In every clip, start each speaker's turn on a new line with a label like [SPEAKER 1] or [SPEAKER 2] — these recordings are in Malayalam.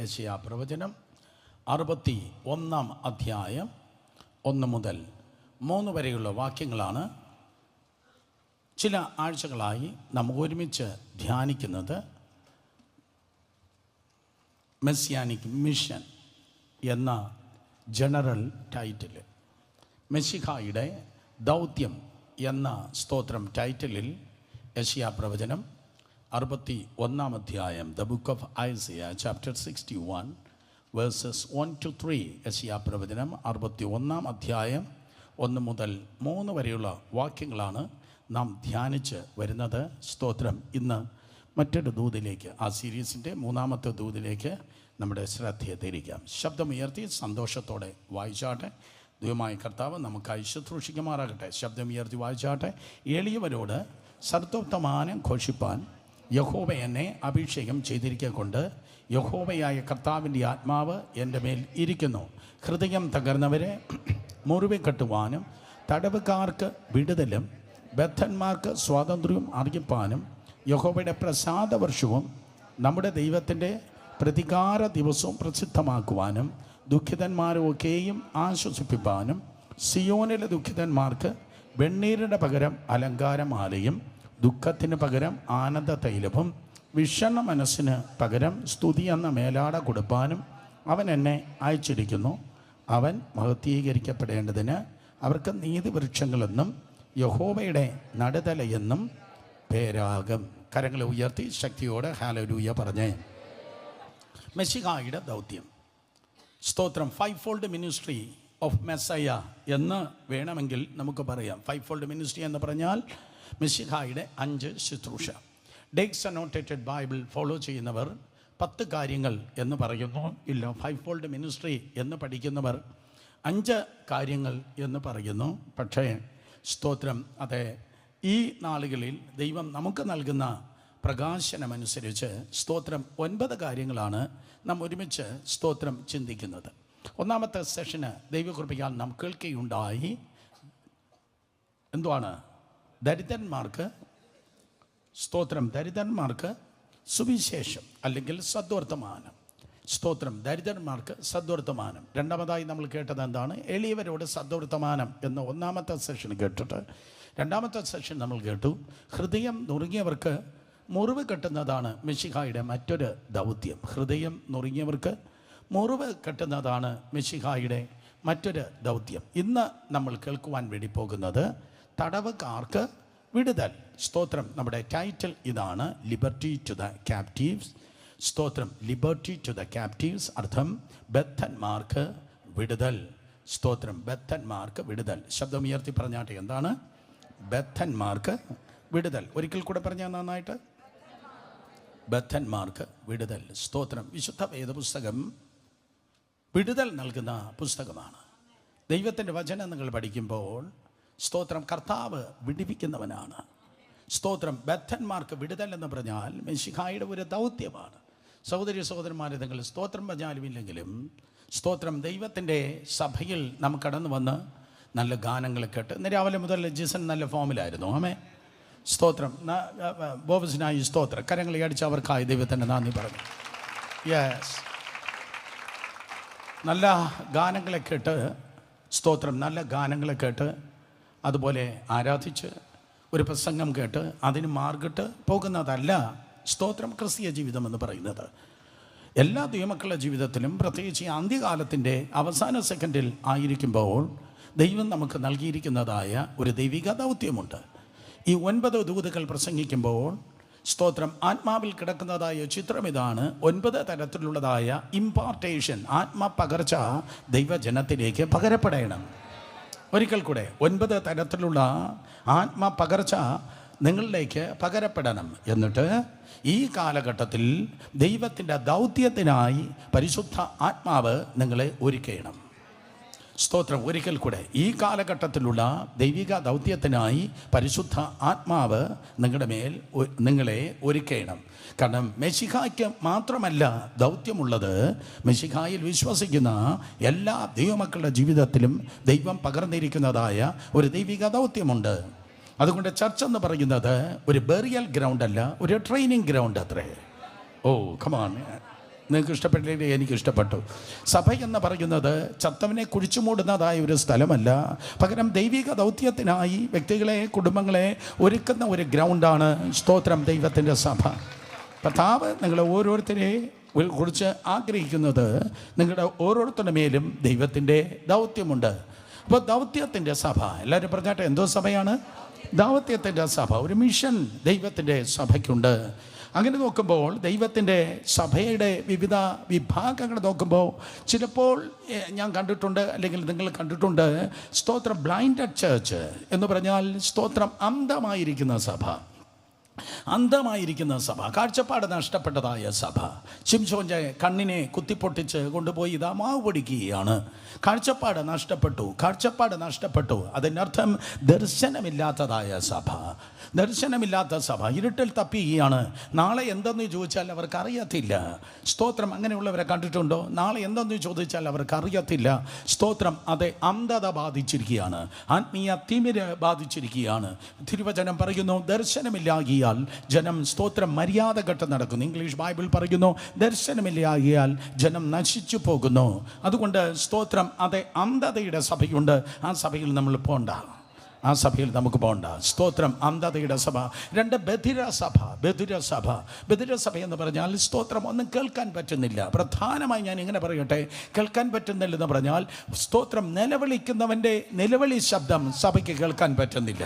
[SPEAKER 1] യെശയ്യാ പ്രവചനം 61 അധ്യായം 1 മുതൽ 3 വരെയുള്ള വാക്യങ്ങളാണ് ചില ആഴ്ചകളായി നാം ഒരുമിച്ച് ധ്യാനിക്കുന്നത്. മെസ്സിയാനിക് മിഷൻ എന്ന ജനറൽ ടൈറ്റിൽ, മെസ്സിഹായുടെ ദൗത്യം എന്ന സ്തോത്രം ടൈറ്റിലിൽ യെശയ്യാ പ്രവചനം 61 അധ്യായം, the book of Isaiah chapter 61 verses 1-3. യെശയ്യാ പ്രവചനം 61 അധ്യായം 1 മുതൽ 3 വരെയുള്ള വാക്യങ്ങളാണ് നാം ധ്യാനിച്ച് വരുന്നത്. സ്തോത്രം. ഇന്ന് മറ്റൊരു ദൂതിലേക്ക്, ആ സീരീസിൻ്റെ 3ാമത്തെ ദൂതിലേക്ക് നമ്മുടെ ശ്രദ്ധയെ തിരിക്കാം. ശബ്ദമുയർത്തി സന്തോഷത്തോടെ വായിച്ചാട്ടെ. ദൈവമായ കർത്താവ് നമുക്കായി ശുശ്രൂഷിക്കുമാറാകട്ടെ. ശബ്ദമുയർത്തി വായിച്ചാട്ടെ. എളിയവരോട് സർവോത്തമാനം ഘോഷിപ്പാൻ യഹോവ എന്നെ അഭിഷേകം ചെയ്തിരിക്കൊണ്ട് യഹോവയായ കർത്താവിൻ്റെ ആത്മാവ് എൻ്റെ മേൽ ഇരിക്കുന്നു. ഹൃദയം തകർന്നവരെ മുറിവ് കെട്ടുവാനും തടവുകാർക്ക് വിടുതലും ബദ്ധന്മാർക്ക് സ്വാതന്ത്ര്യവും അറിയിപ്പാനും യഹോവയുടെ പ്രസാദവർഷവും നമ്മുടെ ദൈവത്തിൻ്റെ പ്രതികാര ദിവസവും പ്രസിദ്ധമാക്കുവാനും ദുഃഖിതന്മാരൊക്കെയും ആശ്വസിപ്പിപ്പാനും സിയോനിലെ ദുഃഖിതന്മാർക്ക് വെണ്ണീരിന് പകരം അലങ്കാരമാലയും ദുഃഖത്തിന് പകരം ആനന്ദ തൈലവും വിഷണ്ണ മനസ്സിന് പകരം സ്തുതി എന്ന മേലാട കൊടുപ്പാനും അവൻ എന്നെ അയച്ചിരിക്കുന്നു. അവൻ മഹത്വീകരിക്കപ്പെടേണ്ടതിന് അവർക്ക് നീതിവൃക്ഷങ്ങളെന്നും യഹോവയുടെ നടുതലയെന്നും പേരാകും. കരങ്ങളെ ഉയർത്തി ശക്തിയോടെ ഹല്ലേലൂയ പറഞ്ഞേ. മെസ്സിഹായുടെ ദൗത്യം, സ്തോത്രം. 5-fold മിനിസ്ട്രി ഓഫ് മെസ്സയ്യ എന്ന് വേണമെങ്കിൽ നമുക്ക് പറയാം. 5-fold മിനിസ്ട്രി എന്ന് പറഞ്ഞാൽ മെസ്സിഹായുടെ 5 ശുശ്രൂഷ. ഡേക്സ് അനോട്ടേറ്റഡ് ബൈബിൾ ഫോളോ ചെയ്യുന്നവർ 10 കാര്യങ്ങൾ എന്ന് പറയുന്നു. ഇല്ല, 5-fold മിനിസ്ട്രി എന്ന് പഠിക്കുന്നവർ 5 കാര്യങ്ങൾ എന്ന് പറയുന്നു. പക്ഷേ സ്തോത്രം, അതെ, ഈ നാളുകളിൽ ദൈവം നമുക്ക് നൽകുന്ന പ്രകാശനമനുസരിച്ച് സ്തോത്രം 9 കാര്യങ്ങളാണ് നാം ഒരുമിച്ച് സ്തോത്രം ചിന്തിക്കുന്നത്. 1ാമത്തെ സെഷന് ദൈവകൃപയാൽ നാം കേൾക്കുകയുണ്ടായി. എന്തുവാണ്? ദരിദ്രന്മാർക്ക് സ്തോത്രം, ദരിദ്രന്മാർക്ക് സുവിശേഷം അല്ലെങ്കിൽ സദ്വർത്തമാനം. സ്തോത്രം, ദരിദ്രന്മാർക്ക് സദ്വർത്തമാനം. 2ാമതായി നമ്മൾ കേട്ടത് എന്താണ്? എളിയവരോട് സദ്വർത്തമാനം എന്ന 1ാമത്തെ സെഷൻ കേട്ടിട്ട് 2ാമത്തെ സെഷൻ നമ്മൾ കേട്ടു ഹൃദയം നുറുങ്ങിയവർക്ക് മുറിവ് കെട്ടുന്നതാണ് മെസ്സിഹായുടെ മറ്റൊരു ദൗത്യം. ഹൃദയം നുറുങ്ങിയവർക്ക് മുറിവ് കെട്ടുന്നതാണ് മെസ്സിഹായുടെ മറ്റൊരു ദൗത്യം. ഇന്ന് നമ്മൾ കേൾക്കുവാൻ വേണ്ടി പോകുന്നത് തടവുകാർക്ക് വിടുതൽ. സ്തോത്രം. നമ്മുടെ ടൈറ്റിൽ ഇതാണ്, ലിബർട്ടി ടു ദ ക്യാപ്റ്റീവ്സ്. സ്തോത്രം, ലിബർട്ടി ടു ദ ക്യാപ്റ്റീവ്സ്. അർത്ഥം ബദ്ധന്മാർക്ക് വിടുതൽ. സ്തോത്രം, ബദ്ധന്മാർക്ക് വിടുതൽ. ശബ്ദമുയർത്തി പറഞ്ഞാട്ടെ. എന്താണ്? ബദ്ധന്മാർക്ക് വിടുതൽ. ഒരിക്കൽ കൂടെ പറഞ്ഞാൽ നന്നായിട്ട്. ബദ്ധന്മാർക്ക് വിടുതൽ. സ്തോത്രം. വിശുദ്ധ വേദപുസ്തകം വിടുതൽ നൽകുന്ന പുസ്തകമാണ്. ദൈവത്തിൻ്റെ വചനം നിങ്ങൾ പഠിക്കുമ്പോൾ സ്തോത്രം, കർത്താവ് വിടുവിക്കുന്നവനാണ്. സ്തോത്രം. ബദ്ധന്മാർക്ക് വിടുതൽ എന്ന് പറഞ്ഞാൽ മെസ്സിഹായുടെ ഒരു ദൗത്യമാണ്. സഹോദരി സഹോദരന്മാരെ, നിങ്ങൾ സ്തോത്രം പറഞ്ഞാലുമില്ലെങ്കിലും സ്തോത്രം, ദൈവത്തിൻ്റെ സഭയിൽ നാം കടന്നു വന്ന് നല്ല ഗാനങ്ങൾ കേട്ട്, ഇന്ന് രാവിലെ മുതൽ ജിസൻ നല്ല ഫോമിലായിരുന്നു. ആമേ. സ്തോത്രം. ബോബസിനായി സ്തോത്രം. കരങ്ങളെ അടിച്ച് അവർക്കായി ദൈവത്തിൻ്റെ നന്ദി പറഞ്ഞു. യെസ്, നല്ല ഗാനങ്ങളെ കേട്ട്, സ്തോത്രം, നല്ല ഗാനങ്ങളെ കേട്ട്, അതുപോലെ ആരാധിച്ച് ഒരു പ്രസംഗം കേട്ട് അതിന് മാർഗിട്ട് പോകുന്നതല്ല സ്തോത്രം ക്രിസ്തീയ ജീവിതം എന്ന് പറയുന്നത്. എല്ലാ ദൈവമക്കളുടെ ജീവിതത്തിലും, പ്രത്യേകിച്ച് അന്ത്യകാലത്തിൻ്റെ അവസാന സെക്കൻഡിൽ ആയിരിക്കുമ്പോൾ ദൈവം നമുക്ക് നൽകിയിരിക്കുന്നതായ ഒരു ദൈവിക ദൗത്യമുണ്ട്. ഈ 9 ദൂതുകൾ പ്രസംഗിക്കുമ്പോൾ സ്തോത്രം, ആത്മാവിൽ കിടക്കുന്നതായ ചിത്രം ഇതാണ്. 9 തരത്തിലുള്ളതായ ഇമ്പാർട്ടേഷൻ, ആത്മപകർച്ച ദൈവജനത്തിലേക്ക് പകരപ്പെടണം. ഒരിക്കൽ കൂടെ, 9 തരത്തിലുള്ള ആത്മപകർച്ച നിങ്ങളിലേക്ക് പകരപ്പെടണം. എന്നിട്ട് ഈ കാലഘട്ടത്തിൽ ദൈവത്തിൻ്റെ ദൗത്യത്തിനായി പരിശുദ്ധ ആത്മാവ് നിങ്ങളെ ഒരുക്കണം. സ്തോത്രം. ഒരിക്കൽ കൂടെ, ഈ കാലഘട്ടത്തിലുള്ള ദൈവിക ദൗത്യത്തിനായി പരിശുദ്ധ ആത്മാവ് നിങ്ങളെ ഒരുക്കണം. കാരണം മെസ്സിഹായ്ക്ക് മാത്രമല്ല ദൗത്യമുള്ളത്, മെസ്സിഹായിൽ വിശ്വസിക്കുന്ന എല്ലാ ദൈവമക്കളുടെ ജീവിതത്തിലും ദൈവം പകർന്നിരിക്കുന്നതായ ഒരു ദൈവിക ദൗത്യമുണ്ട്. അതുകൊണ്ട് ചർച്ച് എന്ന് പറയുന്നത് ഒരു ബെറിയൽ ഗ്രൗണ്ട് അല്ല, ഒരു ട്രെയിനിങ് ഗ്രൗണ്ട് അത്രേ. ഓ കമാൺ. നിങ്ങൾക്ക് ഇഷ്ടപ്പെട്ടില്ലെങ്കിൽ എനിക്ക് ഇഷ്ടപ്പെട്ടു. സഭ എന്ന് പറയുന്നത് ചത്തവനെ കുഴിച്ചു മൂടുന്നതായ ഒരു സ്ഥലമല്ല, പകരം ദൈവിക ദൗത്യത്തിനായി വ്യക്തികളെ, കുടുംബങ്ങളെ ഒരുക്കുന്ന ഒരു ഗ്രൗണ്ടാണ് സ്തോത്രം ദൈവത്തിൻ്റെ സഭ. കർത്താവ് നിങ്ങളെ ഓരോരുത്തരെ കുറിച്ച് ആഗ്രഹിക്കുന്നത് നിങ്ങളുടെ ഓരോരുത്തരുടെ മേലും ദൈവത്തിൻ്റെ ദൗത്യമുണ്ട്. അപ്പോൾ ദൗത്യത്തിൻ്റെ സഭ, എല്ലാവരും പറഞ്ഞാട്ടെ, എന്തോ സഭയാണ്? ദൗത്യത്തിൻ്റെ സഭ, ഒരു മിഷൻ ദൈവത്തിൻ്റെ സഭയ്ക്കുണ്ട്. അങ്ങനെ നോക്കുമ്പോൾ ദൈവത്തിൻ്റെ സഭയുടെ വിവിധ വിഭാഗങ്ങൾ നോക്കുമ്പോൾ ചിലപ്പോൾ ഞാൻ കണ്ടിട്ടുണ്ട്, അല്ലെങ്കിൽ നിങ്ങൾ കണ്ടിട്ടുണ്ട്, സ്തോത്രം ബ്ലൈൻഡഡ് ചർച്ച് എന്ന് പറഞ്ഞാൽ സ്തോത്രം അന്ധമായിരിക്കുന്ന സഭ. അന്ധമായിരിക്കുന്ന സഭ, കാഴ്ചപ്പാട് നഷ്ടപ്പെട്ടതായ സഭ. ശിംശോൻ്റെ കണ്ണിനെ കുത്തിപ്പൊട്ടിച്ച് കൊണ്ടുപോയി ഇതാ മാവ് പൊടിക്കുകയാണ്. കാഴ്ചപ്പാട് നഷ്ടപ്പെട്ടു. അതിനർത്ഥം ദർശനമില്ലാത്തതായ സഭ. ദർശനമില്ലാത്ത സഭ ഇരുട്ടിൽ തപ്പിയാണ്. നാളെ എന്തെന്ന് ചോദിച്ചാൽ അവർക്ക് അറിയത്തില്ല. സ്തോത്രം, അങ്ങനെയുള്ളവരെ കണ്ടിട്ടുണ്ടോ? നാളെ എന്തെന്ന് ചോദിച്ചാൽ അവർക്ക് അറിയത്തില്ല. സ്തോത്രം, അത് അന്ധത ബാധിച്ചിരിക്കുകയാണ്, ആത്മീയ തിമിര് ബാധിച്ചിരിക്കുകയാണ്. തിരുവചനം പറയുന്നു, ദർശനമില്ലാകിയാൽ ജനം സ്തോത്രം മര്യാദ കെട്ട് നടക്കുന്നു. ഇംഗ്ലീഷ് ബൈബിൾ പറയുന്നു, ദർശനമില്ലാകിയാൽ ജനം നശിച്ചു പോകുന്നു. അതുകൊണ്ട് സ്തോത്രം, അത് അന്ധതയുടെ സഭയുണ്ട്. ആ സഭയിൽ നമ്മൾ പോണ്ട, ആ സഭയിൽ നമുക്ക് പോകണ്ട. സ്തോത്രം, അന്ധതയുടെ സഭ. രണ്ട്, ബധിര സഭ എന്ന് പറഞ്ഞാൽ സ്തോത്രം ഒന്നും കേൾക്കാൻ പറ്റുന്നില്ല. പ്രധാനമായി ഞാൻ ഇങ്ങനെ പറയട്ടെ, കേൾക്കാൻ പറ്റുന്നില്ലെന്ന് പറഞ്ഞാൽ സ്തോത്രം നിലവിളിക്കുന്നവൻ്റെ നിലവിളി ശബ്ദം സഭയ്ക്ക് കേൾക്കാൻ പറ്റുന്നില്ല.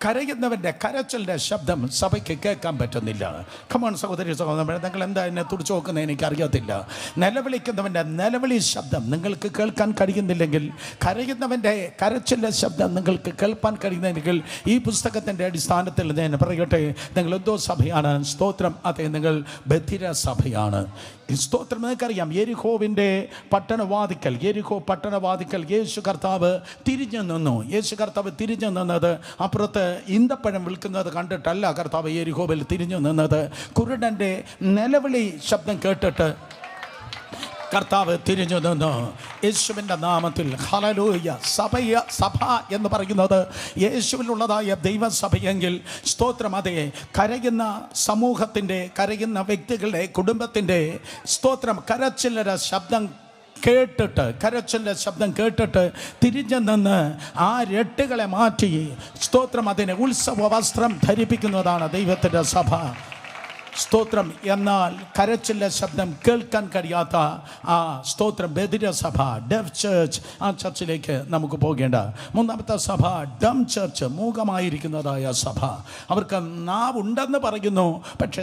[SPEAKER 1] കരയുന്നവൻ്റെ കരച്ചലിൻ്റെ ശബ്ദം സഭയ്ക്ക് കേൾക്കാൻ പറ്റുന്നില്ല. കമോൺ സഹോദരി സഹോദരൻ, നിങ്ങൾ എന്താ എന്നെ തുടിച്ചു നോക്കുന്നത് എനിക്കറിയത്തില്ല. നിലവിളിക്കുന്നവൻ്റെ നിലവിളി ശബ്ദം നിങ്ങൾക്ക് കേൾക്കാൻ കഴിയുന്നില്ലെങ്കിൽ, കരയുന്നവൻ്റെ കരച്ചിലിൻ്റെ ശബ്ദം നിങ്ങൾക്ക് കേൾക്കാൻ കഴിയുന്നെങ്കിൽ, ഈ പുസ്തകത്തിൻ്റെ അടിസ്ഥാനത്തിൽ ഞാൻ പറയട്ടെ, നിങ്ങൾ എന്തോ സഭയാണ്? സ്തോത്രം, അതെ, നിങ്ങൾ ബധിര സഭയാണ്. സ്തോത്രം, നിങ്ങൾക്കറിയാം, യെരിഹോ പട്ടണവാതിക്കൽ യേശു കർത്താവ് തിരിഞ്ഞു നിന്നത് അപ്പുറത്ത് ഈന്തപ്പഴം വിൽക്കുന്നത് കണ്ടിട്ടല്ല കർത്താവ് യെരിഹോവിൽ തിരിഞ്ഞു നിന്നത്. കുരുടൻ്റെ നിലവിളി ശബ്ദം കേട്ടിട്ട് കർത്താവ് തിരിഞ്ഞു നിന്നു. യേശുവിൻ്റെ നാമത്തിൽ ഹല്ലേലൂയ. സഭ എന്ന് പറയുന്നത് യേശുവിലുള്ളതായ ദൈവസഭയെങ്കിൽ സ്തോത്രം, അതെ, കരയുന്ന സമൂഹത്തിൻ്റെ, കരയുന്ന വ്യക്തികളുടെ, കുടുംബത്തിൻ്റെ സ്തോത്രം കരച്ചിലര ശബ്ദം കേട്ടിട്ട് തിരിഞ്ഞു നിന്ന് ആ രട്ടുകളെ മാറ്റി സ്തോത്രം അതിനെ ഉത്സവ വസ്ത്രം ധരിപ്പിക്കുന്നതാണ് ദൈവത്തിൻ്റെ സഭ. സ്തോത്രം, എന്നാൽ കരച്ചിലെ ശബ്ദം കേൾക്കാൻ കഴിയാത്ത ആ സ്തോത്രം ബധിര സഭ, ഡെഫ് ചർച്ച്, ആ ചർച്ചിലേക്ക് നമുക്ക് പോകേണ്ട. മൂന്നാമത്തെ സഭ ഡം ചർച്ച്, മൂകമായിരിക്കുന്നതായ സഭ. അവർക്ക് നാവുണ്ടെന്ന് പറയുന്നു, പക്ഷേ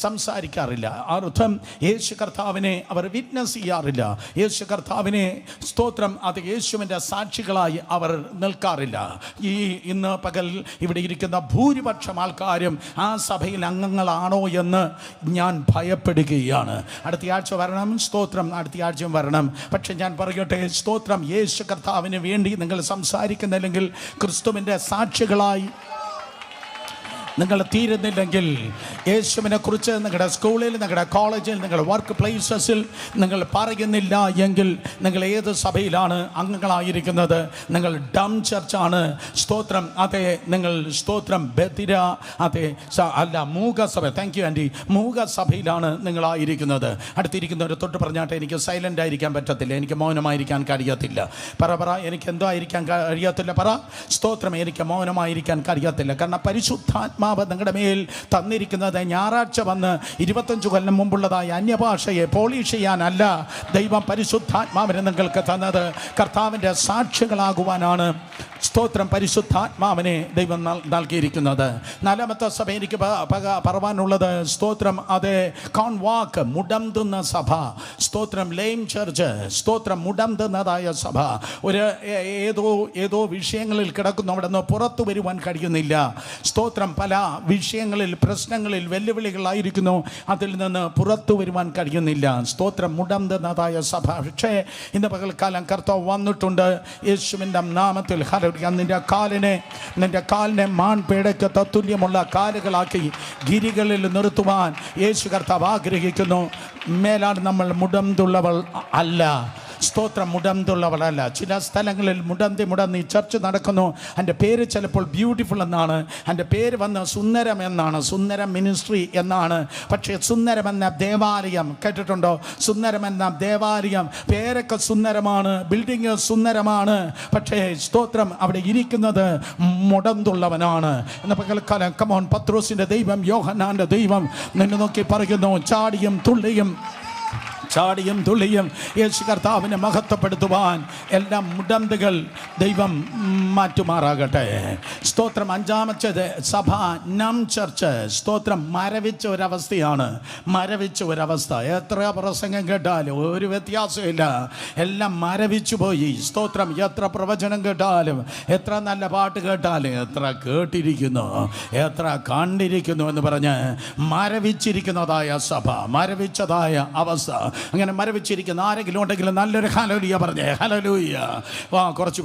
[SPEAKER 1] സംസാരിക്കാറില്ല. അർത്ഥം, യേശു കർത്താവിനെ അവർ വിറ്റ്നസ് ചെയ്യാറില്ല. യേശു കർത്താവിനെ സ്തോത്രം, അത് യേശുവിൻ്റെ സാക്ഷികളായി അവർ നിൽക്കാറില്ല. ഇന്ന് പകൽ ഇവിടെ ഇരിക്കുന്ന ഭൂരിപക്ഷം ആൾക്കാരും ആ സഭയിൽ അംഗങ്ങളാണോ എന്ന് ഞാൻ ഭയപ്പെടുകയാണ്. അടുത്തയാഴ്ച വരണം, സ്തോത്രം, അടുത്തയാഴ്ചയും വരണം. പക്ഷെ ഞാൻ പറയട്ടെ, സ്തോത്രം, യേശു കർത്താവിന് വേണ്ടി നിങ്ങൾ സംസാരിക്കുന്നില്ലെങ്കിൽ, ക്രിസ്തുവിൻ്റെ സാക്ഷികളായി നിങ്ങൾ തീരുന്നില്ലെങ്കിൽ, യേശുവിനെ കുറിച്ച് നിങ്ങളുടെ സ്കൂളിൽ, നിങ്ങളുടെ കോളേജിൽ, നിങ്ങളുടെ വർക്ക് പ്ലേസസിൽ നിങ്ങൾ പറയുന്നില്ല എങ്കിൽ നിങ്ങൾ ഏത് സഭയിലാണ് അംഗങ്ങളായിരിക്കുന്നത്? നിങ്ങൾ ഡം ചർച്ചാണ്. സ്തോത്രം, അതെ, നിങ്ങൾ സ്തോത്രം ബധിര, അതെ, അല്ല, മൂകസഭ. Thank you aunty. മൂകസഭയിലാണ് നിങ്ങളായിരിക്കുന്നത്. അടുത്തിരിക്കുന്നവർ തൊട്ട് പറഞ്ഞാട്ടെ, എനിക്ക് സൈലൻ്റ് ആയിരിക്കാൻ പറ്റത്തില്ല, എനിക്ക് മൗനമായിരിക്കാൻ കഴിയത്തില്ല. പറ, എനിക്ക് എന്തോ ആയിരിക്കാൻ കഴിയത്തില്ല. പറ, സ്തോത്രം, എനിക്ക് മൗനമായിരിക്കാൻ കഴിയത്തില്ല. കാരണം പരിശുദ്ധാത്മാവ് നിങ്ങളുടെ മേൽ തന്നിരിക്കുന്നത് ഞായറാഴ്ച വന്ന് 25 കൊല്ലം മുമ്പുള്ളതായ അന്യഭാഷയെ പോളിഷ് ചെയ്യാനല്ല. ദൈവം പരിശുദ്ധാത്മാവിനെ നിങ്ങൾക്ക് തന്നത് കർത്താവിൻ്റെ സാക്ഷികളാകുവാനാണ്. സ്തോത്രം, പരിശുദ്ധാത്മാവിനെ ദൈവം നൽകിയിരിക്കുന്നത്. നാലാമത്തെ സഭ എനിക്ക് പറവാനുള്ളത്, സ്തോത്രം, അത് കോൺവാക്ക്, മുടന്തുന്ന സഭ. സ്തോത്രം, ലെയിം ചർച്ച്. സ്തോത്രം, മുടന്തുന്നതായ സഭ. ഏതോ വിഷയങ്ങളിൽ കിടക്കുന്നു, അവിടെ നിന്ന് പുറത്തു വരുവാൻ കഴിയുന്നില്ല. സ്തോത്രം, പല വിഷയങ്ങളിൽ, പ്രശ്നങ്ങളിൽ, വെല്ലുവിളികളായിരിക്കുന്നു, അതിൽ നിന്ന് പുറത്തു വരുവാൻ കഴിയുന്നില്ല. സ്തോത്രം, മുടന്തുന്നതായ സഭ. പക്ഷേ ഇന്ന് പകൽക്കാലം കർത്താവ് വന്നിട്ടുണ്ട്. യേശുവിൻ്റെ നാമത്തിൽ നിന്റെ കാലിനെ മാൻപേടയ്ക്ക് തത്തുല്യമുള്ള കാലുകളാക്കി ഗിരികളിൽ നിർത്തുവാൻ യേശു കർത്താവ് ആഗ്രഹിക്കുന്നു. മേലാണ് നമ്മൾ മുടന്തുള്ളവൾ അല്ല. സ്തോത്രം മുടന്തുള്ളവളല്ല. ചില സ്ഥലങ്ങളിൽ മുടന്തി ചർച്ച നടക്കുന്നു. എൻ്റെ പേര് ചിലപ്പോൾ ബ്യൂട്ടിഫുൾ എന്നാണ്, എൻ്റെ പേര് വന്ന് സുന്ദരം എന്നാണ്, സുന്ദരം മിനിസ്ട്രി എന്നാണ്. പക്ഷേ സുന്ദരം എന്ന ദേവാലയം കേട്ടിട്ടുണ്ടോ? സുന്ദരം എന്ന ദേവാലയം പേരൊക്കെ സുന്ദരമാണ്, ബിൽഡിംഗ് സുന്ദരമാണ്, പക്ഷേ സ്തോത്രം അവിടെ ഇരിക്കുന്നത് മുടന്തുള്ളവനാണ്. എന്ന പകൽക്കാലം കമോൺ, പത്രോസിൻ്റെ ദൈവം, യോഹന്നാൻ്റെ ദൈവം നിന്നെ നോക്കി പറയുന്നു, ചാടിയും തുള്ളിയും യേശു കർത്താവിനെ മഹത്വപ്പെടുത്തുവാൻ എല്ലാ മുടന്തുകൾ ദൈവം മാറ്റുമാറാകട്ടെ. സ്തോത്രം. അഞ്ചാമത്തേത് സഭ നം ചർച്ച്. സ്തോത്രം. മരവിച്ച ഒരവസ്ഥയാണ്, മരവിച്ച ഒരവസ്ഥ. എത്ര പ്രസംഗം കേട്ടാലും ഒരു വ്യത്യാസമില്ല, എല്ലാം മരവിച്ചു പോയി. സ്തോത്രം. എത്ര പ്രവചനം കേട്ടാലും, എത്ര നല്ല പാട്ട് കേട്ടാലും, എത്ര കേട്ടിരിക്കുന്നു, എത്ര കണ്ടിരിക്കുന്നു എന്ന് പറഞ്ഞ് മരവിച്ചിരിക്കുന്നതായ സഭ, മരവിച്ചതായ അവസ്ഥ. അങ്ങനെ മരവിച്ചിരിക്കുന്ന ആരെങ്കിലും ഉണ്ടെങ്കിൽ നല്ലൊരു ഹല്ലേലൂയ പറഞ്ഞേ. ഹല്ലേലൂയ. കുറച്ച്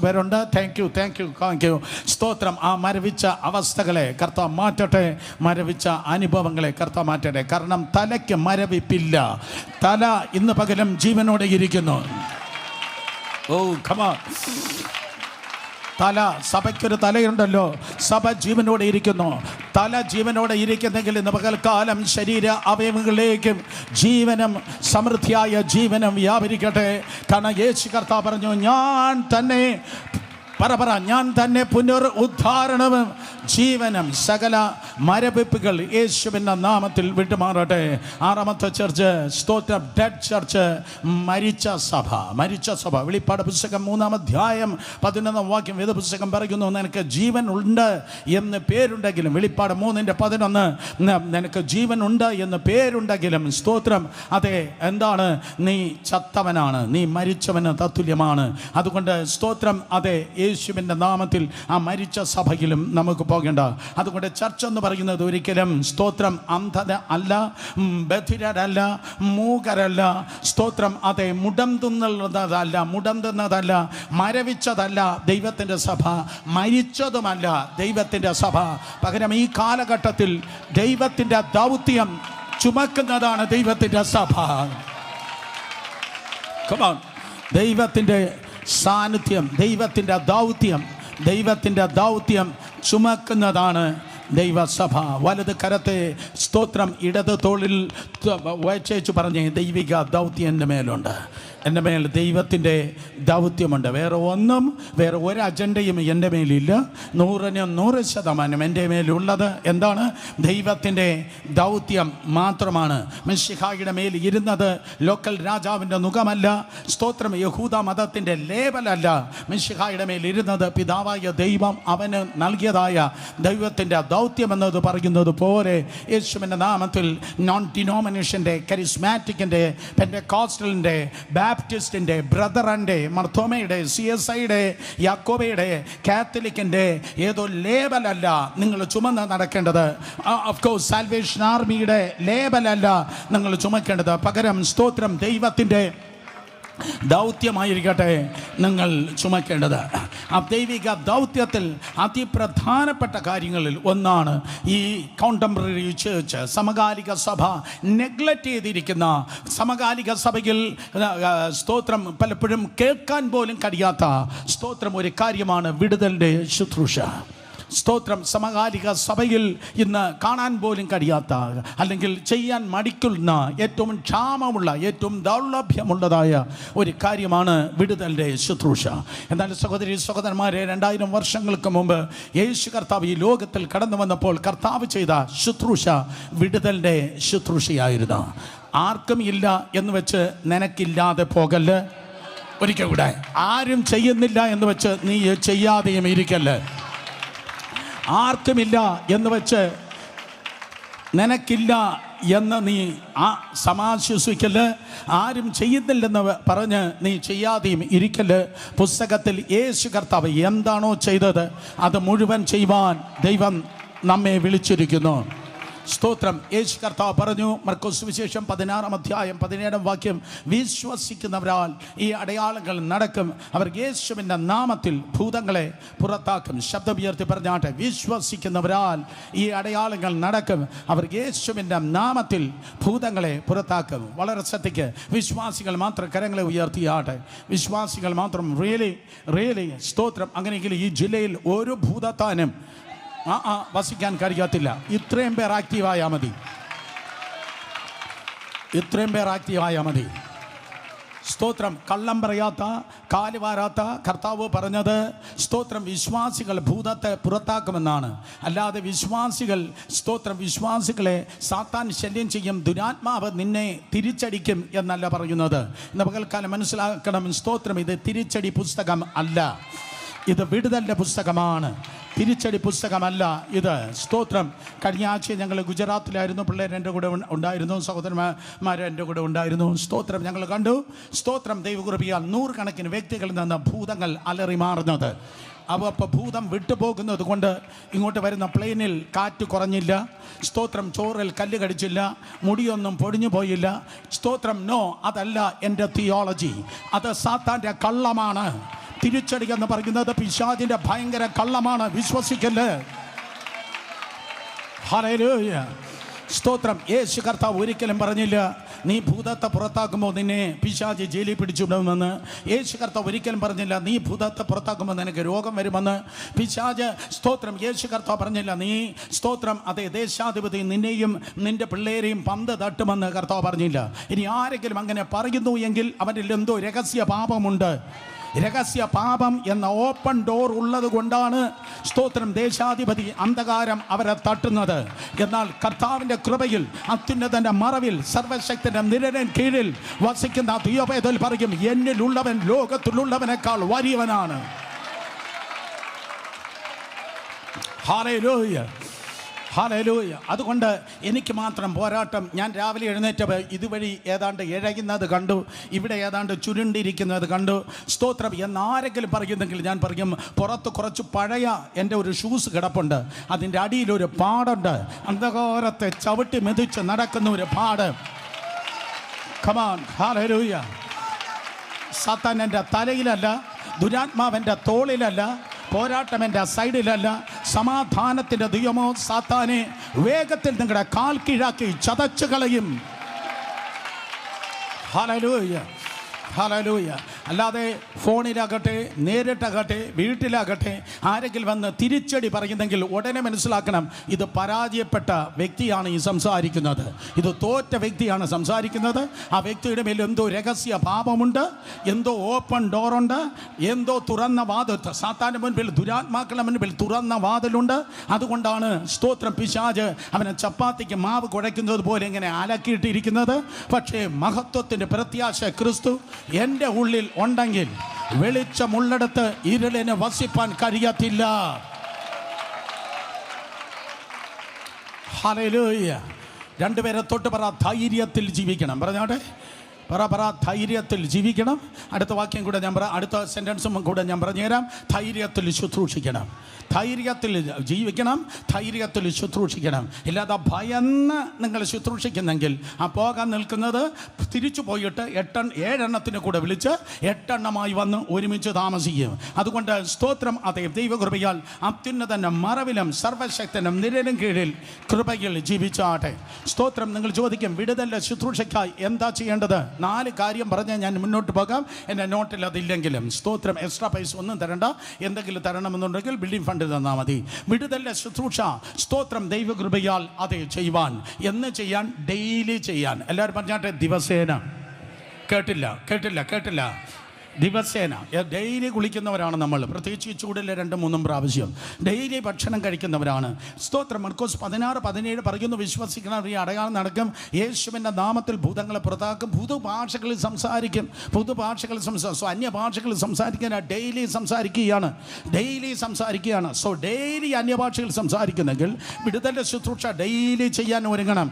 [SPEAKER 1] പേരുണ്ട്. Thank you. സ്തോത്രം. ആ മരവിച്ച അവസ്ഥകളെ കർത്താവ് മാറ്റട്ടെ, മരവിച്ച അനുഭവങ്ങളെ കർത്താവ് മാറ്റട്ടെ. കാരണം തലയ്ക്ക് മരവിപ്പില്ല, തല ഇന്ന് പകലും ജീവനോടെ ഇരിക്കുന്നു. ഓ കമാ. തല, സഭയ്ക്കൊരു തലയുണ്ടല്ലോ, സഭ ജീവനോടെ ഇരിക്കുന്നു. തല ജീവനോടെ ഇരിക്കുന്നെങ്കിൽ ഇന്ന് പകൽക്കാലം ശരീര അവയവങ്ങളിലേക്കും ജീവനും സമൃദ്ധിയായ ജീവനും വ്യാപരിക്കട്ടെ. കാരണം യേശു കർത്താവ് പറഞ്ഞു, ഞാൻ തന്നെ പുനരുദ്ധാരണവും ജീവനും. സകല മരവിപ്പുകൾ യേശുവിൻ്റെ നാമത്തിൽ വിട്ടുമാറട്ടെ. ആറാമത്തെ ചർച്ച് സ്തോത്രം, ഡെഡ് ചർച്ച്, മരിച്ച സഭ. വെളിപ്പാട് പുസ്തകം 3-ാം അധ്യായം 11-ാം വാക്യം വേദപുസ്തകം പറയുന്നു, നിനക്ക് ജീവൻ ഉണ്ട് എന്ന് പേരുണ്ടെങ്കിലും, വെളിപ്പാട് 3:11, നിനക്ക് ജീവൻ ഉണ്ട് എന്ന് പേരുണ്ടെങ്കിലും, സ്തോത്രം, അതെ, എന്താണ്? നീ ചത്തവനാണ്, നീ മരിച്ചവന് തത്തുല്യമാണ്. അതുകൊണ്ട് സ്തോത്രം, അതെ, യേശുവിൻ്റെ നാമത്തിൽ ആ മരിച്ച സഭയിലും നമുക്ക് പോകേണ്ട. അതുകൊണ്ട് ചർച്ച എന്ന് പറയുന്നത് ഒരിക്കലും സ്തോത്രം അന്ധത അല്ല, ബധിരരല്ല, മൂകരല്ല. സ്തോത്രം, അതെ, മുടന്തുന്നതല്ല, മരവിച്ചതല്ല ദൈവത്തിൻ്റെ സഭ, മരിച്ചതുമല്ല ദൈവത്തിൻ്റെ സഭ. പകരം ഈ കാലഘട്ടത്തിൽ ദൈവത്തിൻ്റെ ദൗത്യം ചുമക്കുന്നതാണ് ദൈവത്തിൻ്റെ സഭ. കമോൺ. ദൈവത്തിൻ്റെ സാന്നിധ്യം, ദൈവത്തിൻ്റെ ദൗത്യം ചുമക്കുന്നതാണ് ദൈവസഭ. വലത് കരത്തെ സ്തോത്രം ഇടത് തോളിൽ വച്ചേച്ചു പറഞ്ഞേ, ദൈവിക ദൗത്യം എൻ്റെ മേലുണ്ട്, എൻ്റെ മേൽ ദൈവത്തിൻ്റെ ദൗത്യമുണ്ട്. വേറെ ഒരു അജണ്ടയും എൻ്റെ മേലില്ല. 100% എൻ്റെ മേലുള്ളത് എന്താണ്? ദൈവത്തിൻ്റെ ദൗത്യം മാത്രമാണ്. മിശിഹായുടെ മേൽ ഇരുന്നത് ലോക്കൽ രാജാവിൻ്റെ മുഖമല്ല, സ്തോത്രം, യഹൂദ മതത്തിൻ്റെ ലേബലല്ല. മിശിഹായുടെ മേൽ ഇരുന്നത് പിതാവായ ദൈവം അവന് നൽകിയതായ ദൈവത്തിൻ്റെ ദൗത്യം എന്നത് പറയുന്നത് പോലെ യേശുവിൻ്റെ നാമത്തിൽ നോൺ ഡിനോമിനേഷൻ്റെ, കരിസ്മാറ്റിക്കിൻ്റെ, പെൻ്റെക്കോസ്റ്റലിൻ്റെ, ബാപ്റ്റിസ്റ്റിൻ്റെ, ബ്രദറിൻ്റെ, മർത്തോമയുടെ, CSIയുടെ, യാക്കോബയുടെ, കാത്തലിക്കിൻ്റെ ഏതോ ലേബലല്ല നിങ്ങൾ ചുമന്ന് നടക്കേണ്ടത്. ഓഫ് കോഴ്സ് സാൽവേഷൻ ആർമിയുടെ ലേബലല്ല നിങ്ങൾ ചുമക്കേണ്ടത്. പകരം സ്തോത്രം ദൈവത്തിൻ്റെ ദൗത്യമായിരിക്കട്ടെ നിങ്ങൾ ചുമക്കേണ്ടത്. ആ ദൈവിക ദൗത്യത്തിൽ അതിപ്രധാനപ്പെട്ട കാര്യങ്ങളിൽ ഒന്നാണ് ഈ കോണ്ടംപററി ചേർച്ച്, സമകാലിക സഭ നെഗ്ലക്റ്റ് ചെയ്തിരിക്കുന്ന, സമകാലിക സഭയിൽ സ്തോത്രം പലപ്പോഴും കേൾക്കാൻ പോലും കഴിയാത്ത സ്തോത്രം ഒരു കാര്യമാണ് വിടുതലിൻ്റെ ശുശ്രൂഷ. സ്തോത്രം. സമകാലിക സഭയിൽ ഇന്ന് കാണാൻ പോലും കഴിയാത്ത, അല്ലെങ്കിൽ ചെയ്യാൻ മടിക്കുന്ന, ഏറ്റവും ക്ഷാമമുള്ള, ഏറ്റവും ദൗർലഭ്യമുള്ളതായ ഒരു കാര്യമാണ് വിടുതലിൻ്റെ ശുശ്രൂഷ. എന്നാൽ സഹോദരി സഹോദരന്മാരെ, 2000 വർഷങ്ങൾക്ക് മുമ്പ് യേശു കർത്താവ് ഈ ലോകത്തിൽ കടന്നു വന്നപ്പോൾ കർത്താവ് ചെയ്ത ശുശ്രൂഷ വിടുതലിൻ്റെ ശുശ്രൂഷയായിരുന്നു. ആർക്കും ഇല്ല എന്ന് വെച്ച് നിനക്കില്ലാതെ പോകല്ല്. ഒരിക്കൽ കൂടെ, ആരും ചെയ്യുന്നില്ല എന്ന് വെച്ച് നീ ചെയ്യാതെയും ഇരിക്കല്ല്. ആർക്കുമില്ല എന്ന് വെച്ച് നിനക്കില്ല എന്ന് നീ സമാശ്വസിക്കല്. ആരും ചെയ്യുന്നില്ലെന്ന് പറഞ്ഞ് നീ ചെയ്യാതെയും ഇരിക്കല്. പുസ്തകത്തിൽ യേശു കർത്താവ് എന്താണോ ചെയ്തത് അത് മുഴുവൻ ചെയ്യുവാൻ ദൈവം നമ്മെ വിളിച്ചിരിക്കുന്നു. സ്തോത്രം. യേശു കർത്താവ് പറഞ്ഞു, മർക്കോസ് സുവിശേഷം 16 അധ്യായം 17 വാക്യം, വിശ്വസിക്കുന്നവരാൽ ഈ അടയാളങ്ങൾ നടക്കും, അവർ യേശുവിൻ്റെ നാമത്തിൽ ഭൂതങ്ങളെ പുറത്താക്കും. ശബ്ദമുയർത്തി പറഞ്ഞാട്ടെ, വിശ്വസിക്കുന്നവരാൽ ഈ അടയാളങ്ങൾ നടക്കും, അവർ യേശുവിൻ്റെ നാമത്തിൽ ഭൂതങ്ങളെ പുറത്താക്കും. വളരെ ശ്രദ്ധിക്ക്, വിശ്വാസികൾ മാത്രം കരങ്ങളെ ഉയർത്തിയാട്ടെ, വിശ്വാസികൾ മാത്രം. റിയലി സ്തോത്രം. അങ്ങനെയെങ്കിൽ ഈ ജില്ലയിൽ ഒരു ഭൂതത്താനും വസിക്കാൻ കഴിയത്തില്ല. ഇത്രയും പേർ ആക്റ്റീവായാൽ മതി, ഇത്രയും പേർ ആക്റ്റീവായാൽ മതി. സ്തോത്രം. കള്ളം പറയാത്ത, കാലുവാരാത്ത കർത്താവ് പറഞ്ഞത് സ്തോത്രം വിശ്വാസികൾ ഭൂതത്തെ പുറത്താക്കുമെന്നാണ്. അല്ലാതെ വിശ്വാസികൾ സ്തോത്രം വിശ്വാസികളെ സാത്താൻ ശല്യം ചെയ്യും, ദുരാത്മാവ് നിന്നെ തിരിച്ചടിക്കും എന്നല്ല പറയുന്നത്. ഇന്ന് പകൽക്കാലം മനസ്സിലാക്കണം, സ്തോത്രം ഇത് തിരിച്ചടി പുസ്തകം അല്ല, ഇത് വിടുതലിൻ്റെ പുസ്തകമാണ്, തിരിച്ചടി പുസ്തകമല്ല ഇത്. സ്തോത്രം. കഴിഞ്ഞ ആഴ്ച ഞങ്ങൾ ഗുജറാത്തിലായിരുന്നു, പിള്ളേർ എൻ്റെ കൂടെ ഉണ്ടായിരുന്നു, സഹോദരന്മാർ എൻ്റെ കൂടെ ഉണ്ടായിരുന്നു. സ്തോത്രം. ഞങ്ങൾ കണ്ടു, സ്തോത്രം, ദൈവകൃപയാൽ നൂറുകണക്കിന് വ്യക്തികളിൽ നിന്ന് ഭൂതങ്ങൾ അലറി മാറുന്നത്. അപ്പോൾ ഭൂതം വിട്ടുപോകുന്നത് കൊണ്ട് ഇങ്ങോട്ട് വരുന്ന പ്ലെയിനിൽ കാറ്റ് കുറഞ്ഞില്ല, സ്തോത്രം, ചോറിൽ കല്ല് കടിച്ചില്ല, മുടിയൊന്നും പൊടിഞ്ഞു പോയില്ല. സ്തോത്രം. നോ, അതല്ല എൻ്റെ തിയോളജി, അത് സാത്താൻ്റെ കള്ളമാണ്. തിരിച്ചടി എന്ന് പറയുന്നത് പിശാചിന്റെ ഭയങ്കര കള്ളമാണ്, വിശ്വസിക്കല്ലേ. ഹല്ലേലൂയ. സ്തോത്രം. യേശു കർത്താവ് ഒരിക്കലും പറഞ്ഞില്ല നീ ഭൂതത്തെ പുറത്താക്കുമ്പോൾ നിന്നെ പിശാച് ജയിലിൽ പിടിച്ചുവിടുമെന്ന്. യേശു കർത്താവ് ഒരിക്കലും പറഞ്ഞില്ല നീ ഭൂതത്തെ പുറത്താക്കുമ്പോൾ നിനക്ക് രോഗം വരുമെന്ന്. പിശാച് സ്തോത്രം യേശു കർത്താവ് പറഞ്ഞില്ല നീ സ്തോത്രം അതേ ദേശാധിപതി നിന്നെയും നിന്റെ പിള്ളേരെയും പന്ത് തട്ടുമെന്ന് കർത്താവ് പറഞ്ഞില്ല. ഇനി ആരെങ്കിലും അങ്ങനെ പറയുന്നു എങ്കിൽ അവനിൽ എന്തോ രഹസ്യ പാപമുണ്ട്. രഹസ്യ പാപം എന്ന ഓപ്പൺ ഡോർ ഉള്ളത് കൊണ്ടാണ് സ്തോത്രം ദേശാധിപതി അന്ധകാരം അവരെ തട്ടുന്നത്. എന്നാൽ കർത്താവിൻ്റെ കൃപയിൽ അത്യുന്നതൻ്റെ മറവിൽ സർവശക്തൻ്റെ നിഴലിൻ കീഴിൽ വസിക്കുന്ന ദൈവവേദൽ പറയും എന്നിലുള്ളവൻ ലോകത്തിലുള്ളവനേക്കാൾ വലിയവനാണ്. Hallelujah, hallelujah. അതുകൊണ്ട് എനിക്ക് മാത്രം പോരാട്ടം. ഞാൻ രാവിലെ എഴുന്നേറ്റപ്പോൾ ഇതുവഴി ഏതാണ്ട് ഇഴയുന്നത് കണ്ടു, ഇവിടെ ഏതാണ്ട് ചുരുണ്ടിരിക്കുന്നത് കണ്ടു. സ്തോത്രം. എന്നാരെങ്കിലും പറയുന്നെങ്കിൽ ഞാൻ പറയും പുറത്ത് കുറച്ച് പഴയ എൻ്റെ ഒരു ഷൂസ് കിടപ്പുണ്ട്, അതിൻ്റെ അടിയിലൊരു പാടുണ്ട്, അന്ധകാരത്തെ ചവിട്ടി മെതിച്ച് നടക്കുന്ന ഒരു പാട്. കമാൻ. ഹല്ലേലൂയ. സാത്താൻ എൻ്റെ തലയിലല്ല, ദുരാത്മാവെൻ്റെ തോളിലല്ല, പോരാട്ടം എൻ്റെ സൈഡിലല്ല. സമാധാനത്തിൻ്റെ ദൈവമോ സാത്താനെ വേഗത്തിൽ നിങ്ങളുടെ കാൽ കീഴാക്കി ചതച്ചു കളയും. Hallelujah, hallelujah. അല്ലാതെ ഫോണിലാകട്ടെ നേരിട്ടാകട്ടെ വീട്ടിലാകട്ടെ ആരെങ്കിലും വന്ന് തിരിച്ചടി പറയുന്നെങ്കിൽ ഉടനെ മനസ്സിലാക്കണം ഇത് പരാജയപ്പെട്ട വ്യക്തിയാണ് ഈ സംസാരിക്കുന്നത്, ഇത് തോറ്റ വ്യക്തിയാണ് സംസാരിക്കുന്നത്. ആ വ്യക്തിയുടെ മേൽ എന്തോ രഹസ്യ പാപമുണ്ട്, എന്തോ ഓപ്പൺ ഡോറുണ്ട്, എന്തോ തുറന്ന വാതിൽ, സാത്താൻ്റെ മുൻപിൽ ദുരാത്മാക്കളുടെ മുൻപിൽ തുറന്ന വാതിലുണ്ട്. അതുകൊണ്ടാണ് സ്തോത്രം പിശാച് അവനെ ചപ്പാത്തിക്ക് മാവ് കുഴയ്ക്കുന്നത് പോലെ ഇങ്ങനെ അലക്കിയിട്ടിരിക്കുന്നത്. പക്ഷേ മഹത്വത്തിൻ്റെ പ്രത്യാശ ക്രിസ്തു എൻ്റെ ഉള്ളിൽ ഉണ്ടെങ്കിൽ വെളിച്ചമുള്ളിടത്ത് ഇരുളിന് വസിപ്പാൻ കഴിയത്തില്ല. ഹല്ലേലൂയ. രണ്ടുപേരെ തൊട്ട് പറ ധൈര്യത്തിൽ ജീവിക്കണം. പറഞ്ഞാട്ടെ, പറ ധൈര്യത്തിൽ ജീവിക്കണം. അടുത്ത വാക്യം കൂടെ ഞാൻ അടുത്ത സെൻറ്റൻസും കൂടെ ഞാൻ പറഞ്ഞുതരാം. ധൈര്യത്തിൽ ശുശ്രൂഷിക്കണം, ധൈര്യത്തിൽ ജീവിക്കണം, ധൈര്യത്തിൽ ശുശ്രൂഷിക്കണം. ഇല്ലാതെ ഭയന്ന് നിങ്ങൾ ശുശ്രൂഷിക്കുന്നെങ്കിൽ ആ പോകാൻ നിൽക്കുന്നത് തിരിച്ചു പോയിട്ട് 7 കൂടെ വിളിച്ച് 8 വന്ന് ഒരുമിച്ച് താമസിക്കും. അതുകൊണ്ട് സ്തോത്രം അതേ ദൈവകൃപയാൽ അത്യുന്നതൻ്റെ മറവിലും സർവശക്തനും നിഴലിൻ കീഴിൽ കൃപയിൽ ജീവിച്ചാട്ടെ. സ്തോത്രം. നിങ്ങൾ ചോദിക്കും വിടുതലിൻ്റെ ശുശ്രൂഷയ്ക്കായി എന്താ ചെയ്യേണ്ടത്? 4 കാര്യം പറഞ്ഞ് ഞാൻ മുന്നോട്ട് പോകാം. എൻ്റെ നോട്ടിൽ അതില്ലെങ്കിലും സ്തോത്രം എക്സ്ട്രാ പൈസ ഒന്നും തരണ്ട. എന്തെങ്കിലും തരണമെന്നുണ്ടെങ്കിൽ ബിൽഡിംഗ് ഫണ്ട് തന്നാൽ മതി. വിടുതലിൻ്റെ ശുശ്രൂഷ സ്തോത്രം ദൈവകൃപയാൽ അത് ചെയ്യുവാൻ, എന്ന് ചെയ്യാൻ, ഡെയിലി ചെയ്യാൻ. എല്ലാവരും പറഞ്ഞാട്ടെ ദിവസേന. കേട്ടില്ല. ദിവസേന ഡെയിലി കുളിക്കുന്നവരാണ് നമ്മൾ, പ്രത്യേകിച്ച് ഈ ചൂടിൽ 2-3 പ്രാവശ്യം ഡെയിലി ഭക്ഷണം കഴിക്കുന്നവരാണ്. സ്തോത്രം. മർക്കോസ് 16-17 പറയുന്നു വിശ്വസിക്കണം ഈ അടയാളം നടക്കും, യേശുവിൻ്റെ നാമത്തിൽ ഭൂതങ്ങളെ പുറത്താക്കും, പുതുഭാഷകളിൽ സംസാരിക്കും. അന്യഭാഷകളിൽ സംസാരിക്കാൻ ഡെയിലി സംസാരിക്കുകയാണ്. സോ ഡെയിലി അന്യഭാഷകൾ സംസാരിക്കുന്നെങ്കിൽ വിടുതലിൻ്റെ ശുശ്രൂഷ ഡെയിലി ചെയ്യാൻ ഒരുങ്ങണം.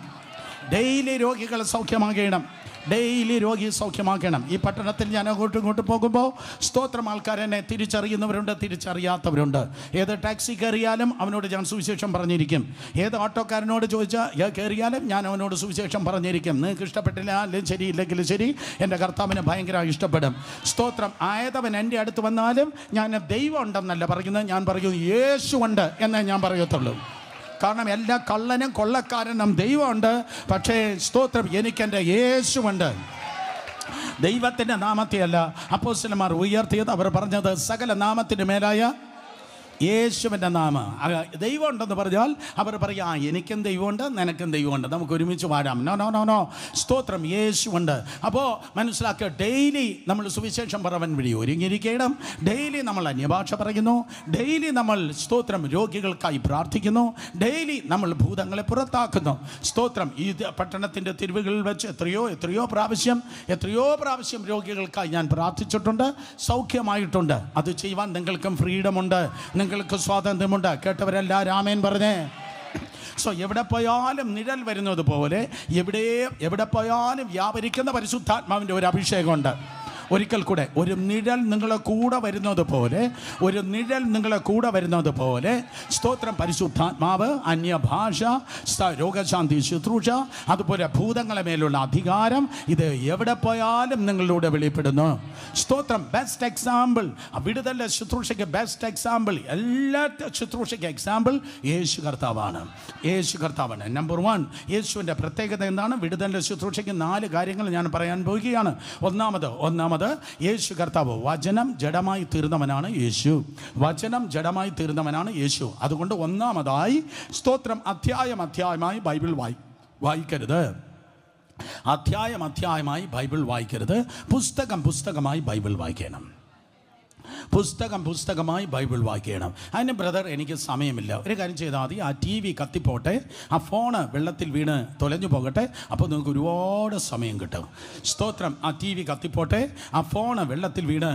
[SPEAKER 1] ഡെയിലി രോഗികൾ സൗഖ്യമാകണം, ഡെയിലി രോഗി സൗഖ്യമാക്കണം. ഈ പട്ടണത്തിൽ ഞാൻ അങ്ങോട്ടും ഇങ്ങോട്ടും പോകുമ്പോൾ സ്തോത്രം ആൾക്കാരെന്നെ തിരിച്ചറിയുന്നവരുണ്ട്, തിരിച്ചറിയാത്തവരുണ്ട്. ഏത് ടാക്സി കയറിയാലും അവനോട് ഞാൻ സുവിശേഷം പറഞ്ഞിരിക്കും. ഏത് ഓട്ടോക്കാരനോട് ചോദിച്ചാൽ കയറിയാലും ഞാൻ അവനോട് സുവിശേഷം പറഞ്ഞിരിക്കും. നിങ്ങൾക്ക് ഇഷ്ടപ്പെട്ടില്ല അല്ലെങ്കിൽ ശരി, ഇല്ലെങ്കിലും ശരി, എൻ്റെ കർത്താവിന് ഭയങ്കര ഇഷ്ടപ്പെടും. സ്തോത്രം. ആയതവൻ എൻ്റെ അടുത്ത് വന്നാലും ഞാൻ ദൈവം ഉണ്ടെന്നല്ല പറയുന്നത്, ഞാൻ പറയും യേശു ഉണ്ട് എന്നേ ഞാൻ പറയത്തുള്ളൂ. കാരണം എല്ലാ കള്ളനും കൊള്ളക്കാരനും ദൈവമുണ്ട്, പക്ഷേ സ്തോത്രം എനിക്കെൻ്റെ യേശുവുണ്ട്. ദൈവത്തിൻ്റെ നാമത്തെയല്ല അപ്പോസ്തലന്മാർ ഉയർത്തിയത്, അവർ പറഞ്ഞത് സകല നാമത്തിന് മേലായ യേശുവിൻ്റെ നാമം. ദൈവം ഉണ്ടെന്ന് പറഞ്ഞാൽ അവർ പറയാ എനിക്കും ദൈവമുണ്ട്, നിനക്കും ദൈവമുണ്ട്, നമുക്ക് ഒരുമിച്ച് വാഴാം. നോ നോ നോ നോ, സ്തോത്രം, യേശുവുണ്ട്. അപ്പോൾ മനസ്സിലാക്കുക, ഡെയിലി നമ്മൾ സുവിശേഷം പറവൻ വഴി ഒരുങ്ങിയിരിക്കണം. ഡെയിലി നമ്മൾ അന്യഭാഷ പറയുന്നു. ഡെയിലി നമ്മൾ സ്തോത്രം രോഗികൾക്കായി പ്രാർത്ഥിക്കുന്നു. ഡെയിലി നമ്മൾ ഭൂതങ്ങളെ പുറത്താക്കുന്നു. സ്തോത്രം. ഈ പട്ടണത്തിൻ്റെ തെരുവുകളിൽ വെച്ച് എത്രയോ പ്രാവശ്യം രോഗികൾക്കായി ഞാൻ പ്രാർത്ഥിച്ചിട്ടുണ്ട്, സൗഖ്യമായിട്ടുണ്ട്. അത് ചെയ്യുവാൻ നിങ്ങൾക്കും ഫ്രീഡമുണ്ട്, നിങ്ങൾക്ക് സ്വാതന്ത്ര്യമുണ്ട്. കേട്ടവരെല്ലാം ആമേൻ പറഞ്ഞേ. സോ എവിടെ പോയാലും നിഴൽ വരുന്നത് പോലെ എവിടെ പോയാലും വ്യാപരിക്കുന്ന പരിശുദ്ധാത്മാവിൻ്റെ ഒരു അഭിഷേകമുണ്ട്. ഒരിക്കൽ കൂടെ, ഒരു നിഴൽ നിങ്ങളെ കൂടെ വരുന്നത് പോലെ സ്തോത്രം, പരിശുദ്ധാത്മാവ്, അന്യഭാഷ, രോഗശാന്തി ശുശ്രൂഷ, അതുപോലെ ഭൂതങ്ങളെ മേലുള്ള അധികാരം, ഇത് എവിടെ പോയാലും നിങ്ങളിലൂടെ വെളിപ്പെടുന്നു. സ്തോത്രം. ബെസ്റ്റ് എക്സാമ്പിൾ, വിടുതലിൻ്റെ ശുശ്രൂഷയ്ക്ക് ബെസ്റ്റ് എക്സാമ്പിൾ, എല്ലാ ശുശ്രൂഷയ്ക്ക് എക്സാമ്പിൾ യേശു കർത്താവാണ്. നമ്പർ 1, യേശുവിൻ്റെ പ്രത്യേകത എന്താണ്? വിടുതലിൻ്റെ ശുശ്രൂഷയ്ക്ക് 4 കാര്യങ്ങൾ ഞാൻ പറയാൻ പോവുകയാണ്. ഒന്നാമത് യേശു കർത്താവ് വചനം ജഡമായി തീർന്നവനാണ് യേശു. അതുകൊണ്ട് ഒന്നാമതായി സ്തോത്രം, അധ്യായമായി ബൈബിൾ വായിക്കരുത്. അധ്യായമായി ബൈബിൾ വായിക്കരുത്. പുസ്തകമായി ബൈബിൾ വായിക്കണം. പുസ്തകമായി ബൈബിൾ വായിക്കണം. അതിന് ബ്രദർ എനിക്ക് സമയമില്ല. ഒരു കാര്യം ചെയ്താൽ മതി, ആ TV കത്തിപ്പോട്ടെ, ആ ഫോണ് വെള്ളത്തിൽ വീണ് തൊലഞ്ഞു പോകട്ടെ, അപ്പോൾ നിങ്ങൾക്ക് ഒരുപാട് സമയം കിട്ടും. സ്തോത്രം. ആ TV കത്തിപ്പോട്ടെ, ആ ഫോണ് വെള്ളത്തിൽ വീണ്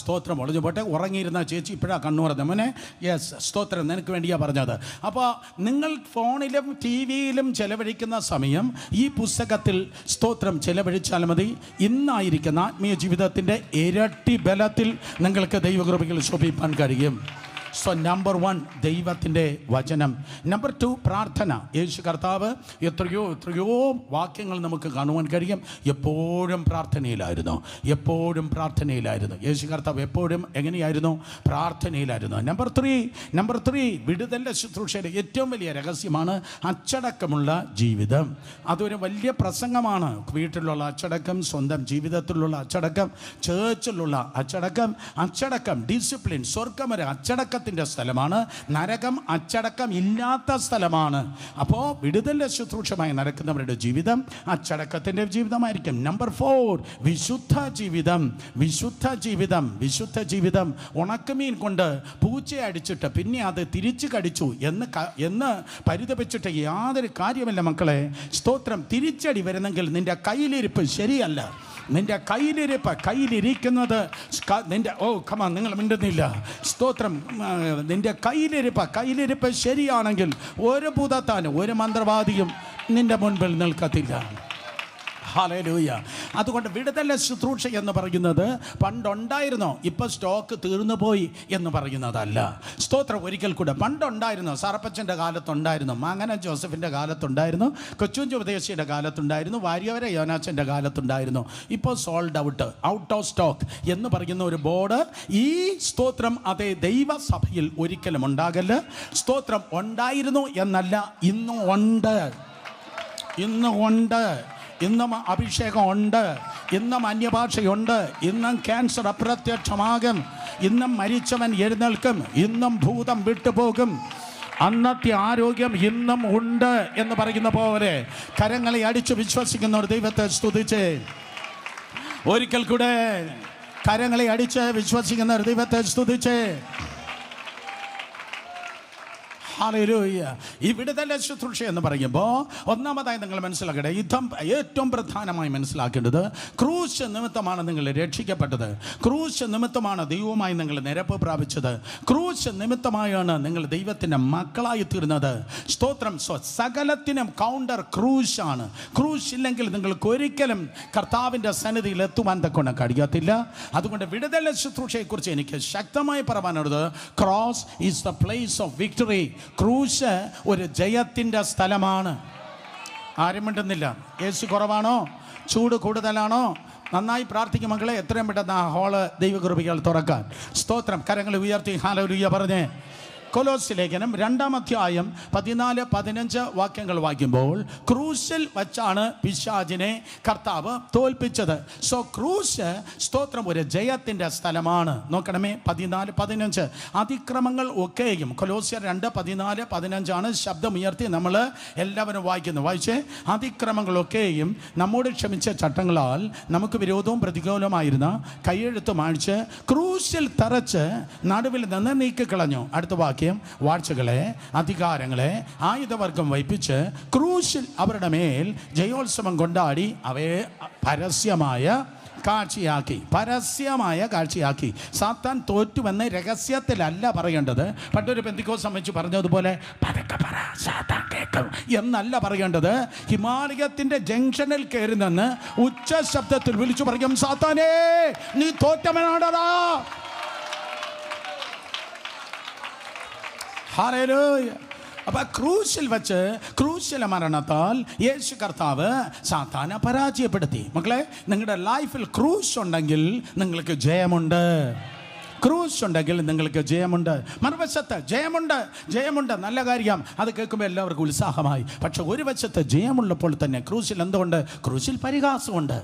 [SPEAKER 1] സ്തോത്രം ഒളഞ്ഞു പോട്ടെ. ഉറങ്ങിയിരുന്ന ചേച്ചി ഇപ്പോഴാണ് കണ്ണുറഞ്ഞ മോനെ, യെസ്, സ്തോത്രം, നിനക്ക് വേണ്ടിയാണ് പറഞ്ഞത്. അപ്പോൾ നിങ്ങൾ ഫോണിലും TV-യിലും ചെലവഴിക്കുന്ന സമയം ഈ പുസ്തകത്തിൽ സ്തോത്രം ചെലവഴിച്ചാൽ മതി. ഇന്നായിരിക്കുന്ന ആത്മീയ ജീവിതത്തിൻ്റെ ഇരട്ടി ബലത്തിൽ നിങ്ങൾക്ക് ദൈവകൃപയിൽ ശോഭിപ്പാൻ കഴിയും. സോ നമ്പർ 1 ദൈവത്തിൻ്റെ വചനം. നമ്പർ 2 പ്രാർത്ഥന. യേശു കർത്താവ് എത്രയോ വാക്യങ്ങൾ നമുക്ക് കാണുവാൻ കഴിയും. എപ്പോഴും പ്രാർത്ഥനയിലായിരുന്നു. യേശു കർത്താവ് എപ്പോഴും എങ്ങനെയായിരുന്നു? പ്രാർത്ഥനയിലായിരുന്നു. നമ്പർ 3 വിടുതലിൻ്റെ ശുശ്രൂഷയുടെ ഏറ്റവും വലിയ രഹസ്യമാണ് അച്ചടക്കമുള്ള ജീവിതം. അതൊരു വലിയ പ്രസംഗമാണ്. വീട്ടിലുള്ള അച്ചടക്കം, സ്വന്തം ജീവിതത്തിലുള്ള അച്ചടക്കം, ചേർച്ചിലുള്ള അച്ചടക്കം, ഡിസിപ്ലിൻ. സ്വർഗ്ഗമൊരു അച്ചടക്കത്തിൻ്റെ സ്ഥലമാണ്, നരകം അച്ചടക്കം ഇല്ലാത്ത സ്ഥലമാണ്. അപ്പോൾ വിടുതലിൻ്റെ ശുശ്രൂഷമായി നടക്കുന്നവരുടെ ജീവിതം അച്ചടക്കത്തിൻ്റെ ജീവിതമായിരിക്കും. നമ്പർ 4 വിശുദ്ധ ജീവിതം. ഉണക്കമീൻ കൊണ്ട് പൂച്ചയെ അടിച്ചിട്ട് പിന്നെ അത് തിരിച്ചു കടിച്ചു എന്ന് പരിതപിച്ചിട്ട് യാതൊരു കാര്യമില്ല മക്കളെ. സ്തോത്രം. തിരിച്ചടി വരുന്നെങ്കിൽ നിന്റെ കയ്യിലിരിപ്പ് ശരിയല്ല. നിന്റെ കയ്യിലിരിക്കുന്നത് നിങ്ങൾ മിണ്ടുന്നില്ല. സ്തോത്രം. നിന്റെ കയ്യിലിരിപ്പ് ശരിയാണെങ്കിൽ ഒരു ഭൂതത്താനും ഒരു മന്ത്രവാദിയും നിന്റെ മുൻപിൽ നിൽക്കത്തില്ല. ഹല്ലേലൂയ. അതുകൊണ്ട് വിടുതലിൻ്റെ ശുശ്രൂഷ എന്ന് പറയുന്നത് പണ്ടുണ്ടായിരുന്നോ ഇപ്പോൾ സ്റ്റോക്ക് തീർന്നു പോയി എന്ന് പറയുന്നതല്ല. സ്തോത്രം. ഒരിക്കൽ കൂടെ പണ്ടുണ്ടായിരുന്നു. സാറപ്പച്ചൻ്റെ കാലത്തുണ്ടായിരുന്നു, മാങ്ങന ജോസഫിൻ്റെ കാലത്തുണ്ടായിരുന്നു, കൊച്ചുഞ്ചു ഉപദേശിയുടെ കാലത്തുണ്ടായിരുന്നു, വാര്യവര യോനാച്ചൻ്റെ കാലത്തുണ്ടായിരുന്നു. ഇപ്പോൾ സോൾഡ് ഔട്ട് ഓഫ് സ്റ്റോക്ക് എന്ന് പറയുന്ന ഒരു ബോർഡ് ഈ സ്തോത്രം അതേ ദൈവസഭയിൽ ഒരിക്കലും ഉണ്ടാകല്ല. സ്തോത്രം. ഉണ്ടായിരുന്നു എന്നല്ല, ഇന്നും ഉണ്ട്. ഇന്നും അഭിഷേകം ഉണ്ട്, ഇന്നും അന്യഭാഷയുണ്ട്, ഇന്നും ക്യാൻസർ അപ്രത്യക്ഷമാകും, ഇന്നും മരിച്ചവൻ എഴുന്നേൽക്കും, ഇന്നും ഭൂതം വിട്ടുപോകും. അന്നത്തെ ആരോഗ്യം ഇന്നും ഉണ്ട് എന്ന് പറയുന്ന പോലെ കരങ്ങളെ അടിച്ച് വിശ്വസിക്കുന്ന ഒരു ദൈവത്തെ സ്തുതിച്ച്, ഒരിക്കൽ കൂടെ കരങ്ങളെ അടിച്ച് വിശ്വസിക്കുന്ന ഒരു ദൈവത്തെ സ്തുതിച്ച്. ഹല്ലേലൂയ. ഈ വിടുതൽ ശുശ്രൂഷ എന്ന് പറയുമ്പോൾ ഒന്നാമതായി നിങ്ങൾ മനസ്സിലാക്കട്ടെ, യുദ്ധം ഏറ്റവും പ്രധാനമായി മനസ്സിലാക്കേണ്ടത് ക്രൂശ് നിമിത്തമാണ് നിങ്ങൾ രക്ഷിക്കപ്പെട്ടത്. ക്രൂശ് നിമിത്തമാണ് ദൈവവുമായി നിങ്ങൾ നിരപ്പ് പ്രാപിച്ചത്. ക്രൂശ് നിമിത്തമായാണ് നിങ്ങൾ ദൈവത്തിൻ്റെ മക്കളായി തീർന്നത്. സ്തോത്രം. സകലത്തിനും കൗണ്ടർ ക്രൂശാണ്. ക്രൂശ് ഇല്ലെങ്കിൽ നിങ്ങൾക്ക് ഒരിക്കലും കർത്താവിൻ്റെ സന്നിധിയിൽ എത്തുവാൻ തക്കൊണ്ട് കഴിയത്തില്ല. അതുകൊണ്ട് വിടുതൽ ശുശ്രൂഷയെക്കുറിച്ച് എനിക്ക് ശക്തമായി പറയാനുള്ളത്, cross is the place of victory. ക്രൂശ് ഒരു ജയത്തിൻ്റെ സ്ഥലമാണ്. ആരും മിണ്ടുന്നില്ല. യേശു കുറവാണോ? ചൂട് കൂടുതലാണോ? നന്നായി പ്രാർത്ഥിക്കും മക്കളെ. എത്രയും പെട്ടെന്ന് ആ ഹോള് ദൈവകൃപയാൽ തുറക്കാൻ. സ്തോത്രം. കരങ്ങൾ ഉയർത്തി ഹല്ലേലൂയ പറഞ്ഞേ. കൊലോസ്യ ലേഖനം 2-ാം അധ്യായം 14-15 വാക്യങ്ങൾ വായിക്കുമ്പോൾ ക്രൂശിൽ വച്ചാണ് പിശാചിനെ കർത്താവ് തോൽപ്പിച്ചത്. സോ ക്രൂശ് സ്തോത്രം ഒരു ജയത്തിൻ്റെ സ്ഥലമാണ്. നോക്കണമേ 14-15 അതിക്രമങ്ങൾ ഒക്കെയും. കൊലോസ്യർ 2:14-15 ശബ്ദമുയർത്തി നമ്മൾ എല്ലാവരും വായിക്കുന്നു. വായിച്ചേ. അതിക്രമങ്ങളൊക്കെയും നമ്മോട് ക്ഷമിച്ച ചട്ടങ്ങളാൽ നമുക്ക് വിരോധവും പ്രതികൂലമായിരുന്ന കൈയെഴുത്ത് മായ്ച്ച് ക്രൂശിൽ തറച്ച് നടുവിൽ നിന്ന് നീക്കിക്കളഞ്ഞു. അടുത്ത വാക്യം. വാഴ്ചകളെ അധികാരങ്ങളെ ആയുധവർഗം വഹിപ്പിച്ച് ക്രൂശിൽ അവരുടെ മേൽ ജയോത്സവം കൊണ്ടാടി അവയെ പരസ്യമായ കാഴ്ചയാക്കി. പരസ്യമായ കാഴ്ചയാക്കി. സാത്താൻ തോറ്റുവെന്ന് രഹസ്യത്തിലല്ല പറയേണ്ടത്. പണ്ടൊരു പെന്തിക്കോസ് സംബന്ധിച്ച് പറഞ്ഞതുപോലെ പതുക്കെ പറ സാത്താൻ കേൾക്കും എന്നല്ല പറയേണ്ടത്. ഹിമാലയത്തിന്റെ ജംഗ്ഷനിൽ കയറി നിന്ന് ഉച്ച ശബ്ദത്തിൽ വിളിച്ചു പറയും, സാത്താനേ നീ തോറ്റവനാണടാ. ഹല്ലേലൂയ. അപ്പൊ ക്രൂശിൽ വെച്ച് ക്രൂശിലെ മരണത്താൽ യേശു കർത്താവ് സാത്താനെ പരാജയപ്പെടുത്തി. മക്കളെ, നിങ്ങളുടെ ലൈഫിൽ ക്രൂശ് ഉണ്ടെങ്കിൽ നിങ്ങൾക്ക് ജയമുണ്ട്. ക്രൂശ് ഉണ്ടെങ്കിൽ നിങ്ങൾക്ക് ജയമുണ്ട്. മറുവശത്ത് ജയമുണ്ട് നല്ല കാര്യം. അത് കേൾക്കുമ്പോൾ എല്ലാവർക്കും ഉത്സാഹമായി. പക്ഷെ ഒരു വശത്ത് ജയമുള്ളപ്പോൾ തന്നെ ക്രൂശിൽ എന്തുകൊണ്ട്? ക്രൂശിൽ പരിഹാസമുണ്ട്.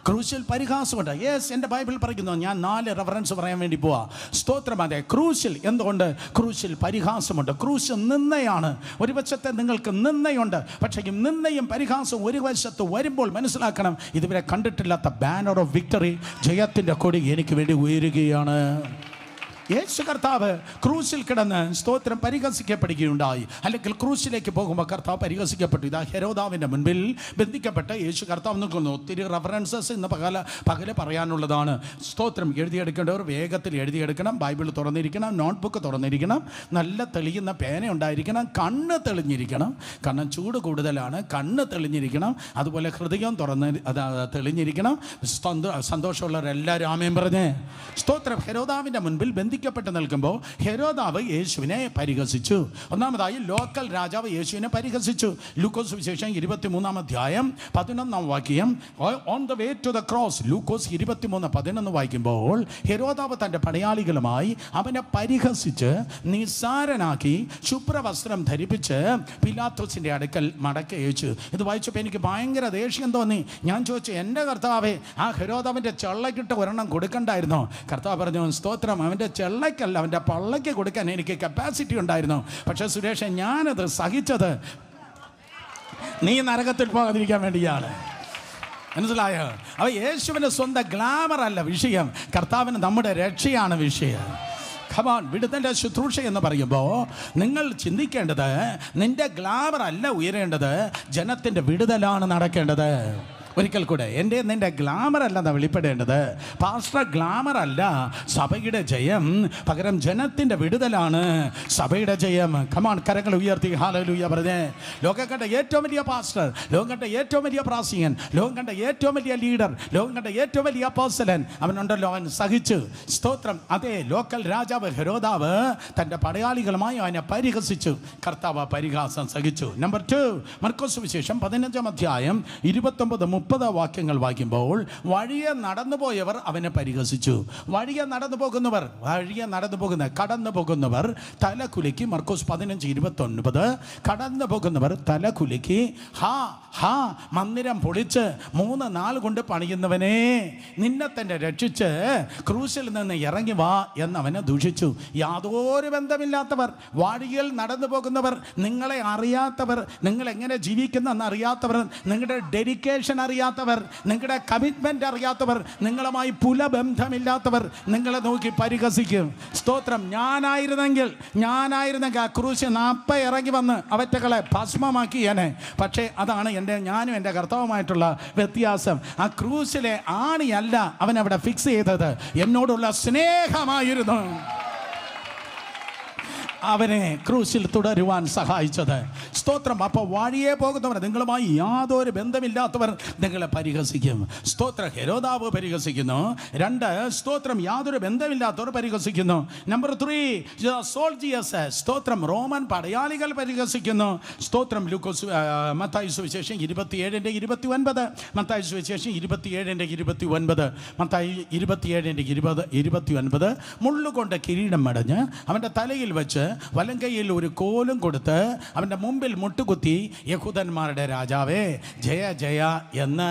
[SPEAKER 1] ക്രൂശിൽ പരിഹാസമുണ്ട്. യെസ്, എൻ്റെ ബൈബിൾ പറയുന്നു. ഞാൻ 4 റെഫറൻസ് പറയാൻ വേണ്ടി പോവാ. സ്തോത്രം. അതെ, ക്രൂശിൽ എന്തുകൊണ്ട്? ക്രൂശിൽ പരിഹാസമുണ്ട്. ക്രൂശ് നിന്ദയാണ്. ഒരു വശത്തെ നിങ്ങൾക്ക് നിന്ദയുണ്ട്. പക്ഷേ ഈ നിന്ദയും പരിഹാസവും ഒരു വശത്ത് വരുമ്പോൾ മനസ്സിലാക്കണം, ഇതുവരെ കണ്ടിട്ടില്ലാത്ത ബാനർ ഓഫ് വിക്ടറി, ജയത്തിൻ്റെ കൊടി എനിക്ക് വേണ്ടി ഉയരുകയാണ്. യേശു കർത്താവ് ക്രൂശിൽ കിടന്ന് സ്തോത്രം പരിഹസിക്കപ്പെടുകയുണ്ടായി. അല്ലെങ്കിൽ ക്രൂശിലേക്ക് പോകുമ്പോൾ കർത്താവ് പരിഹസിക്കപ്പെട്ടു. ഇതാ ഹെരോദാവിൻ്റെ മുൻപിൽ ബന്ധിക്കപ്പെട്ട യേശു കർത്താവ് നിൽക്കുന്നു. ഒത്തിരി റെഫറൻസസ് ഇന്ന് പകല് പറയാനുള്ളതാണ്. സ്തോത്രം. എഴുതിയെടുക്കേണ്ടവർ വേഗത്തിൽ എഴുതിയെടുക്കണം. ബൈബിൾ തുറന്നിരിക്കണം, നോട്ട്ബുക്ക് തുറന്നിരിക്കണം, നല്ല തെളിയുന്ന പേന ഉണ്ടായിരിക്കണം, കണ്ണ് തെളിഞ്ഞിരിക്കണം. കാരണം ചൂട് കൂടുതലാണ്. കണ്ണ് തെളിഞ്ഞിരിക്കണം. അതുപോലെ ഹൃദയം തെളിഞ്ഞിരിക്കണം. സന്തോഷമുള്ളവരെല്ലാവരും ആമേൻ പറഞ്ഞേ. സ്തോത്രം. ഹെരോദാവിൻ്റെ മുൻപിൽ ബന്ധിക്കപ്പെട്ട് നിൽക്കുമ്പോൾ ഹെരോദാവ് യേശുവിനെ പരിഹസിച്ചു. ഒന്നാമതായി ലോക്കൽ രാജാവ് യേശുവിനെ പരിഹസിച്ചു. ലൂക്കോസ് വിശേഷം 23-ാം അധ്യായം 11-ാം വാക്യം. On the way to the cross. ലൂക്കോസ് 23:11 വായിക്കുമ്പോൾ ഹെരോദാവ് തൻ്റെ പടയാളികളുമായി അവനെ പരിഹസിച്ച് നിസ്സാരനാക്കി ശുഭ്രവസ്ത്രം ധരിപ്പിച്ച് പിലാത്തോസിൻ്റെ അടുക്കൽ മടക്കി അയച്ചു. ഇത് വായിച്ചപ്പോൾ എനിക്ക് ഭയങ്കര ദേഷ്യം തോന്നി. ഞാൻ ചോദിച്ചു, എൻ്റെ കർത്താവേ, ആ ഹെരോദാവിൻ്റെ ചെള്ളക്കിട്ട് ഒരെണ്ണം കൊടുക്കണ്ടായിരുന്നോ? കർത്താവ് പറഞ്ഞു, സ്തോത്രം, അവൻ്റെ ചെള്ളയ്ക്കല്ല, അവൻ്റെ പള്ളയ്ക്ക് കൊടുക്കാൻ എനിക്ക് കപ്പാസിറ്റി ഉണ്ടായിരുന്നു. പക്ഷേ സുരേഷ്, ഞാനത് സഹിച്ചത് നീ നരകത്തിൽ പോകാതിരിക്കാൻ വേണ്ടിയാണ്. മനസ്സിലായോ? അപ്പോൾ യേശുവിൻ്റെ സ്വന്തം ഗ്ലാമർ അല്ല വിഷയം, കർത്താവിന് നമ്മുടെ രക്ഷയാണ് വിഷയം. വിടുതലിൻ്റെ ശുശ്രൂഷ എന്ന് പറയുമ്പോൾ നിങ്ങൾ ചിന്തിക്കേണ്ടത് നിന്റെ ഗ്ലാമർ അല്ല ഉയരേണ്ടത്, ജനത്തിൻ്റെ വിടുതലാണ് നടക്കേണ്ടത്. ഒരിക്കൽ കൂടെ, എൻ്റെ നിൻ്റെ ഗ്ലാമർ അല്ലെന്നാണ് വെളിപ്പെടേണ്ടത്. പാസ്റ്റർ ഗ്ലാമർ അല്ല സഭയുടെ ജയം, പകരം ജനത്തിൻ്റെ വിടുതലാണ് സഭയുടെ ജയം. കമാൺ, കരങ്ങൾ ഉയർത്തി ഹല്ലേലൂയ പറഞ്ഞേ. ലോകം കണ്ട ഏറ്റവും വലിയ പാസ്റ്റർ, ലോകം കണ്ട ഏറ്റവും വലിയ പ്രാസംഗികൻ, ലോകം കണ്ട ഏറ്റവും വലിയ ലീഡർ, ലോകം കണ്ട ഏറ്റവും വലിയ അപ്പോസ്തലൻ അവനുണ്ടല്ലോ, അവൻ സഹിച്ചു. സ്തോത്രം. അതേ, ലോക്കൽ രാജാവ് ഹെരോദാവ് തൻ്റെ പടയാളികളുമായി അവനെ പരിഹസിച്ചു. കർത്താവ് പരിഹാസം സഹിച്ചു. നമ്പർ 2, മർക്കോസ് വിശേഷം 15-ാം അധ്യായം 29-30 വാക്യങ്ങൾ വായിക്കുമ്പോൾ വഴിയെ നടന്നുപോയവർ അവനെ പരിഹസിച്ചു. വഴിയെ നടന്നു പോകുന്നവർ തലകുലുക്കി. മർക്കോസ് 15:29 കടന്നു പോകുന്നവർ തലകുലുക്കി, ഹാ ഹാ, മന്ദിരം പൊളിച്ച് 3 നാൾ കൊണ്ട് പണിയുന്നവനെ, നിന്നെ തന്നെ രക്ഷിച്ച് ക്രൂശിൽ നിന്ന് ഇറങ്ങി വാ എന്നവനെ ദൂഷിച്ചു. യാതൊരു ബന്ധമില്ലാത്തവർ, വഴിയിൽ നടന്നു പോകുന്നവർ, നിങ്ങളെ അറിയാത്തവർ, നിങ്ങൾ എങ്ങനെ ജീവിക്കുന്നെന്ന് അറിയാത്തവർ, നിങ്ങളുടെ ഡെഡിക്കേഷൻ അറിയാത്തവർ, അറിയാത്തവർ, നിങ്ങളുടെ കമ്മിറ്റ്മെൻ്റ് അറിയാത്തവർ, നിങ്ങളുമായി പുലബന്ധമില്ലാത്തവർ നിങ്ങളെ നോക്കി പരിഹസിക്കും. സ്തോത്രം. ഞാനായിരുന്നെങ്കിൽ ആ ക്രൂശ് നാപ്പ ഇറങ്ങി വന്ന് അവറ്റകളെ ഭസ്മമാക്കിയേനെ. പക്ഷേ അതാണ് ഞാനും എൻ്റെ കർത്താവുമായിട്ടുള്ള വ്യത്യാസം. ആ ക്രൂശിലെ ആണിയല്ല അവൻ അവിടെ ഫിക്സ് ചെയ്തത്, എന്നോടുള്ള സ്നേഹമായിരുന്നു അവനെ ക്രൂശിൽ തുടരുവാൻ സഹായിച്ചത്. സ്തോത്രം. അപ്പോൾ വഴിയെ പോകുന്നവർ, നിങ്ങളുമായി യാതൊരു ബന്ധമില്ലാത്തവർ നിങ്ങളെ പരിഹസിക്കും. സ്തോത്രം. ഹെരോദാവ് പരിഹസിക്കുന്നു. 2, സ്തോത്രം, യാതൊരു ബന്ധമില്ലാത്തവർ പരിഹസിക്കുന്നു. നമ്പർ 3, സോൾജിയേഴ്സ്, സ്തോത്രം, റോമൻ പടയാളികൾ പരിഹസിക്കുന്നു. സ്തോത്രം. മത്തായി സുവിശേഷം 27:29, മത്തായി സുവിശേഷം 27:29, മത്തായി 27:29. മുള്ളുകൊണ്ട് കിരീടം മടഞ്ഞ് അവൻ്റെ തലയിൽ വെച്ച് വലങ്കയിൽ ഒരു കോലും കൊടുത്ത് അവൻ്റെ മുമ്പിൽ മുട്ടുകുത്തി, യഹൂദന്മാരുടെ രാജാവേ ജയ ജയ എന്ന്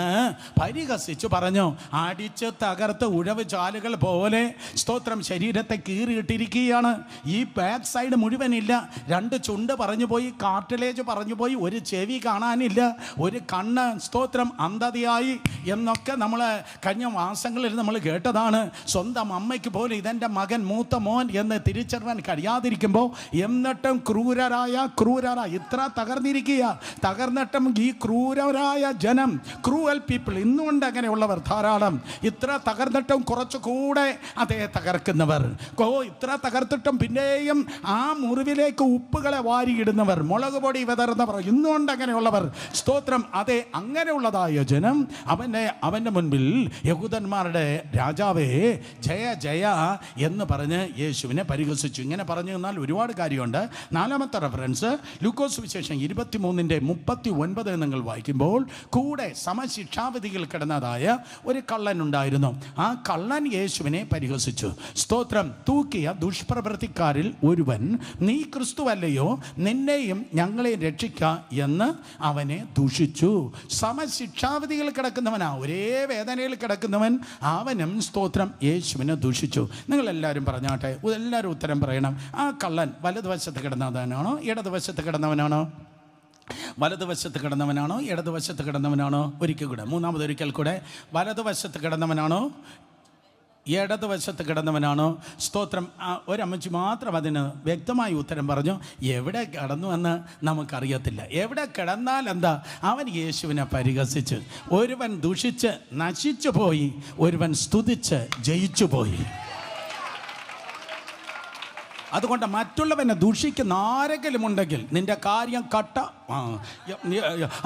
[SPEAKER 1] പരിഹസിച്ചു പറഞ്ഞു. അടിച്ച് തകർത്ത് ഉഴവ് ചാലുകൾ പോലെ സ്തോത്രം ശരീരത്തെ കീറിയിട്ടിരിക്കുകയാണ്. ഈ ബാക്ക് സൈഡ് മുഴുവനില്ല. 2 ചുണ്ട് പറഞ്ഞു പോയി, കാർട്ടിലേജ് പറഞ്ഞു പോയി, ഒരു ചെവി കാണാനില്ല, ഒരു കണ്ണ് സ്തോത്രം അന്ധതയായി എന്നൊക്കെ നമ്മൾ കഴിഞ്ഞ മാസങ്ങളിൽ നമ്മൾ കേട്ടതാണ്. സ്വന്തം അമ്മയ്ക്ക് പോലും ഇതെൻ്റെ മകൻ, മൂത്ത മോൻ എന്ന് തിരിച്ചറിയാൻ കഴിയാതിരിക്കുമ്പോൾ എന്നിട്ടും ക്രൂരരായ ഇത്ര തകർന്നിട്ടും ഈ ക്രൂരരായ ജനം, ക്രൂവൽ പീപ്പിൾ, ഇന്നുകൊണ്ട് അങ്ങനെയുള്ളവർ ധാരാളം. ഇത്ര തകർന്നിട്ടും കുറച്ചുകൂടെ അതേ തകർക്കുന്നവർ, ഇത്ര തകർത്തിട്ടും പിന്നെയും ആ മുറിവിലേക്ക് ഉപ്പുകളെ വാരിയിടുന്നവർ, മുളക് പൊടി വിതറുന്നവർ, ഇന്നുകൊണ്ട് അങ്ങനെയുള്ളവർ. സ്തോത്രം. അതെ, അങ്ങനെയുള്ളതായ ജനം അവൻ്റെ മുൻപിൽ യഹൂദന്മാരുടെ രാജാവേ ജയ ജയ എന്ന് പറഞ്ഞ് യേശുവിനെ പരിഹസിച്ചു. ഇങ്ങനെ പറഞ്ഞു എന്നാൽ ഒരുപാട് കാര്യമുണ്ട്. 4ാമത്തെ റെഫറൻസ് ലൂക്കോസ് വിശേഷം 23:39 നിങ്ങൾ വായിക്കുമ്പോൾ, കൂടെ സമശിക്ഷാവിധിയിൽ കിടന്നതായ ഒരു കള്ളൻ ഉണ്ടായിരുന്നു. ആ കള്ളൻ യേശുവിനെ പരിഹസിച്ചു. സ്തോത്രം. തൂക്കിയ ദുഷ്പ്രവൃത്തിക്കാരിൽ ഒരുവൻ, നീ ക്രിസ്തുവല്ലയോ, നിന്നെയും ഞങ്ങളെയും രക്ഷിക്ക എന്ന് അവനെ ദൂഷിച്ചു. സമശിക്ഷാവിധിയിൽ കിടക്കുന്നവനാ, ഒരേ വേദനയിൽ കിടക്കുന്നവൻ, അവനും സ്തോത്രം യേശുവിനെ ദൂഷിച്ചു. നിങ്ങളെല്ലാവരും പറഞ്ഞാട്ടെ, എല്ലാവരും ഉത്തരം പറയണം. ആ കള്ളൻ വലതുവശത്ത് കിടന്നവനാണോ, ഇടതുവശത്ത് കിടന്നവനാണോ? വലതുവശത്ത് കിടന്നവനാണോ, ഇടതുവശത്ത് കിടന്നവനാണോ? ഒരിക്കൽ കൂടെ, മൂന്നാമതൊരിക്കൽ കൂടെ. വലതുവശത്ത് കിടന്നവനാണോ, ഇടതുവശത്ത് കിടന്നവനാണോ? സ്തോത്രം. ഒരമ്മച്ചി മാത്രം അതിന് വ്യക്തമായി ഉത്തരം പറഞ്ഞു. എവിടെ കിടന്നുവെന്ന് നമുക്കറിയത്തില്ല. എവിടെ കിടന്നാൽ എന്താ, അവൻ യേശുവിനെ പരിഹസിച്ച്. ഒരുവൻ ദുഷിച്ച് നശിച്ചു പോയി, ഒരുവൻ സ്തുതിച്ച് ജയിച്ചു പോയി. അതുകൊണ്ട് മറ്റുള്ളവനെ ദൂഷിക്കുന്ന ആരെങ്കിലും ഉണ്ടെങ്കിൽ നിന്റെ കാര്യം കട്ട.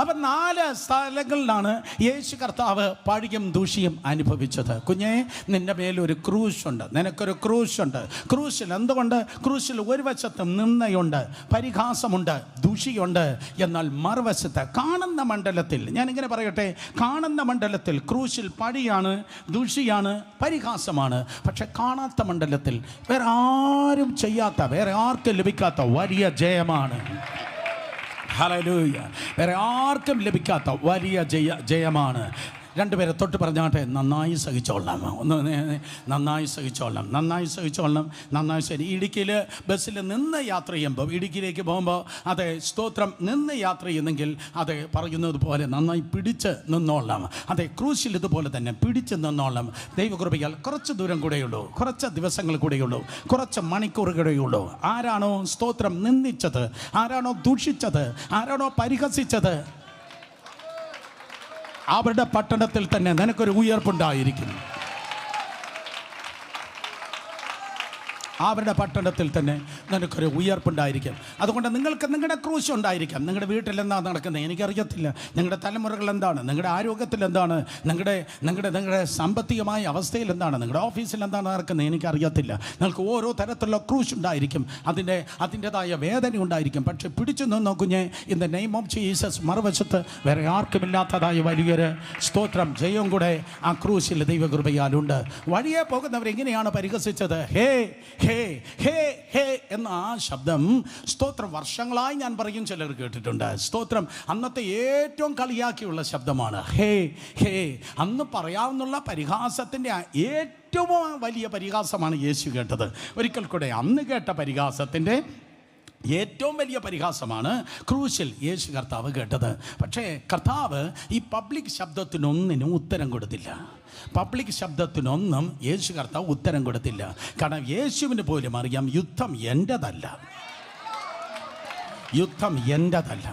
[SPEAKER 1] അപ്പം 4 സ്ഥലങ്ങളിലാണ് യേശു കർത്താവ് പഴിയും ദൂഷിയും അനുഭവിച്ചത്. കുഞ്ഞേ, നിന്റെ മേലൊരു ക്രൂശുണ്ട്, നിനക്കൊരു ക്രൂശുണ്ട്. ക്രൂശിൽ എന്തുകൊണ്ട്? ക്രൂശിൽ ഒരു വശത്ത് നിന്ദയുണ്ട്, പരിഹാസമുണ്ട്, ദൂഷിയുണ്ട്. എന്നാൽ മറുവശത്ത് കാണുന്ന മണ്ഡലത്തിൽ, ഞാനിങ്ങനെ പറയട്ടെ, കാണുന്ന മണ്ഡലത്തിൽ ക്രൂശിൽ പഴിയാണ്, ദൂഷിയാണ്, പരിഹാസമാണ്. പക്ഷെ കാണാത്ത മണ്ഡലത്തിൽ വേറെ ആരും ചെയ്യാത്ത, വേറെ ആർക്കും ലഭിക്കാത്ത വലിയ ജയമാണ്. ഹല്ലേലൂയ. വേറെ ആർക്കും ലഭിക്കാത്ത വലിയ ജയമാണ്. 2 പേരെ തൊട്ട് പറഞ്ഞാട്ടെ, നന്നായി സഹിച്ചോളണം. നന്നായി സഹിച്ചോളണം. ശരി. ഇടുക്കിയിൽ ബസ്സിൽ നിന്ന് യാത്ര ചെയ്യുമ്പോൾ, ഇടുക്കിയിലേക്ക് പോകുമ്പോൾ, അതെ സ്തോത്രം, നിന്ന് യാത്ര ചെയ്യുന്നെങ്കിൽ അതെ പറയുന്നത് പോലെ നന്നായി പിടിച്ച് നിന്നോളണം. അതെ, ക്രൂശിൽ ഇതുപോലെ തന്നെ പിടിച്ച് നിന്നോളണം. ദൈവകൃപയാൽ കുറച്ച് ദൂരം കൂടെയുള്ളൂ, കുറച്ച് ദിവസങ്ങൾ കൂടെയുള്ളൂ, കുറച്ച് മണിക്കൂർ കൂടെയുള്ളൂ. ആരാണോ സ്തോത്രം നിന്ദിച്ചത്, ആരാണോ ദൂഷിച്ചത്, ആരാണോ പരിഹസിച്ചത്, അവരുടെ പട്ടണത്തിൽ തന്നെ നിനക്കൊരു ഉയർപ്പുണ്ടായിരിക്കും. അവരുടെ പട്ടണത്തിൽ തന്നെ നിനക്കൊരു ഉയർപ്പുണ്ടായിരിക്കും. അതുകൊണ്ട് നിങ്ങൾക്ക് നിങ്ങളുടെ ക്രൂശ് ഉണ്ടായിരിക്കാം. നിങ്ങളുടെ വീട്ടിൽ എന്താണ് നടക്കുന്നത് എനിക്കറിയത്തില്ല. നിങ്ങളുടെ തലമുറകൾ എന്താണ്, നിങ്ങളുടെ ആരോഗ്യത്തിൽ എന്താണ്, നിങ്ങളുടെ സാമ്പത്തികമായ അവസ്ഥയിൽ എന്താണ്, നിങ്ങളുടെ ഓഫീസിൽ എന്താണ് നടക്കുന്നത് എനിക്കറിയത്തില്ല. നിങ്ങൾക്ക് ഓരോ തരത്തിലുള്ള ക്രൂശ് ഉണ്ടായിരിക്കും, അതിൻ്റെതായ വേദന ഉണ്ടായിരിക്കും. പക്ഷെ പിടിച്ചു നിന്ന് കുഞ്ഞെ, in the name of Jesus, മറുവശത്ത് വേറെ ആർക്കുമില്ലാത്തതായ വലിയൊരു സ്തോത്രം ജയവും കൂടെ ആ ക്രൂശിൽ ദൈവകൃപയാലുണ്ട്. വഴിയെ പോകുന്നവരെങ്ങനെയാണ് പരിഹസിച്ചത്? ഹേ ഹേ ഹേ ഹേ എന്ന ആ ശബ്ദം സ്തോത്രം വർഷങ്ങളായി ഞാൻ പറയും, ചിലർ കേട്ടിട്ടുണ്ട്. സ്തോത്രം അന്നത്തെ ഏറ്റവും കളിയാക്കിയുള്ള ശബ്ദമാണ് ഹേ ഹേ. അന്ന് പറയാവുന്ന പരിഹാസത്തിൻ്റെ ഏറ്റവും വലിയ പരിഹാസമാണ് യേശു കേട്ടത്. ഒരിക്കൽ കൂടെ, അന്ന് കേട്ട പരിഹാസത്തിൻ്റെ ഏറ്റവും വലിയ പരിഹാസമാണ് ക്രൂശിൽ യേശു കർത്താവ് കേട്ടത്. പക്ഷേ കർത്താവ് ഈ പബ്ലിക് ശബ്ദത്തിനൊന്നിനും ഉത്തരം കൊടുത്തില്ല. പബ്ലിക് ശബ്ദത്തിനൊന്നും യേശു കർത്താവ് ഉത്തരം കൊടുത്തില്ല. കാരണം യേശുവിന് പോലും അറിയാം യുദ്ധം എൻ്റെതല്ല, യുദ്ധം എൻ്റെതല്ല,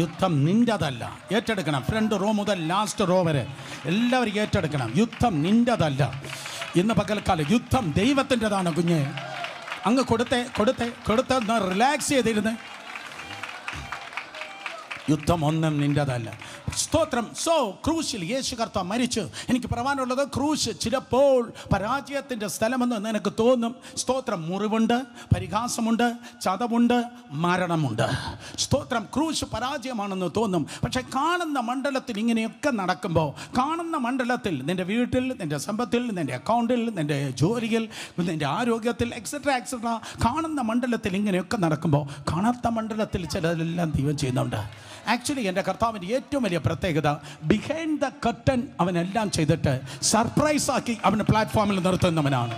[SPEAKER 1] യുദ്ധം നിൻ്റെതല്ല. ഏറ്റെടുക്കണം. ഫ്രണ്ട് റോ മുതൽ ലാസ്റ്റ് റോ വരെ എല്ലാവരും ഏറ്റെടുക്കണം. യുദ്ധം നിൻ്റെതല്ല. ഇന്ന് പകൽക്കാലം യുദ്ധം ദൈവത്തിൻ്റെതാണ്. കുഞ്ഞ് അങ്ങ് കൊടുത്ത് റിലാക്സ് ചെയ്തിരുന്ന്. യുദ്ധം ഒന്നും നിൻ്റെതല്ല. സ്തോത്രം. സോ ക്രൂശിൽ യേശു കർത്താവ് മരിച്ചു. എനിക്ക് പറയാനുള്ളത്, ക്രൂശ് ചിലപ്പോൾ പരാജയത്തിൻ്റെ സ്ഥലമെന്ന് നിനക്ക് തോന്നും. സ്തോത്രം. മുറിവുണ്ട്, പരിഹാസമുണ്ട്, ചതവുണ്ട്, മരണമുണ്ട്. സ്തോത്രം. ക്രൂശ് പരാജയമാണെന്ന് തോന്നും. പക്ഷെ കാണുന്ന മണ്ഡലത്തിൽ ഇങ്ങനെയൊക്കെ നടക്കുമ്പോൾ, കാണുന്ന മണ്ഡലത്തിൽ നിൻ്റെ വീട്ടിൽ, നിൻ്റെ സമ്പത്തിൽ, നിൻ്റെ അക്കൗണ്ടിൽ, നിൻ്റെ ജോലിയിൽ, നിൻ്റെ ആരോഗ്യത്തിൽ എക്സെട്ര കാണുന്ന മണ്ഡലത്തിൽ ഇങ്ങനെയൊക്കെ നടക്കുമ്പോൾ, കാണാത്ത മണ്ഡലത്തിൽ ചിലതെല്ലാം ദൈവം ചെയ്യുന്നുണ്ട്. ആക്ച്വലി എൻ്റെ കർത്താവിൻ്റെ ഏറ്റവും വലിയ പ്രത്യേകത, ബിഹൈൻഡ് ദ കർട്ടൻ അവനെല്ലാം ചെയ്തിട്ട് സർപ്രൈസാക്കി അവന് പ്ലാറ്റ്ഫോമിൽ നിർത്തുന്നവനാണ്.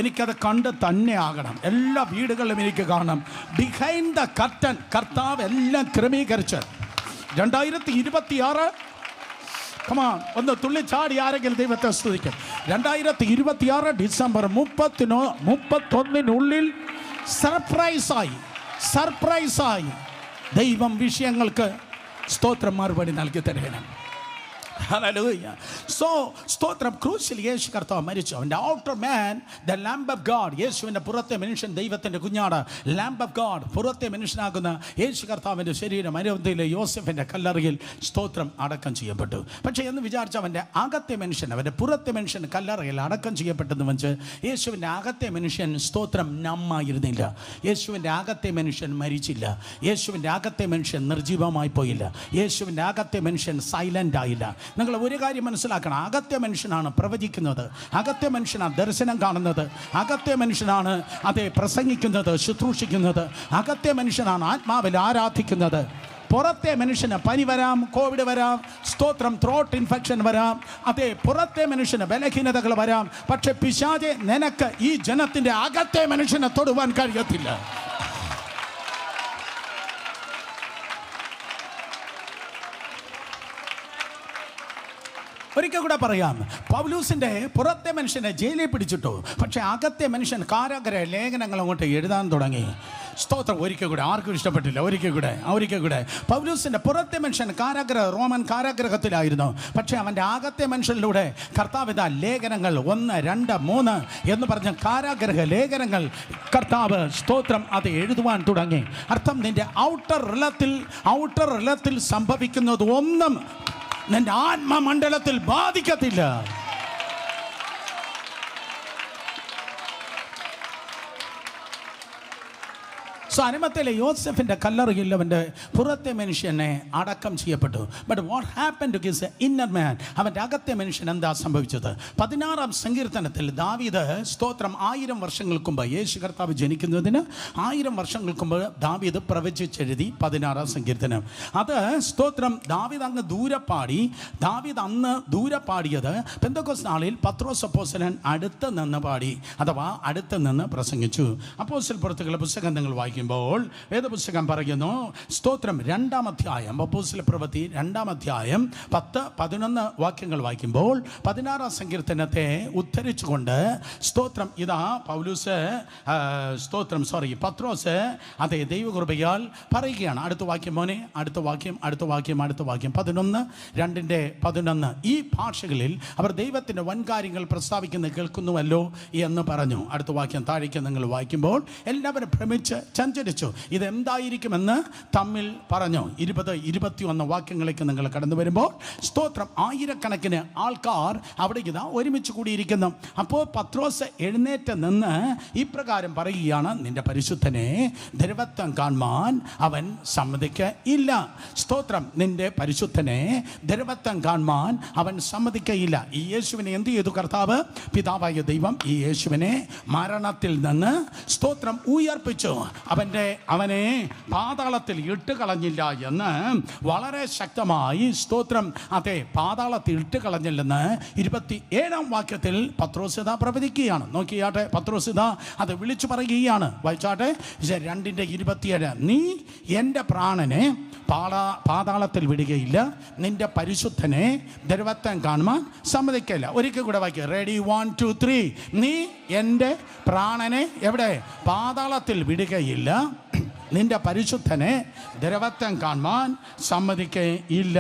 [SPEAKER 1] എനിക്കത് കണ്ട് തന്നെ ആകണം. എല്ലാ വീടുകളിലും എനിക്ക് കാണണം. ബിഹൈൻഡ് ദ കർട്ടൻ കർത്താവ് എല്ലാം ക്രമീകരിച്ച് 2026 ഒന്ന് തുള്ളിച്ചാടി ആരെങ്കിലും ദൈവത്തെ സ്തുതിക്കും. 2026 ഡിസംബർ 31 സർപ്രൈസായി ദൈവം വിഷയങ്ങൾക്ക് സ്തോത്രം മറുപടി നൽകി തരണം. ഹല്ലേലൂയ. സോ സ്തോത്രം. ക്രൂശിൽ യേശു കർത്താവ് മരിച്ചു. അവൻ്റെ outer man the lamb of God. യേശുവിൻ്റെ പുറത്തെ മനുഷ്യൻ ദൈവത്തിൻ്റെ കുഞ്ഞാട്. ലാംബ് ഓഫ് ഗാഡ്, പുറത്തെ മനുഷ്യനാകുന്ന യേശു കർത്താവിൻ്റെ ശരീരം അരിമത്തിലെ യോസെഫിൻ്റെ കല്ലറയിൽ സ്തോത്രം അടക്കം ചെയ്യപ്പെട്ടു. പക്ഷേ എന്ന് വിചാരിച്ച അവൻ്റെ അകത്തെ മനുഷ്യൻ, അവൻ്റെ പുറത്തെ മനുഷ്യൻ കല്ലറയിൽ അടക്കം ചെയ്യപ്പെട്ടെന്ന് വെച്ച് യേശുവിൻ്റെ അകത്തെ മനുഷ്യൻ സ്തോത്രം നമ്മായിരുന്നില്ല. യേശുവിൻ്റെ അകത്തെ മനുഷ്യൻ മരിച്ചില്ല. യേശുവിൻ്റെ അകത്തെ മനുഷ്യൻ നിർജീവമായി പോയില്ല. യേശുവിൻ്റെ അകത്തെ മനുഷ്യൻ സൈലൻ്റ് ആയില്ല. നിങ്ങൾ ഒരു കാര്യം മനസ്സിലാക്കണം. അകത്തെ മനുഷ്യനാണ് പ്രവചിക്കുന്നത്, അകത്തെ മനുഷ്യനാണ് ദർശനം കാണുന്നത്, അകത്തെ മനുഷ്യനാണ് അതേ പ്രസംഗിക്കുന്നത്, ശുശ്രൂഷിക്കുന്നത്, അകത്തെ മനുഷ്യനാണ് ആത്മാവിൽ ആരാധിക്കുന്നത്. പുറത്തെ മനുഷ്യന് പനി വരാം, കോവിഡ് വരാം, സ്തോത്രം, ത്രോട്ട് ഇൻഫെക്ഷൻ വരാം, അതേ പുറത്തെ മനുഷ്യന് ബലഹീനതകൾ വരാം. പക്ഷെ പിശാചേ, നിനക്ക് ഈ ജനത്തിൻ്റെ അകത്തെ മനുഷ്യനെ തൊടുവാൻ കഴിയത്തില്ല. ഒരിക്കൽ കൂടെ പറയാം. പൗലൂസിൻ്റെ പുറത്തെ മനുഷ്യനെ ജയിലിൽ പിടിച്ചിട്ടു, പക്ഷേ അകത്തെ മനുഷ്യൻ കാരാഗ്രഹ ലേഖനങ്ങൾ അങ്ങോട്ട് എഴുതാൻ തുടങ്ങി. സ്തോത്രം. ഒരിക്കൽ കൂടെ, ആർക്കും ഇഷ്ടപ്പെട്ടില്ല. ഒരിക്കൽ കൂടെ പൗലൂസിൻ്റെ പുറത്തെ മനുഷ്യൻ റോമൻ കാരാഗ്രഹത്തിലായിരുന്നു. പക്ഷേ അവൻ്റെ അകത്തെ മനുഷ്യനിലൂടെ കർത്താവ് ഇതാ ലേഖനങ്ങൾ 1, 2, 3 എന്ന് പറഞ്ഞ കാരാഗ്രഹ ലേഖനങ്ങൾ കർത്താവ് സ്തോത്രം അത് എഴുതുവാൻ തുടങ്ങി. അർത്ഥം, നിൻ്റെ ഔട്ടർ റിലത്തിൽ സംഭവിക്കുന്നത് ഒന്നും നിന്റെ ആത്മമണ്ഡലത്തിൽ ബാധിക്കത്തില്ല. അരിമത്തിലെ യോസെഫിൻ്റെ കല്ലറയിൽ അവൻ്റെ പുറത്തെ മനുഷ്യനെ അടക്കം ചെയ്യപ്പെട്ടു. But what happened to his inner man, അവൻ്റെ അകത്തെ മനുഷ്യൻ എന്താ സംഭവിച്ചത്? 16-ാം സങ്കീർത്തനത്തിൽ ദാവീദ് സ്തോത്രം 1000 വർഷങ്ങൾക്ക് മുമ്പ്, യേശു കർത്താവ് ജനിക്കുന്നതിന് 1000 വർഷങ്ങൾക്ക് മുമ്പ് ദാവീദ് പ്രവചിച്ചെഴുതി 16-ാം സങ്കീർത്തനം. അത് സ്തോത്രം ദാവീദ് അന്ന് ദൂരെ പാടിയത് പെന്തക്കോസ്ത് നാളിൽ പത്രോസ് അപ്പോസ്തലൻ അടുത്ത് നിന്ന് പാടി, അഥവാ അടുത്ത് നിന്ന് പ്രസംഗിച്ചു. അപ്പോസ്തല പ്രവൃത്തികളുടെ പുസ്തകം നിങ്ങൾ വായിക്കും വേദപുസ്തകം പറയുന്നു, സ്തോത്രം 2-ാം അധ്യായം, അപ്പോസ്തല പ്രവൃത്തി 2-ാം അധ്യായം 10-11 വാക്യങ്ങൾ വായിക്കുമ്പോൾ 16-ാം സങ്കീർത്തനത്തെ ഉദ്ധരിച്ചുകൊണ്ട് സ്തോത്രം ഇതാ പത്രോസ് അതേ ദൈവകൃപയാൽ പറയുകയാണ്. അടുത്ത വാക്യം മോനെ, അടുത്ത വാക്യം 11:2-11 ഈ ഭാഷകളിൽ അവർ ദൈവത്തിൻ്റെ വൻകാര്യങ്ങൾ പ്രസ്താവിക്കുന്നത് കേൾക്കുന്നുവല്ലോ എന്ന് പറഞ്ഞു. അടുത്ത വാക്യം താഴേക്ക് നിങ്ങൾ വായിക്കുമ്പോൾ എല്ലാവരും ഭ്രമിച്ച് ചഞ്ചരിച്ചു, ഇതെന്തായിരിക്കുമെന്ന് തമ്മിൽ പറഞ്ഞു. 20-21 വാക്യങ്ങളിലേക്ക് നിങ്ങൾ കടന്നു വരുമ്പോൾ സ്തോത്രം ആയിരക്കണക്കിന് ആൾക്കാർ അവിടെ ഇതാ ഒരുമിച്ച് കൂടിയിരിക്കുന്നു. അപ്പോൾ പത്രോസ് എഴുന്നേറ്റ് നിന്ന് ഇപ്രകാരം പറയുകയാണ്, നിന്റെ പരിശുദ്ധനെ ദൈവത്വം കാണുവാൻ അവൻ സമ്മതിക്കയില്ല. സ്തോത്രം, നിന്റെ പരിശുദ്ധനെ ദൈവത്വം കാണുവാൻ അവൻ സമ്മതിക്കയില്ല. ഈ യേശുവിനെ എന്ത് ചെയ്തു കർത്താവ്? പിതാവായ ദൈവം ഈ യേശുവിനെ മരണത്തിൽ നിന്ന് സ്തോത്രം ഉയർപ്പിച്ചു. അവൻ അവനെ പാതാളത്തിൽ ഇട്ടുകളഞ്ഞില്ല എന്ന് വളരെ ശക്തമായി സ്തോത്രം അതെ പാതാളത്തിൽ ഇട്ടുകളഞ്ഞില്ലെന്ന് 27-ാം വാക്യത്തിൽ പത്രോസിത പ്രവചിക്കുകയാണ്. നോക്കിയാട്ടെ, പത്രോസിത അത് വിളിച്ചു പറയുകയാണ്. വായിച്ചാട്ടെ 2:27. നീ എൻ്റെ പ്രാണനെ പാതാളത്തിൽ വിടുകയില്ല, നിന്റെ പരിശുദ്ധനെ ദൈവത്വം കാണുവാൻ സമ്മതിക്കില്ല. ഒരിക്കൽ കൂടെ വായിക്കുക. റെഡി, 1 2 3. നീ എൻ്റെ പ്രാണനെ എവിടെ? പാതാളത്തിൽ വിടുകയില്ല, നിന്റെ പരിശുദ്ധനെ ദൈവത്വം കാണുവാൻ സമ്മതിക്കുകയില്ല,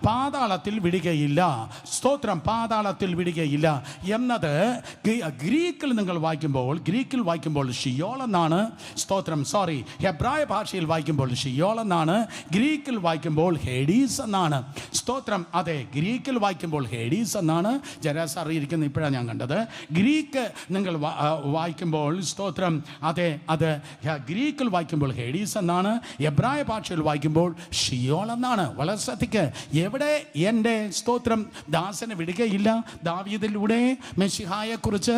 [SPEAKER 1] പാതാളത്തിൽ വിടുകയില്ല. സ്തോത്രം, പാതാളത്തിൽ വിടുകയില്ല എന്നത് ഗ്രീക്കിൽ നിങ്ങൾ വായിക്കുമ്പോൾ ഷിയോൾ എന്നാണ്. സ്തോത്രം, ഹെബ്രായ ഭാഷയിൽ വായിക്കുമ്പോൾ ഷിയോൾ എന്നാണ്, ഗ്രീക്കിൽ വായിക്കുമ്പോൾ ഹേഡീസ് എന്നാണ്. സ്തോത്രം, അതെ, ഗ്രീക്കിൽ വായിക്കുമ്പോൾ ഹേഡീസ് എന്നാണ്. ജരാസ് അറിയിരിക്കുന്ന ഇപ്പോഴാണ് ഞാൻ കണ്ടത്. ഗ്രീക്ക് നിങ്ങൾ വായിക്കുമ്പോൾ സ്തോത്രം അതെ അത് ഗ്രീക്കിൽ വായിക്കുമ്പോൾ ഹേഡീസ് എന്നാണ്, എബ്രായ ഭാഷയിൽ വായിക്കുമ്പോൾ ഷിയോൾ എന്നാണ്. വളരെ ശ്രദ്ധിക്ക്. എവിടെ എൻ്റെ സ്തോത്രം ദാസനെ വിടുകയില്ല? ദാവീദിലൂടെ മെശിഹായെക്കുറിച്ച്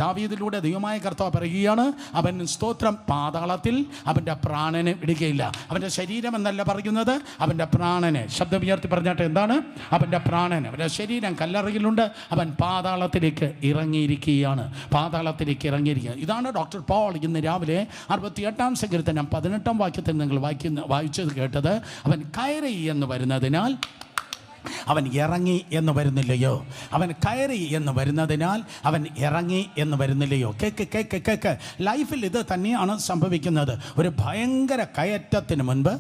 [SPEAKER 1] ദാവീദിലൂടെ ദൈവമായ കർത്താവ് പറയുകയാണ്, അവൻ സ്തോത്രം പാതാളത്തിൽ അവൻ്റെ പ്രാണനെ വിടുകയില്ല. അവൻ്റെ ശരീരം എന്നല്ല പറയുന്നത്, അവൻ്റെ പ്രാണനെ. ശബ്ദം ഉയർത്തി പറഞ്ഞാട്ടെ, എന്താണ്? അവൻ്റെ പ്രാണന്. അവൻ്റെ ശരീരം കല്ലറയിലുണ്ട്, അവൻ പാതാളത്തിലേക്ക് ഇറങ്ങിയിരിക്കുകയാണ്. ഇതാണ് ഡോക്ടർ പോൾ ഇന്ന് രാവിലെ 68-ാം സങ്കീർത്തനം 18-ാം വാക്യത്തിൽ നിങ്ങൾ വായിച്ചത് കേട്ടത്. അവൻ കയറി എന്ന് വരുന്നതിനാൽ അവൻ ഇറങ്ങി എന്ന് വരുന്നില്ലയോ? അവൻ കയറി എന്ന് വരുന്നതിനാൽ അവൻ ഇറങ്ങി എന്ന് വരുന്നില്ലയോ? കേക്ക്. ലൈഫിൽ ഇത് തന്നെയാണ് സംഭവിക്കുന്നത്. ഒരു ഭയങ്കര കയറ്റത്തിന് മുൻപ്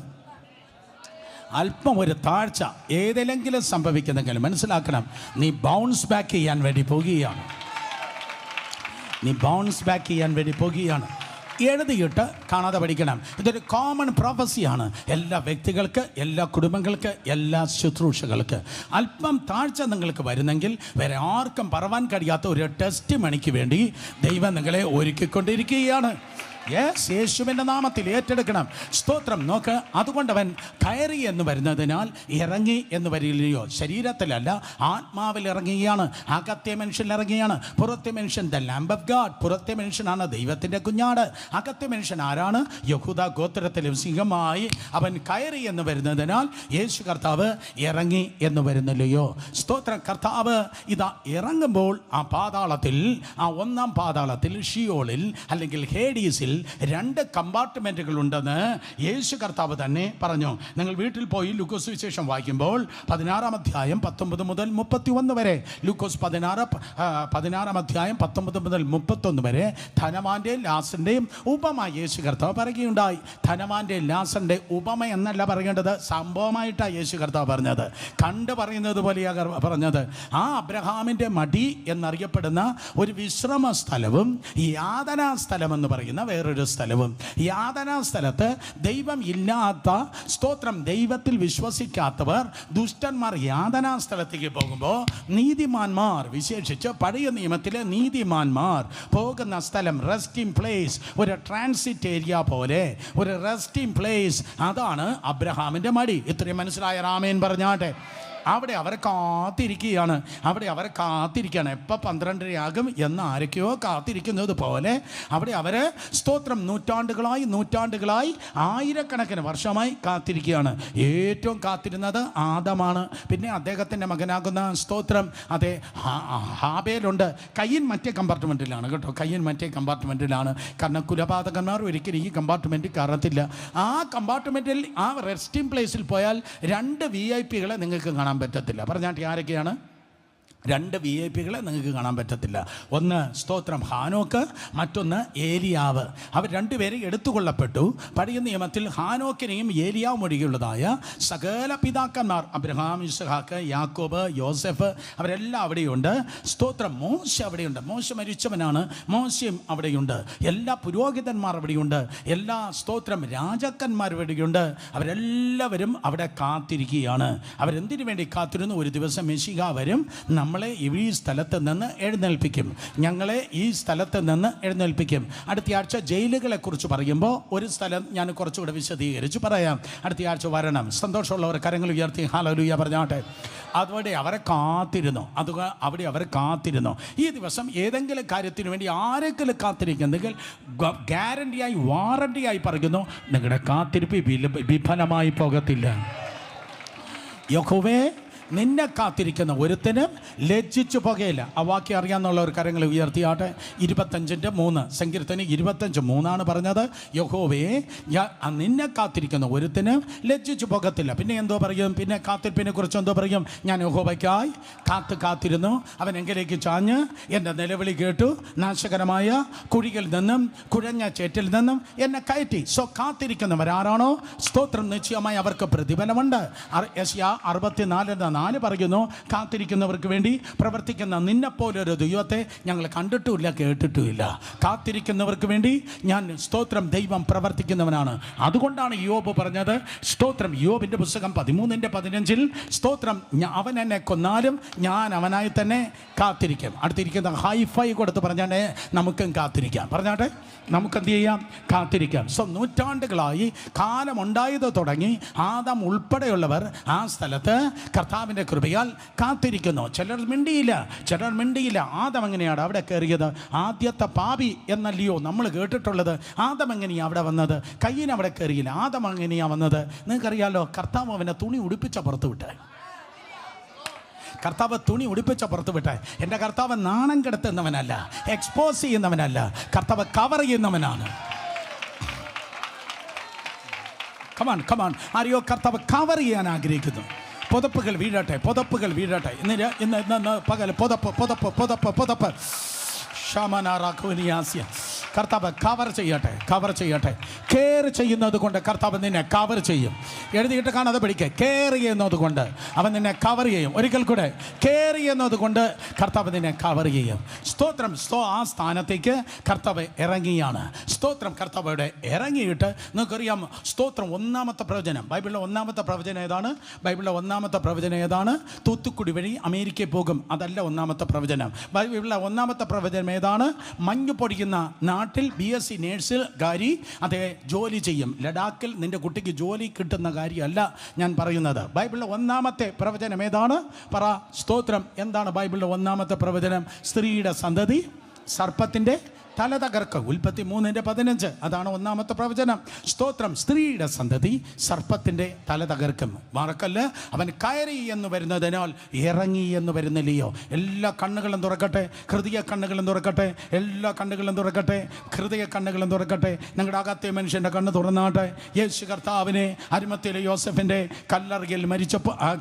[SPEAKER 1] അല്പം ഒരു താഴ്ച ഏതെങ്കിലും സംഭവിക്കുന്നെങ്കിൽ മനസ്സിലാക്കണം, നീ ബൗൺസ് ബാക്ക് ചെയ്യാൻ വേണ്ടി പോകുകയാണ്. എഴുതിയിട്ട് കാണാതെ പഠിക്കണം. ഇതൊരു കോമൺ പ്രൊഫസിയാണ്. എല്ലാ വ്യക്തികൾക്ക്, എല്ലാ കുടുംബങ്ങൾക്ക്, എല്ലാ ശുശ്രൂഷകൾക്ക്. അല്പം താഴ്ച നിങ്ങൾക്ക് വരുന്നെങ്കിൽ വേറെ ആർക്കും പറവാൻ കഴിയാത്ത ഒരു ടെസ്റ്റ് മണിക്ക് വേണ്ടി ദൈവം നിങ്ങളെ ഒരുക്കിക്കൊണ്ടിരിക്കുകയാണ്. യേശുവിൻ്റെ നാമത്തിൽ ഏറ്റെടുക്കണം. സ്തോത്രം. നോക്ക്, അതുകൊണ്ട് അവൻ കയറി എന്ന് വരുന്നതിനാൽ ഇറങ്ങി എന്ന് വരില്ലയോ? ശരീരത്തിലല്ല, ആത്മാവിൽ ഇറങ്ങുകയാണ്. അകത്തെ മനുഷ്യൻ ഇറങ്ങിയാണ്. പുറത്തെ മനുഷ്യൻ ദ ലാംബ് ഓഫ് ഗാഡ്. പുറത്തെ മനുഷ്യനാണ് ദൈവത്തിൻ്റെ കുഞ്ഞാട്. അകത്തെ മനുഷ്യൻ ആരാണ്? യഹൂദ ഗോത്രത്തിലെ സിംഹമായി അവൻ കയറി എന്ന് വരുന്നതിനാൽ യേശു കർത്താവ് ഇറങ്ങി എന്ന് വരുന്നില്ലയോ? സ്തോത്രം. കർത്താവ് ഇതാ ഇറങ്ങുമ്പോൾ ആ പാതാളത്തിൽ, ആ 1-ാം പാതാളത്തിൽ ഷിയോളിൽ അല്ലെങ്കിൽ ഹേഡീസിൽ 2 കമ്പാർട്ട്മെൻറ്റുകൾ ഉണ്ടെന്ന് യേശു കർത്താവ് തന്നെ പറഞ്ഞു. നിങ്ങൾ വീട്ടിൽ പോയി ലൂക്കോസ് വിശേഷം വായിക്കുമ്പോൾ 16-ാം അധ്യായം 19 മുതൽ 31 വരെ, ലൂക്കോസ് 16-ാം അധ്യായം 19 മുതൽ 31 വരെ ധനവാന്റെയും ലാസറിൻ്റെയും ഉപമ യേശു കർത്താവ് പറയുകയുണ്ടായി. ധനവാന്റെയും ലാസറിൻ്റെ ഉപമ എന്നല്ല പറയേണ്ടത്, സംഭവമായിട്ടാണ് യേശു കർത്താവ് പറഞ്ഞത്. കണ്ടു പറയുന്നത് പോലെയാണ് പറഞ്ഞത്. ആ അബ്രഹാമിൻ്റെ മടി എന്നറിയപ്പെടുന്ന ഒരു വിശ്രമ സ്ഥലവും യാതനാ സ്ഥലമെന്ന് പറയുന്ന വേറൊരു സ്ഥലവും. യാതനാ സ്ഥലത്ത് ദൈവം ഇല്ലാത്ത, സ്തോത്രം, ദൈവത്തിൽ വിശ്വസിക്കാത്തവർ, ദുഷ്ടന്മാർ യാതനാ സ്ഥലത്തേക്ക് പോകുമ്പോൾ നീതിമാന്മാർ, വിശേഷിച്ച് പഴയ നിയമത്തിലെ നീതിമാന്മാർ പോകുന്ന സ്ഥലം, റെസ്റ്റിംഗ് പ്ലേസ്, ഒരു ട്രാൻസിറ്റ് ഏരിയ പോലെ ഒരു റെസ്റ്റിംഗ് പ്ലേസ്, അതാണ് അബ്രഹാമിൻ്റെ മടി. ഇത്രയും മനസ്സിലായ ആമേൻ പറഞ്ഞാട്ടെ. അവിടെ അവർ കാത്തിരിക്കുകയാണ്. എപ്പോൾ 12:30 എന്ന് ആരൊക്കെയോ കാത്തിരിക്കുന്നത് പോലെ അവിടെ അവർ സ്തോത്രം നൂറ്റാണ്ടുകളായി ആയിരക്കണക്കിന് വർഷമായി കാത്തിരിക്കുകയാണ്. ഏറ്റവും കാത്തിരുന്നത് ആദമാണ്. പിന്നെ അദ്ദേഹത്തിൻ്റെ മകനാകുന്ന സ്തോത്രം അതെ ഹാബേലുണ്ട്. കയ്യൻ മറ്റേ കമ്പാർട്ട്മെൻറ്റിലാണ് കേട്ടോ. കാരണം കുലപാതകന്മാർ ഒരിക്കലും ഈ കമ്പാർട്ട്മെൻറ്റിൽ കയറത്തില്ല. ആ കമ്പാർട്ട്മെൻറ്റിൽ, ആ റെസ്റ്റിംഗ് പ്ലേസിൽ പോയാൽ 2 VIP-കളെ നിങ്ങൾക്ക് കാണാൻ പറ്റത്തില്ല. പറഞ്ഞാട്ട് ആരൊക്കെയാണ്? 2 VIP-കളെ നിങ്ങൾക്ക് കാണാൻ പറ്റത്തില്ല. ഒന്ന് സ്തോത്രം ഹാനോക്ക്, മറ്റൊന്ന് ഏലിയാവ്. അവർ 2 പേരും എടുത്തുകൊള്ളപ്പെട്ടു. പഴയ നിയമത്തിൽ ഹാനോക്കിനെയും ഏലിയാവും ഒഴികെയുള്ളതായ സകല പിതാക്കന്മാർ, അബ്രഹാം, ഇസ്ഹാക്ക്, യാക്കോബ്, യോസെഫ്, അവരെല്ലാം അവിടെയുണ്ട്. സ്തോത്രം മോശ അവിടെയുണ്ട്. മോശ മരിച്ചവനാണ്. മോശയും അവിടെയുണ്ട്. എല്ലാ പുരോഹിതന്മാർ അവിടെയുണ്ട്. എല്ലാ സ്തോത്രം രാജാക്കന്മാർ അവിടെയുണ്ട്. അവരെല്ലാവരും അവിടെ കാത്തിരിക്കുകയാണ്. അവരെന്തിനു വേണ്ടി കാത്തിരുന്നു? ഒരു ദിവസം മെശിഹ വരും, നമ്മൾ നമ്മളെ ഈ സ്ഥലത്ത് നിന്ന് എഴുന്നേൽപ്പിക്കും, ഞങ്ങളെ ഈ സ്ഥലത്ത് നിന്ന് എഴുന്നേൽപ്പിക്കും. അടുത്തയാഴ്ച ജയിലുകളെക്കുറിച്ച് പറയുമ്പോൾ ഒരു സ്ഥലം ഞാൻ കുറച്ചുകൂടെ വിശദീകരിച്ച് പറയാം. അടുത്തയാഴ്ച വരണം. സന്തോഷമുള്ളവർ കരങ്ങൾ ഉയർത്തി ഹല്ലേലൂയ പറഞ്ഞാട്ടെ. അതുവരെ അവരെ കാത്തിരുന്നു, അവിടെ അവർ കാത്തിരുന്നു. ഈ ദിവസം ഏതെങ്കിലും കാര്യത്തിന് വേണ്ടി ആരെങ്കിലും കാത്തിരിക്കുന്നെങ്കിൽ ഗ്യാരണ്ടിയായി വാറണ്ടിയായി പറയുന്നു, നിങ്ങളുടെ കാത്തിരിപ്പ് വിഫലമായി പോകത്തില്ല. യഹോവേ നിന്നെ കാത്തിരിക്കുന്ന ഒരുത്തനും ലജ്ജിച്ചു പോകുകയില്ല. ആ വാക്യം അറിയാമെന്നുള്ളവർ കരങ്ങൾ ഉയർത്തിയാട്ടെ. 25:3 സങ്കീർത്തനം 25:3 പറഞ്ഞത്, യഹോവേ നിന്നെ കാത്തിരിക്കുന്ന ഒരുത്തനും ലജ്ജിച്ചു പോകത്തില്ല. പിന്നെ എന്തോ പറയും? പിന്നെ കാത്തിരിപ്പിനെ കുറിച്ച് എന്തോ പറയും? ഞാൻ യഹോവയ്ക്കായി കാത്തിരുന്നു, അവൻ എങ്കിലേക്ക് ചാഞ്ഞ് എൻ്റെ നിലവിളി കേട്ടു, നാശകരമായ കുഴിയിൽ നിന്നും കുഴഞ്ഞ ചേറ്റിൽ നിന്നും എന്നെ കയറ്റി. സോ കാത്തിരിക്കുന്നവരാരാണോ സ്തോത്രം, നിശ്ചയമായി അവർക്ക് പ്രതിഫലമുണ്ട്. യെശയ്യാ 64:4 പറയുന്നു, കാത്തിരിക്കുന്നവർക്ക് വേണ്ടി പ്രവർത്തിക്കുന്ന നിന്നെപ്പോലൊരു ദൈവത്തെ ഞങ്ങൾ കണ്ടിട്ടുമില്ല കേട്ടിട്ടുമില്ല. കാത്തിരിക്കുന്നവർക്ക് വേണ്ടി ഞാൻ സ്തോത്രം ദൈവം പ്രവർത്തിക്കുന്നവനാണ്. അതുകൊണ്ടാണ് യോബ് പറഞ്ഞത്, സ്തോത്രം യോബിൻ്റെ പുസ്തകം 13:15 സ്തോത്രം, അവൻ എന്നെ കൊന്നാലും ഞാൻ അവനായി തന്നെ കാത്തിരിക്കും. അടുത്തിരിക്കുന്ന ഹൈഫൈ കൊടുത്ത് പറഞ്ഞാട്ടെ, നമുക്കും കാത്തിരിക്കാം. പറഞ്ഞാട്ടെ, നമുക്കെന്ത് ചെയ്യാം? കാത്തിരിക്കാം. സോ നൂറ്റാണ്ടുകളായി കാലമുണ്ടായത് തുടങ്ങി ആദാം ഉൾപ്പെടെയുള്ളവർ ആ സ്ഥലത്ത് കർത്താവിൻ്റെ കൃപയാൽ കാത്തിരിക്കുന്നു. ചിലർ മിണ്ടിയില്ല. ആദം എങ്ങനെയാണ് അവിടെ കയറിയത്? ആദ്യത്തെ പാപി എന്നല്ലയോ നമ്മൾ കേട്ടിട്ടുള്ളത്? ആദം എങ്ങനെയാണ് അവിടെ വന്നത്? കയ്യിന് അവിടെ കയറിയില്ല. ആദം എങ്ങനെയാണ് വന്നത്? നിങ്ങൾക്കറിയാലോ, കർത്താവ് അവനെ തുണി ഉടുപ്പിച്ച പുറത്ത് വിട്ടെ. കർത്താവ് തുണി ഉടുപ്പിച്ച പുറത്ത് വിട്ടെ. എൻ്റെ കർത്താവ് നാണം കെടുത്തുന്നവനല്ല, എക്സ്പോസ് ചെയ്യുന്നവനല്ല, കർത്താവ് കവർ ചെയ്യുന്നവനാണ്. കമാൺ ആരെയോ കർത്താവ് കവർ ചെയ്യാൻ ആഗ്രഹിക്കുന്നു. പുതപ്പുകൾ വീഴട്ടെ. ഇന്ന് പകൽ പുതപ്പ് ഷമനാറാഖുനിയാസ്യ കർത്താവ് കവർ ചെയ്യട്ടെ. കെയർ ചെയ്യുന്നത് കൊണ്ട് കർത്താവ് നിന്നെ കവർ ചെയ്യും. എഴുതിയിട്ട് കാണാതെ പഠിക്കുക. കെയർ ചെയ്യുന്നത് കൊണ്ട് അവൻ നിന്നെ കവർ ചെയ്യും. ഒരിക്കൽ കൂടെ, കെയർ ചെയ്യുന്നത് കൊണ്ട് കർത്താവ് നിന്നെ കവർ ചെയ്യും. സ്തോത്രം. ആ സ്ഥാനത്തേക്ക് കർത്താവ് ഇറങ്ങിയാണ്. സ്തോത്രം. കർത്താവ് ഇവിടെ ഇറങ്ങിയിട്ട് നിങ്ങൾക്കറിയാം, സ്തോത്രം ഒന്നാമത്തെ പ്രവചനം, ബൈബിളിലെ ഒന്നാമത്തെ പ്രവചനം ഏതാണ്? തൂത്തുക്കുടി വഴി അമേരിക്കയിൽ പോകും. അതല്ല ഒന്നാമത്തെ പ്രവചനം. ബൈബിളിലെ ഒന്നാമത്തെ പ്രവചനം ഏതാണ്? മഞ്ഞ് പൊടിക്കുന്ന നാട്ടിൽ BSc നേഴ്സിൽ കാരി അതേ ജോലി ചെയ്യും. ലഡാക്കിൽ നിൻ്റെ കുട്ടിക്ക് ജോലി കിട്ടുന്ന കാര്യമല്ല ഞാൻ പറയുന്നത്. ബൈബിളിലെ ഒന്നാമത്തെ പ്രവചനം ഏതാണ്? പറ. സ്തോത്രം. എന്താണ് ബൈബിളിലെ ഒന്നാമത്തെ പ്രവചനം? സ്ത്രീയുടെ സന്തതി സർപ്പത്തിൻ്റെ തല തകർക്കും. ഉൽപ്പത്തി 3:15 അതാണ് ഒന്നാമത്തെ പ്രവചനം. സ്തോത്രം. സ്ത്രീയുടെ സന്തതി സർപ്പത്തിൻ്റെ തല തകർക്കും. മറക്കല്ല്, അവൻ കയറി എന്ന് വരുന്നതിനാൽ ഇറങ്ങി എന്ന് വരുന്നില്ലയോ. എല്ലാ കണ്ണുകളും തുറക്കട്ടെ, ഹൃദയ കണ്ണുകളും തുറക്കട്ടെ, എല്ലാ കണ്ണുകളും തുറക്കട്ടെ, ഹൃദയ കണ്ണുകളും തുറക്കട്ടെ. ഞങ്ങളുടെ അകത്തെ മനുഷ്യൻ്റെ കണ്ണ് തുറന്നാട്ടെ. യേശു കർത്താവിനെ അരിമത്തിലെ യോസഫിൻ്റെ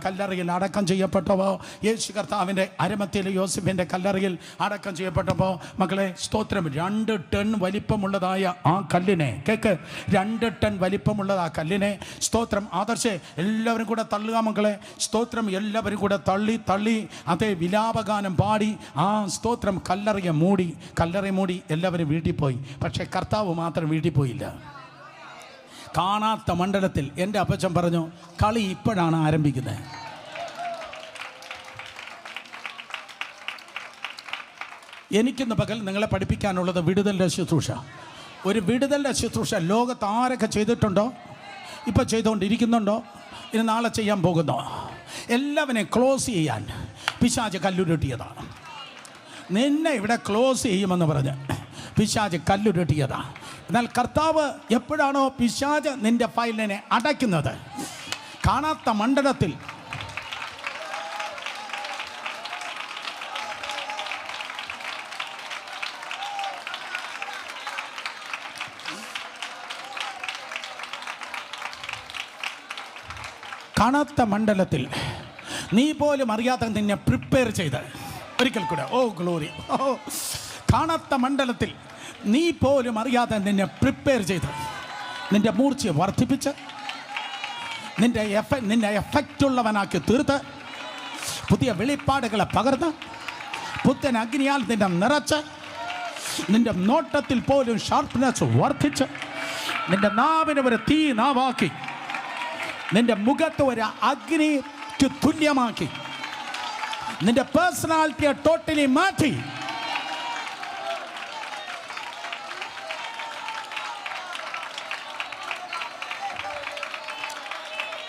[SPEAKER 1] കല്ലറയിൽ അടക്കം ചെയ്യപ്പെട്ടപ്പോൾ, യേശു കർത്താവിൻ്റെ അരിമത്തിലെ യോസഫിൻ്റെ കല്ലറയിൽ അടക്കം ചെയ്യപ്പെട്ടപ്പോൾ, മക്കളെ സ്തോത്രം, 2 ടൺ വലിപ്പമുള്ളതായ ആ കല്ലിനെ, 2 ടൺ വലിപ്പമുള്ളത് ആ കല്ലിനെ, സ്തോത്രം, ആദർശേ എല്ലാവരും കൂടെ തള്ളുക മക്കളെ. സ്തോത്രം. എല്ലാവരും കൂടെ തള്ളി അതേ വിലാപഗാനം പാടി ആ സ്തോത്രം കല്ലറയെ മൂടി എല്ലാവരും വീട്ടിൽ പോയി. പക്ഷേ കർത്താവ് മാത്രം വീട്ടിൽ പോയില്ല. കാണാത്ത മണ്ഡലത്തിൽ എൻ്റെ അപ്പച്ചൻ പറഞ്ഞു, കളി ഇപ്പോഴാണ് ആരംഭിക്കുന്നത്. എനിക്കിന്ന് പകൽ നിങ്ങളെ പഠിപ്പിക്കാനുള്ളത് വിടുതലിൻ്റെ ശുശ്രൂഷ. ഒരു വിടുതലിൻ്റെ ശുശ്രൂഷ ലോകത്ത് ആരൊക്കെ ചെയ്തിട്ടുണ്ടോ, ഇപ്പോൾ ചെയ്തുകൊണ്ടിരിക്കുന്നുണ്ടോ, ഇനി നാളെ ചെയ്യാൻ പോകുന്നോ, എല്ലാവരെയും ക്ലോസ് ചെയ്യാൻ പിശാച് കല്ലുരുട്ടിയതാണ്. നിന്നെ ഇവിടെ ക്ലോസ് ചെയ്യുമെന്ന് പറഞ്ഞ് പിശാച് കല്ലുരുട്ടിയതാണ്. എന്നാൽ കർത്താവ് എപ്പോഴാണോ പിശാച് നിൻ്റെ ഫയലിനെ അടയ്ക്കുന്നത്, കാണാത്ത മണ്ഡലത്തിൽ നീ പോലും അറിയാതെ നിന്നെ പ്രിപ്പയർ ചെയ്ത്, ഒരിക്കൽ കൂടെ, ഓ ഗ്ലോറി, കാണാത്ത മണ്ഡലത്തിൽ നീ പോലും അറിയാതെ നിന്നെ പ്രിപ്പയർ ചെയ്ത്, നിന്റെ മൂർച്ചയെ വർദ്ധിപ്പിച്ച്, നിന്നെ എഫക്റ്റുള്ളവനാക്കി തീർത്ത്, പുതിയ വെളിപ്പാടുകളെ പകർന്ന്, പുത്തൻ അഗ്നിയാൽ നിന്നെ നിറച്ച്, നിന്റെ നോട്ടത്തിൽ പോലും ഷാർപ്പ്നെസ് വർദ്ധിച്ച്, നിന്റെ നാവിനെ ഒരു തീ നാവാക്കി, നിന്റെ മുഖത്ത് ഒരു അഗ്നിക്ക് തുല്യമാക്കി, നിന്റെ പേഴ്സണാലിറ്റിയെ ടോട്ടലി മാറ്റി.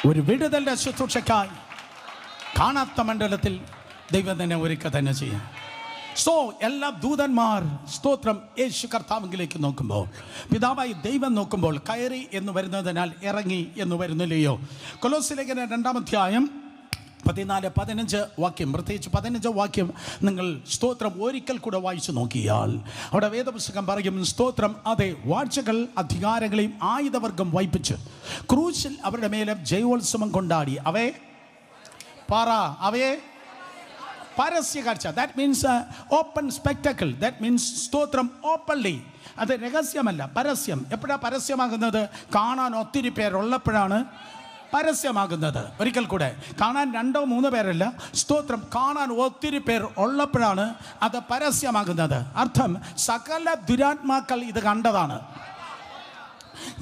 [SPEAKER 1] ഒരു വിടുതലിന്റെ ശുശ്രൂഷയ്ക്കായി കാണാത്ത മണ്ഡലത്തിൽ ദൈവം തന്നെ ഒരുക്കുക തന്നെ ചെയ്യാം. സോ എല്ലാ ദൂതന്മാർ സ്തോത്രം യേശു കർത്താവിലേക്ക് നോക്കുമ്പോൾ, പിതാവായി ദൈവം നോക്കുമ്പോൾ കയറി എന്ന് വരുന്നതിനാൽ ഇറങ്ങി എന്ന് വരുന്നില്ലയോ? കൊലോസ്യലേഖനം 2-ാം അധ്യായം 14-15 വാക്യം, പ്രത്യേകിച്ച് 15 വാക്യം നിങ്ങൾ സ്തോത്രം ഒരിക്കൽ കൂടെ വായിച്ചു നോക്കിയാൽ അവിടെ വേദപുസ്തകം പറയും, സ്തോത്രം അതെ, വാഴ്ചകൾ അധികാരങ്ങളെയും ആയുധവർഗം വഹിപ്പിച്ച് ക്രൂശിൽ അവരുടെ മേലെ ജയോത്സവം കൊണ്ടാടി അവയെ പരസ്യ കാഴ്ച. That means open spectacle. That means സ്തോത്രം ഓപ്പൺലി. അത് രഹസ്യമല്ല, പരസ്യം. എപ്പോഴാണ് പരസ്യമാകുന്നത്? കാണാൻ ഒത്തിരി പേരുള്ളപ്പോഴാണ് പരസ്യമാകുന്നത്. ഒരിക്കൽ കൂടെ, കാണാൻ 2-3 പേരല്ല, സ്തോത്രം കാണാൻ ഒത്തിരി പേർ ഉള്ളപ്പോഴാണ് അത് പരസ്യമാകുന്നത്. അർത്ഥം സകല ദുരാത്മാക്കൾ ഇത് കണ്ടതാണ്.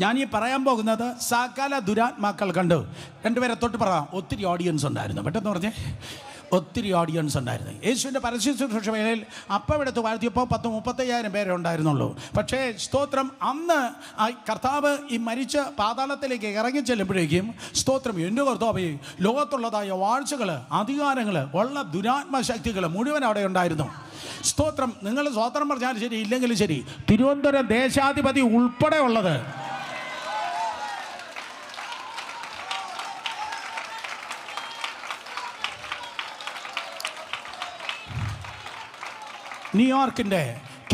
[SPEAKER 1] ഞാൻ ഈ പറയാൻ പോകുന്നത് സകല ദുരാത്മാക്കൾ കണ്ടു. 2 പേരെ തൊട്ട് പറയാം. ഒത്തിരി ഓഡിയൻസ് ഉണ്ടായിരുന്നു. പെട്ടെന്ന് പറഞ്ഞേ, ഒത്തിരി ഓഡിയൻസ് ഉണ്ടായിരുന്നു. യേശുവിൻ്റെ പരസ്യ ശുശ്രൂഷയിൽ അപ്പം എടുത്ത് വാഴ്ത്തിയപ്പോൾ 10-35,000 പേരെ ഉണ്ടായിരുന്നുള്ളൂ. പക്ഷേ സ്തോത്രം അന്ന് കർത്താവ് ഈ മരിച്ച പാതാളത്തിലേക്ക് ഇറങ്ങി ചെല്ലുമ്പോഴേക്കും സ്തോത്രം എൻ്റെ കർത്താവ് ലോകത്തുള്ളതായ വാഴ്ചകൾ അധികാരങ്ങൾ ഉള്ള ദുരാത്മശക്തികൾ മുഴുവൻ അവിടെ ഉണ്ടായിരുന്നു. സ്തോത്രം നിങ്ങൾ സ്തോത്രം പറഞ്ഞാൽ ശരി, ഇല്ലെങ്കിലും ശരി, തിരുവനന്തപുരം ദേശാധിപതി ഉൾപ്പെടെ ഉള്ളത് ന്യൂയോർക്കിൻ്റെ,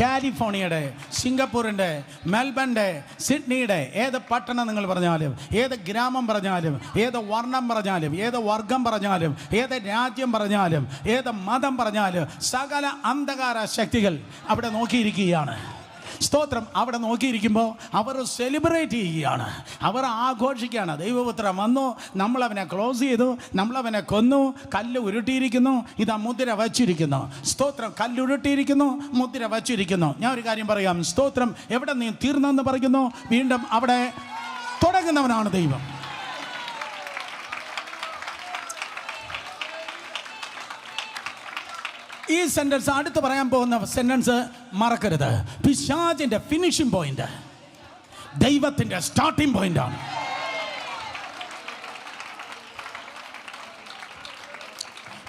[SPEAKER 1] കാലിഫോർണിയയുടെ, സിംഗപ്പൂരിൻ്റെ, മെൽബണിൻ്റെ, സിഡ്നിയുടെ ഏത് പട്ടണം നിങ്ങൾ പറഞ്ഞാലും, ഏത് ഗ്രാമം പറഞ്ഞാലും, ഏത് വർണ്ണം പറഞ്ഞാലും, ഏത് വർഗം പറഞ്ഞാലും, ഏത് രാജ്യം പറഞ്ഞാലും, ഏത് മതം പറഞ്ഞാലും, സകല അന്ധകാര ശക്തികൾ അവിടെ നോക്കിയിരിക്കുകയാണ്. സ്തോത്രം അവിടെ നോക്കിയിരിക്കുമ്പോൾ അവർ സെലിബ്രേറ്റ് ചെയ്യുകയാണ്, അവർ ആഘോഷിക്കുകയാണ്. ദൈവപുത്രൻ വന്നു, നമ്മളവനെ ക്ലോസ് ചെയ്തു, നമ്മളവനെ കൊന്നു, കല്ല് ഉരുട്ടിയിരിക്കുന്നു, ഇതാ മുദ്ര വച്ചിരിക്കുന്നു. സ്തോത്രം കല്ലുരുട്ടിയിരിക്കുന്നു, മുദ്ര വച്ചിരിക്കുന്നു. ഞാൻ ഒരു കാര്യം പറയാം, സ്തോത്രം എവിടെ നീ തീർന്നെന്ന് പറയുന്നു, വീണ്ടും അവിടെ തുടങ്ങുന്നവനാണ് ദൈവം. ഈ സെന്റൻസ് അടുത്ത് പറയാൻ പോകുന്ന സെന്റൻസ് മറക്കരുത്. പിശാചിന്റെ ഫിനിഷിംഗ് പോയിന്റ് ദൈവത്തിന്റെ സ്റ്റാർട്ടിംഗ് പോയിന്റ് ആണ്.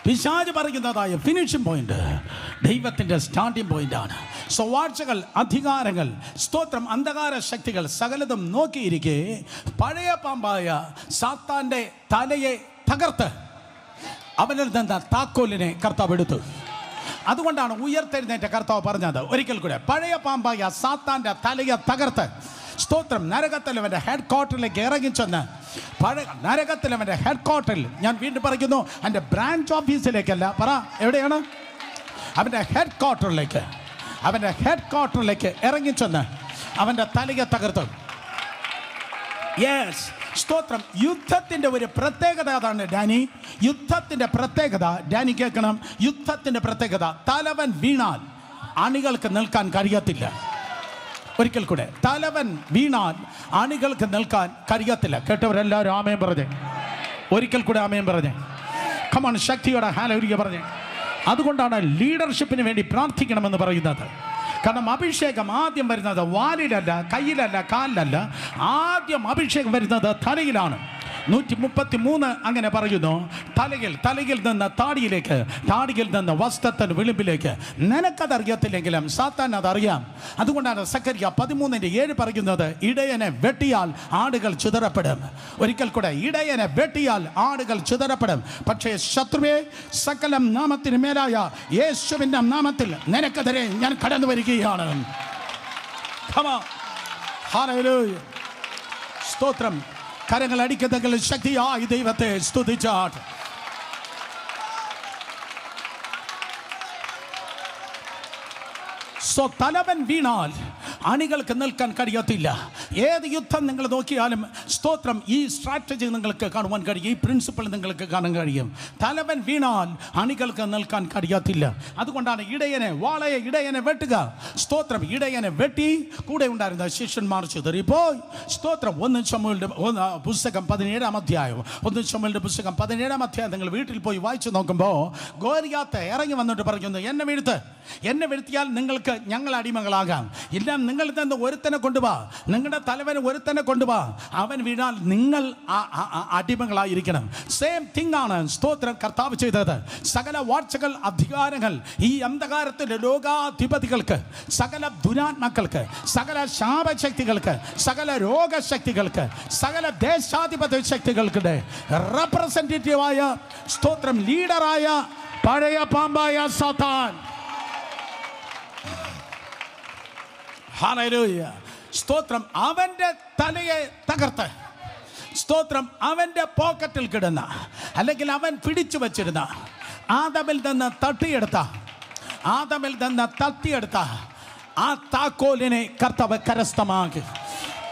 [SPEAKER 1] പിശാച് പറയുന്നതായ ഫിനിഷിംഗ് പോയിന്റ് ദൈവത്തിന്റെ സ്റ്റാർട്ടിംഗ് പോയിന്റ് ആണ്. വാഴ്ചകൾ അധികാരങ്ങൾ സ്തോത്രം അന്ധകാര ശക്തികൾ സകലതും നോക്കിയിരിക്കെ പഴയ പാമ്പായ സാത്താന്റെ തലയെ തകർത്ത് അവനിൽ നിന്ന് താക്കോലിനെ കർത്താവ് എടുത്തു. അതുകൊണ്ടാണ് ഉയർത്തെഴുന്നേറ്റ കർത്താവ് പറഞ്ഞത് ഒരിക്കൽ കൂടെ, പഴയ പാമ്പായ സാത്താന്റെ തലയെ തകർത്ത് സ്തോത്രം നരകത്തിലവൻ്റെ ഹെഡ് ക്വാർട്ടറിലേക്ക് ഇറങ്ങിച്ചെന്ന്, പഴയ നരകത്തിലവൻ്റെ ഹെഡ് ക്വാർട്ടറിൽ, ഞാൻ വീണ്ടും പറയുന്നു, എൻ്റെ ബ്രാഞ്ച് ഓഫീസിലേക്കല്ല, പറ എവിടെയാണ്, അവൻ്റെ ഹെഡ് ക്വാർട്ടറിലേക്ക് ഇറങ്ങിച്ചെന്ന് അവൻ്റെ തലയെ തകർത്തു. യെസ്, സ്തോത്രം. യുദ്ധത്തിൻ്റെ ഒരു പ്രത്യേകത അതാണ് ഡാനി. യുദ്ധത്തിൻ്റെ പ്രത്യേകത ഡാനി കേൾക്കണം. യുദ്ധത്തിൻ്റെ പ്രത്യേകത, തലവൻ വീണാൽ അണികൾക്ക് നിൽക്കാൻ കഴിയത്തില്ല. ഒരിക്കൽ കൂടെ, തലവൻ വീണാൽ അണികൾക്ക് നിൽക്കാൻ കഴിയത്തില്ല. കേട്ടവരെല്ലാവരും ആമേൻ പറഞ്ഞേ. ഒരിക്കൽ കൂടെ ആമേൻ പറഞ്ഞേ. കമോൺ, ശക്തിയോടെ ഹല്ലേലൂയ പറഞ്ഞേ. അതുകൊണ്ടാണ് ലീഡർഷിപ്പിന് വേണ്ടി പ്രാർത്ഥിക്കണമെന്ന് പറയുന്നത്. കാരണം അഭിഷേകം ആദ്യം വരുന്നത് വാലിലല്ല, കയ്യിലല്ല, കാലിലല്ല. ആദ്യം അഭിഷേകം വരുന്നത് തലയിലാണ്. 133 അങ്ങനെ പറയുന്നു. തലയിൽ നിന്ന് താടിയിലേക്ക്, താടിയിൽ നിന്ന് വസ്ത്രത്തിന് വിളിമ്പിലേക്ക്. നിനക്കതറിയത്തില്ലെങ്കിലും സാത്താൻ അതറിയാം. അതുകൊണ്ടാണ് സക്കറിയ 13:7 പറയുന്നത്, ഇടയനെ വെട്ടിയാൽ ആടുകൾ ചിതറപ്പെടും. ഒരിക്കൽ കൂടെ, ഇടയനെ വെട്ടിയാൽ ആടുകൾ ചിതറപ്പെടും. പക്ഷേ ശത്രുവേ, സകല നാമത്തിന് മേലായ യേശുവിൻ്റെ നാമത്തിൽ നിനക്കെതിരെ ഞാൻ കടന്നു വരികയാണ്. സ്തോത്രം. കരങ്ങൾ അടിക്കുന്നെങ്കിൽ ശക്തിയായി ദൈവത്തെ സ്തുതിച്ചാട്ട്. തലവൻ വീണാൽ അണികൾക്ക് നിൽക്കാൻ കഴിയത്തില്ല. ഏത് യുദ്ധം നിങ്ങൾ നോക്കിയാലും സ്തോത്രം ഈ സ്ട്രാറ്റജി നിങ്ങൾക്ക് കാണുവാൻ കഴിയും, ഈ പ്രിൻസിപ്പിൾ നിങ്ങൾക്ക് കാണാൻ കഴിയും. തലവൻ വീണാൽ അണികൾക്ക് നിൽക്കാൻ കഴിയത്തില്ല. അതുകൊണ്ടാണ് ഇടയനെ വെട്ടുക. സ്തോത്രം, ഇടയനെ വെട്ടി കൂടെ ഉണ്ടായിരുന്ന ശിഷ്യന്മാർ ചിതറിപ്പോയി. സ്തോത്രം. 1 ശമൂവേലിന്റെ പുസ്തകം 17-ാം അധ്യായം, 1 ശമൂവേലിന്റെ പുസ്തകം 17-ാം അധ്യായം നിങ്ങൾ വീട്ടിൽ പോയി വായിച്ചു നോക്കുമ്പോൾ ഗോലിയാത്ത് ഇറങ്ങി വന്നിട്ട് പറയുന്നു, എന്നെ വീഴ്ത്തിയാൽ നിങ്ങൾക്ക് ഞങ്ങൾ അടിമകളാകാം. ഇല്ല, നിങ്ങളിൽ നിന്ന് ഒരുത്തനെ കൊണ്ടുപോവാ, നിങ്ങളുടെ തലവന് ഒരുത്തനെ കൊണ്ടുപോവാ, അവൻ വീണാൽ നിങ്ങൾ അടിമകളായിരിക്കണം. സെയിം തിങ് ആണ് സ്തോത്രം കർത്താവ് ചെയ്തത്. സകല വാഴ്ചകൾ, അധികാരങ്ങൾ ഈ അന്ധകാരത്തിൻ്റെ ലോകാധിപതികൾക്ക്, സകല ദുരാത്മാക്കൾക്ക്, സകല ശാപശക്തികൾക്ക്, സകല രോഗശക്തികൾക്ക്, സകല ദേശാധിപത്യ ശക്തികൾക്ക് റെപ്രസെന്റേറ്റീവായ സ്തോത്രം ലീഡറായ പഴയ പാമ്പായ സാത്താൻ, ഹല്ലേലൂയ, സ്തോത്രം, അവൻ്റെ തലയെ തകർത്ത്, സ്തോത്രം, അവൻ്റെ പോക്കറ്റിൽ കിടന്ന അല്ലെങ്കിൽ അവൻ പിടിച്ചു വച്ചിരുന്ന ആദമിൽ നിന്ന് തട്ടിയെടുത്ത ആ താക്കോലിനെ കർത്താവ് കരസ്ഥമാക്കി.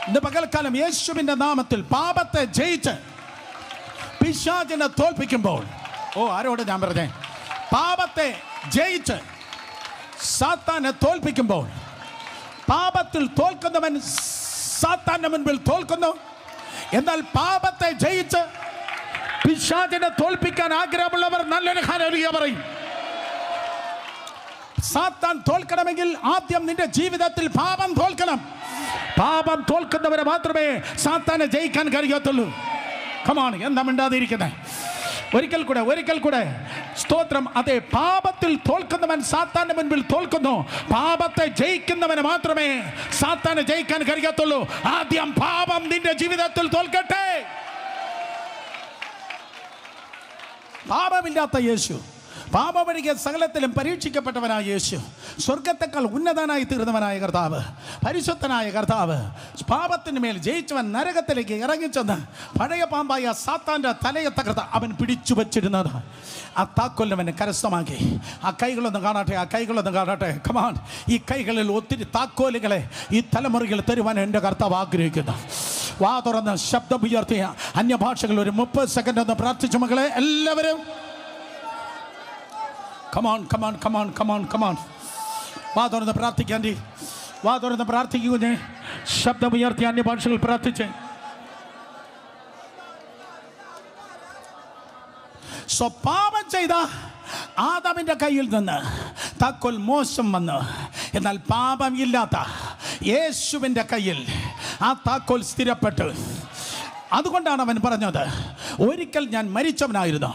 [SPEAKER 1] ഇന്ന് പകൽക്കാലം യേശുവിൻ്റെ നാമത്തിൽ പാപത്തെ ജയിച്ച് പിശാചിനെ തോൽപ്പിക്കുമ്പോൾ, ആരോട് ഞാൻ പറഞ്ഞേ, പാപത്തെ ജയിച്ച് സാത്താനെ തോൽപ്പിക്കുമ്പോൾ, പാപത്തിൽ തോൽക്കുന്നവൻ സാത്താന്റെ മുൻപിൽ തോൽക്കുന്നു. എന്നാൽ പാപത്തെ ജയിച്ച് പിശാചിനെ തോൽപ്പിക്കാൻ ആഗ്രഹമുള്ളവർ നല്ലൊരു ഹല്ലേലൂയ പറയും. സാത്താൻ തോൽക്കണമെങ്കിൽ ആദ്യം നിന്റെ ജീവിതത്തിൽ പാപം തോൽക്കണം. പാപം തോൽക്കുന്നവരെ മാത്രമേ സാത്താനെ ജയിക്കാൻ കഴിയത്തുള്ളൂ. കമാണ്, എന്താ മിണ്ടാതിരിക്കുന്നത്? ഒരിക്കൽ കൂടെ സ്തോത്രം. അതെ, പാപത്തിൽ തോൽക്കുന്നവൻ സാത്താന്റെ മുൻപിൽ തോൽക്കുന്നു. പാപത്തെ ജയിക്കുന്നവന് മാത്രമേ സാത്താനെ ജയിക്കാൻ കഴിയത്തുള്ളൂ. ആദ്യം പാപം നിന്റെ ജീവിതത്തിൽ തോൽക്കട്ടെ. പാപമില്ലാത്ത യേശു, പാപമൊഴികെ സകലത്തിലും പരീക്ഷിക്കപ്പെട്ടവനായ യേശു, സ്വർഗത്തെക്കാൾ ഉന്നതനായി തീർന്നവനായ കർത്താവ്, പരിശുദ്ധനായ കർത്താവ്, പാപത്തിന് മേൽ ജയിച്ചവൻ നരകത്തിലേക്ക് ഇറങ്ങിച്ചെന്ന് പഴയ പാമ്പായ സാത്താൻ്റെ തലയെ തകർത്ത് അവൻ പിടിച്ചു വച്ചിരുന്നത് ആ താക്കോലിനവനെ കരസ്ഥമാക്കി. ആ കൈകളൊന്ന് കാണട്ടെ. കമാൻ, ഈ കൈകളിൽ ഒത്തിരി താക്കോലുകളെ ഈ തലമുറയിൽ തരുവാൻ എൻ്റെ കർത്താവ് ആഗ്രഹിക്കുന്നു. വാ തുറന്ന് ശബ്ദമുയർത്തിയ അന്യഭാഷകൾ ഒരു 30 സെക്കൻഡ് ഒന്ന് പ്രാർത്ഥിച്ചു മക്കളെ എല്ലാവരും. Come on. വാ തുറന്ന് പ്രാർത്ഥിക്കാൻ്റെ, വാ തുറന്ന് പ്രാർത്ഥിക്കുഞ്ഞേ. ശബ്ദമുയർത്തി അന്യഭാഷകൾ പ്രാർത്ഥിച്ച്. പാപം ചെയ്ത ആദാമിൻ്റെ കയ്യിൽ നിന്ന് താക്കോൽ മോശം വന്നു. എന്നാൽ പാപം ഇല്ലാത്ത യേശുവിൻ്റെ കയ്യിൽ ആ താക്കോൽ സ്ഥിരപ്പെട്ടു. അതുകൊണ്ടാണ് അവൻ പറഞ്ഞത്, ഒരിക്കൽ ഞാൻ മരിച്ചവനായിരുന്നു,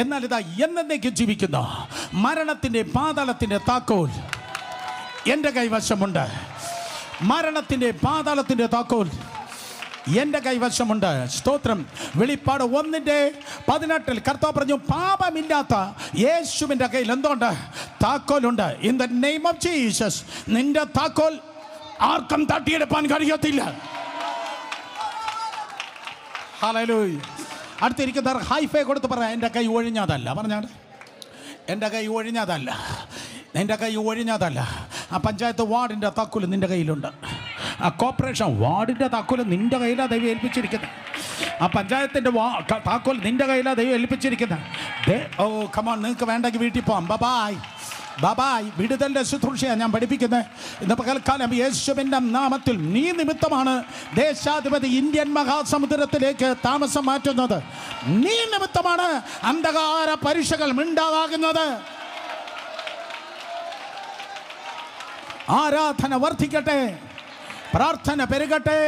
[SPEAKER 1] എന്നാൽ ഇതാ എന്നേക്കും ജീവിക്കുന്നു. മരണത്തിൻ്റെ പാതാളത്തിൻ്റെ താക്കോൽ എൻ്റെ കൈവശമുണ്ട്. മരണത്തിൻ്റെ പാതാളത്തിൻ്റെ താക്കോൽ എൻ്റെ കൈവശമുണ്ട്. സ്തോത്രം. വെളിപ്പാട് 1:18 കർത്താവ് പറഞ്ഞു, പാപമില്ലാത്ത യേശുവിൻ്റെ കയ്യിൽ എന്തുണ്ട്? താക്കോലുണ്ട്. In the name of Jesus നിന്റെ താക്കോൽ ആർക്കും തട്ടിയെടുപ്പാൻ കഴിയത്തില്ല. ഹല്ലേലൂയ. അടുത്തിരിക്കുന്നവർ ഹൈഫൈ കൊടുത്ത് പറയാം, എൻ്റെ കൈ ഒഴിഞ്ഞതല്ല. പറഞ്ഞാണ്, എൻ്റെ കൈ ഒഴിഞ്ഞതല്ല. ആ പഞ്ചായത്ത് വാർഡിൻ്റെ താക്കോൽ നിൻ്റെ കയ്യിലുണ്ട്. ആ കോർപ്പറേഷൻ വാർഡിൻ്റെ താക്കോൽ നിൻ്റെ കയ്യിലാണ് ദൈവം ഏൽപ്പിച്ചിരിക്കുന്നത്. ആ പഞ്ചായത്തിൻ്റെ താക്കോൽ നിൻ്റെ കയ്യിലാണ് ദൈവം ഏൽപ്പിച്ചിരിക്കുന്നത്. കമാൺ, നിങ്ങൾക്ക് വേണ്ടെങ്കിൽ വീട്ടിൽ പോകാം. ബാബായ്. വിടുതലിൻ്റെ ശുശ്രൂഷയാണ് ഞാൻ പഠിപ്പിക്കുന്നത്. ഇന്ന് പകൽക്കാലം യേശുവിൻ്റെ നാമത്തിൽ നീ നിമിത്തമാണ് ദേശാധിപതി ഇന്ത്യൻ മഹാസമുദ്രത്തിലേക്ക് താമസം മാറ്റുന്നത്. നീ നിമിത്തമാണ് അന്ധകാര പരീക്ഷകൾ മിണ്ടാതാകുന്നത്. ആരാധന വർദ്ധിക്കട്ടെ, പ്രാർത്ഥന പെരുകട്ടെ,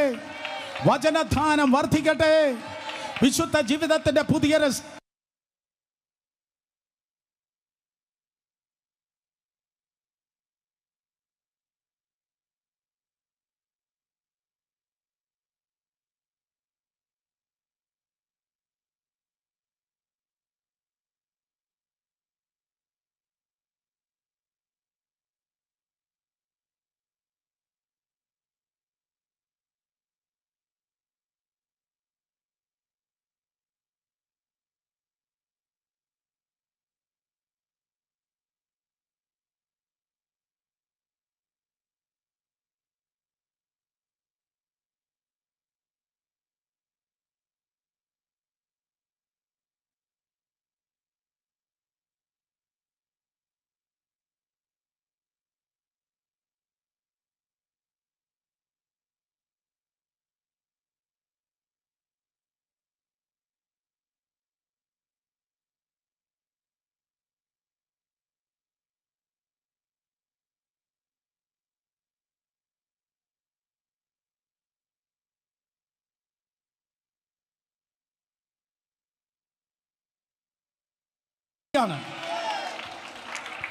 [SPEAKER 1] വചനധാനം വർദ്ധിക്കട്ടെ, വിശുദ്ധ ജീവിതത്തിൻ്റെ പുതിയ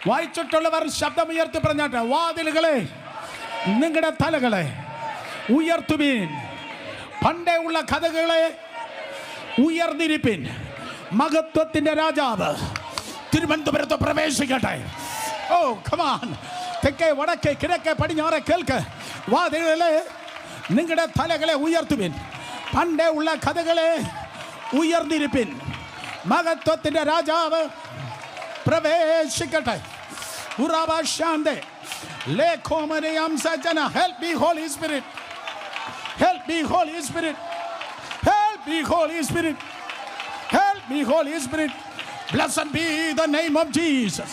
[SPEAKER 1] വായിച്ചിട്ടുള്ളവർ ശബ്ദമുയർത്തി പറഞ്ഞാട്ടെ, വാതിലുകളെ നിങ്ങളുടെ തലകളെ ഉയർത്തുവീൻ, പണ്ടേ ഉള്ള കഥകളെ ഉയർന്നിരിപ്പിൻ, മഹത്വത്തിന്റെ രാജാവ് തിരുവനന്തപുരത്ത് പ്രവേശിക്കട്ടെ. ഓ കമാൻ, തെക്കേ വടക്കേ കിഴക്കേ പടിഞ്ഞാറേ കേൾക്ക്, വാതിലുകളെ നിങ്ങളുടെ തലകളെ ഉയർത്തുവിൻ, പണ്ടേ ഉള്ള കഥകളെ ഉയർന്നിരിപ്പിൻ, മഹത്വത്തിന്റെ രാജാവ് പ്രവേശിക്കട്ടെ. Help me, Holy Spirit. Help me, Holy Spirit. Help me, Holy Spirit. Help me, Holy Spirit. Blessed be the name of Jesus.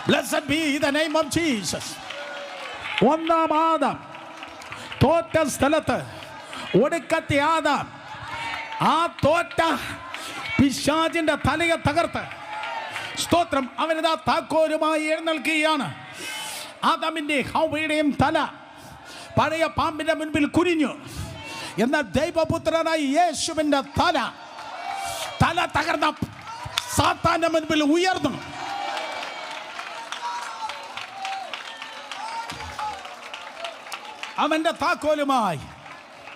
[SPEAKER 1] Blessed be the name of Jesus. ഒന്നാം ആദാം തോറ്റ സ്ഥലത്ത് ഒടുക്കത്തെ ആദാം ആ തോറ്റ പിശാചിന്റെ തലയെ തകർത്ത്, സ്തോത്രം, അവനിതാ താക്കോലുമായി എഴുന്നേൽക്കുകയാണ്. ആദാമിന്റെ ഹവ്വയുടെയും തല പഴയ പാമ്പിന്റെ മുൻപിൽ കുനിഞ്ഞു. എന്നാൽ ദൈവപുത്രനായി യേശുവിന്റെ തല തകർന്ന സാത്താന്റെ മുൻപിൽ ഉയർന്നു. അവന്റെ താക്കോലുമായി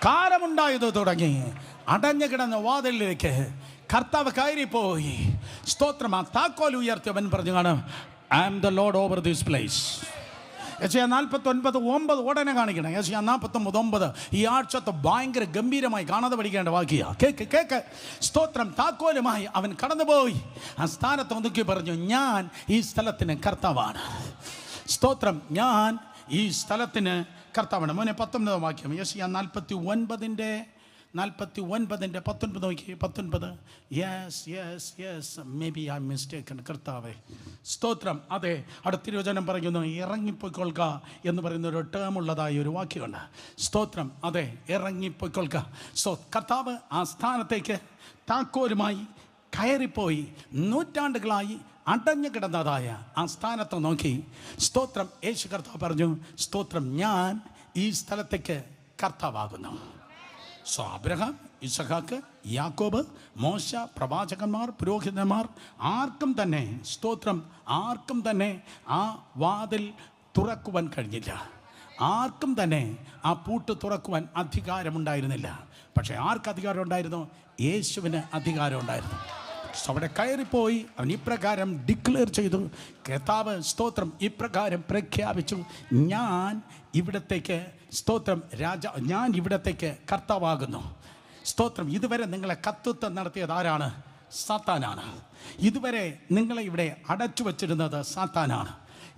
[SPEAKER 1] കാലമുണ്ടായത് തുടങ്ങി അടഞ്ഞു കിടന്ന വാതിലിലേക്ക് കർത്താവ് കയറിപ്പോയി. സ്തോത്രം, ആ താക്കോൽ ഉയർത്തി അവൻ പറഞ്ഞു കാണും, I am the lord over this place. യെശയ്യാ 49:9 ഉടനെ കാണിക്കണം. യെശയ്യാ 49:9 ഈ ആഴ്ചത്തെ ഭയങ്കര ഗംഭീരമായി കാണാതെ പഠിക്കേണ്ട വാക്യാ. കേക്ക്. സ്തോത്രം, താക്കോലുമായി അവൻ കടന്നുപോയി. ആ സ്ഥാനത്ത് ഒതുക്കി പറഞ്ഞു, ഞാൻ ഈ സ്ഥലത്തിന് കർത്താവാണ്. സ്തോത്രം, ഞാൻ ഈ സ്ഥലത്തിന് കർത്താവാണ്. മോനെ 19 വാക്യം, യെശയ്യാ 49:19 നോക്കി. 19 yes may be I mistaken. കർത്താവേ സ്തോത്രം. അതെ, അവിടെ തിരുവചനം പറയുന്നു, ഇറങ്ങിപ്പോയിക്കൊള്ളുക എന്ന് പറയുന്ന ഒരു ടേം ഉള്ളതായ ഒരു വാക്യമുണ്ട്. സ്തോത്രം, അതെ, ഇറങ്ങിപ്പോയിക്കൊള്ളുക. കർത്താവ് ആ സ്ഥാനത്തേക്ക് താക്കോലുമായി കയറിപ്പോയി. നൂറ്റാണ്ടുകളായി അടഞ്ഞു കിടന്നതായ ആ സ്ഥാനത്ത് നോക്കി, സ്തോത്രം, യേശു കർത്താവ് പറഞ്ഞു, സ്തോത്രം, ഞാൻ ഈ സ്ഥലത്തേക്ക് കർത്താവാകുന്നു. അബ്രഹാം, ഇസഹാക്ക്, യാക്കോബ്, മോശ, പ്രവാചകന്മാർ, പുരോഹിതന്മാർ, ആർക്കും തന്നെ, സ്തോത്രം, ആർക്കും തന്നെ ആ വാതിൽ തുറക്കുവാൻ കഴിഞ്ഞില്ല. ആർക്കും തന്നെ ആ പൂട്ട് തുറക്കുവാൻ അധികാരമുണ്ടായിരുന്നില്ല. പക്ഷേ ആർക്ക് അധികാരം ഉണ്ടായിരുന്നു? യേശുവിന് അധികാരം ഉണ്ടായിരുന്നു. അവിടെ കയറിപ്പോയി അവൻ ഇപ്രകാരം ഡിക്ലെയർ ചെയ്തു. കർത്താവ്, സ്തോത്രം, ഇപ്രകാരം പ്രഖ്യാപിച്ചു, ഞാൻ ഇവിടത്തേക്ക്, സ്തോത്രം, ഞാൻ ഇവിടത്തേക്ക് കർത്താവാകുന്നു. സ്തോത്രം, ഇതുവരെ നിങ്ങളെ കത്തുത്വം നടത്തിയത് ആരാണ്? സാത്താനാണ്. ഇതുവരെ നിങ്ങളെ ഇവിടെ അടച്ചു വച്ചിരുന്നത് സാത്താനാണ്.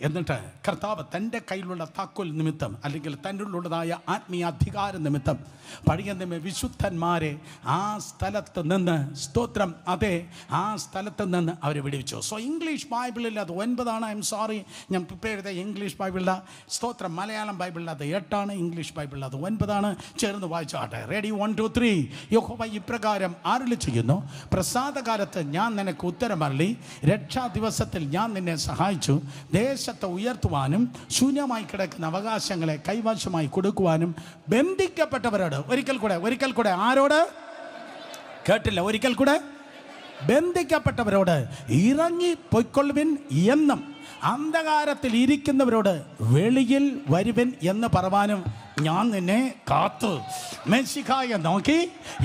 [SPEAKER 1] എന്നിട്ട് കർത്താവ് തൻ്റെ കയ്യിലുള്ള താക്കോൽ നിമിത്തം, അല്ലെങ്കിൽ തൻ്റെ ഉള്ളതായ ആത്മീയ അധികാര നിമിത്തം പഴയ നിയമ വിശുദ്ധന്മാരെ ആ സ്ഥലത്ത് നിന്ന്, സ്തോത്രം, അതെ, ആ സ്ഥലത്ത് നിന്ന് അവരെ വിടുവിച്ചു. ഇംഗ്ലീഷ് ബൈബിളിൽ അത് 9, ഐ എം സോറി, ഞാൻ പ്രിപ്പയർ ചെയ്ത ഇംഗ്ലീഷ് ബൈബിളിൽ, സ്തോത്രം, മലയാളം ബൈബിളിൽ അത് 8, ഇംഗ്ലീഷ് ബൈബിളിൽ അത് 9. ചേർന്ന് വായിച്ചാട്ടെ. റെഡി, 1 2 3. യഹോവ ഇപ്രകാരം അരുളി ചെയ്യുന്നു, പ്രസാദകാലത്ത് ഞാൻ നിനക്ക് ഉത്തരമരുളി, രക്ഷാ ദിവസത്തിൽ ഞാൻ നിന്നെ സഹായിച്ചു, ദേശത്തെ ഉയർത്തുവാനും ശൂന്യമായി കിടക്കുന്ന അവകാശങ്ങളെ കൈവശമായി കൊടുക്കുവാനും ബന്ധിക്കപ്പെട്ടവരോട്, ഒരിക്കൽ കൂടെ ആരോട്? കേട്ടില്ല, ഒരിക്കൽ കൂടെ, ബന്ധിക്കപ്പെട്ടവരോട് ഇറങ്ങി പൊയ്ക്കൊള്ളുവിൻ എന്നും അന്ധകാരത്തിൽ ഇരിക്കുന്നവരോട് വെളിയിൽ വരുവിൻ എന്ന് പറവാനും ഞാൻ നിന്നെ കാത്തു. മെസ്സിഹായെ നോക്കി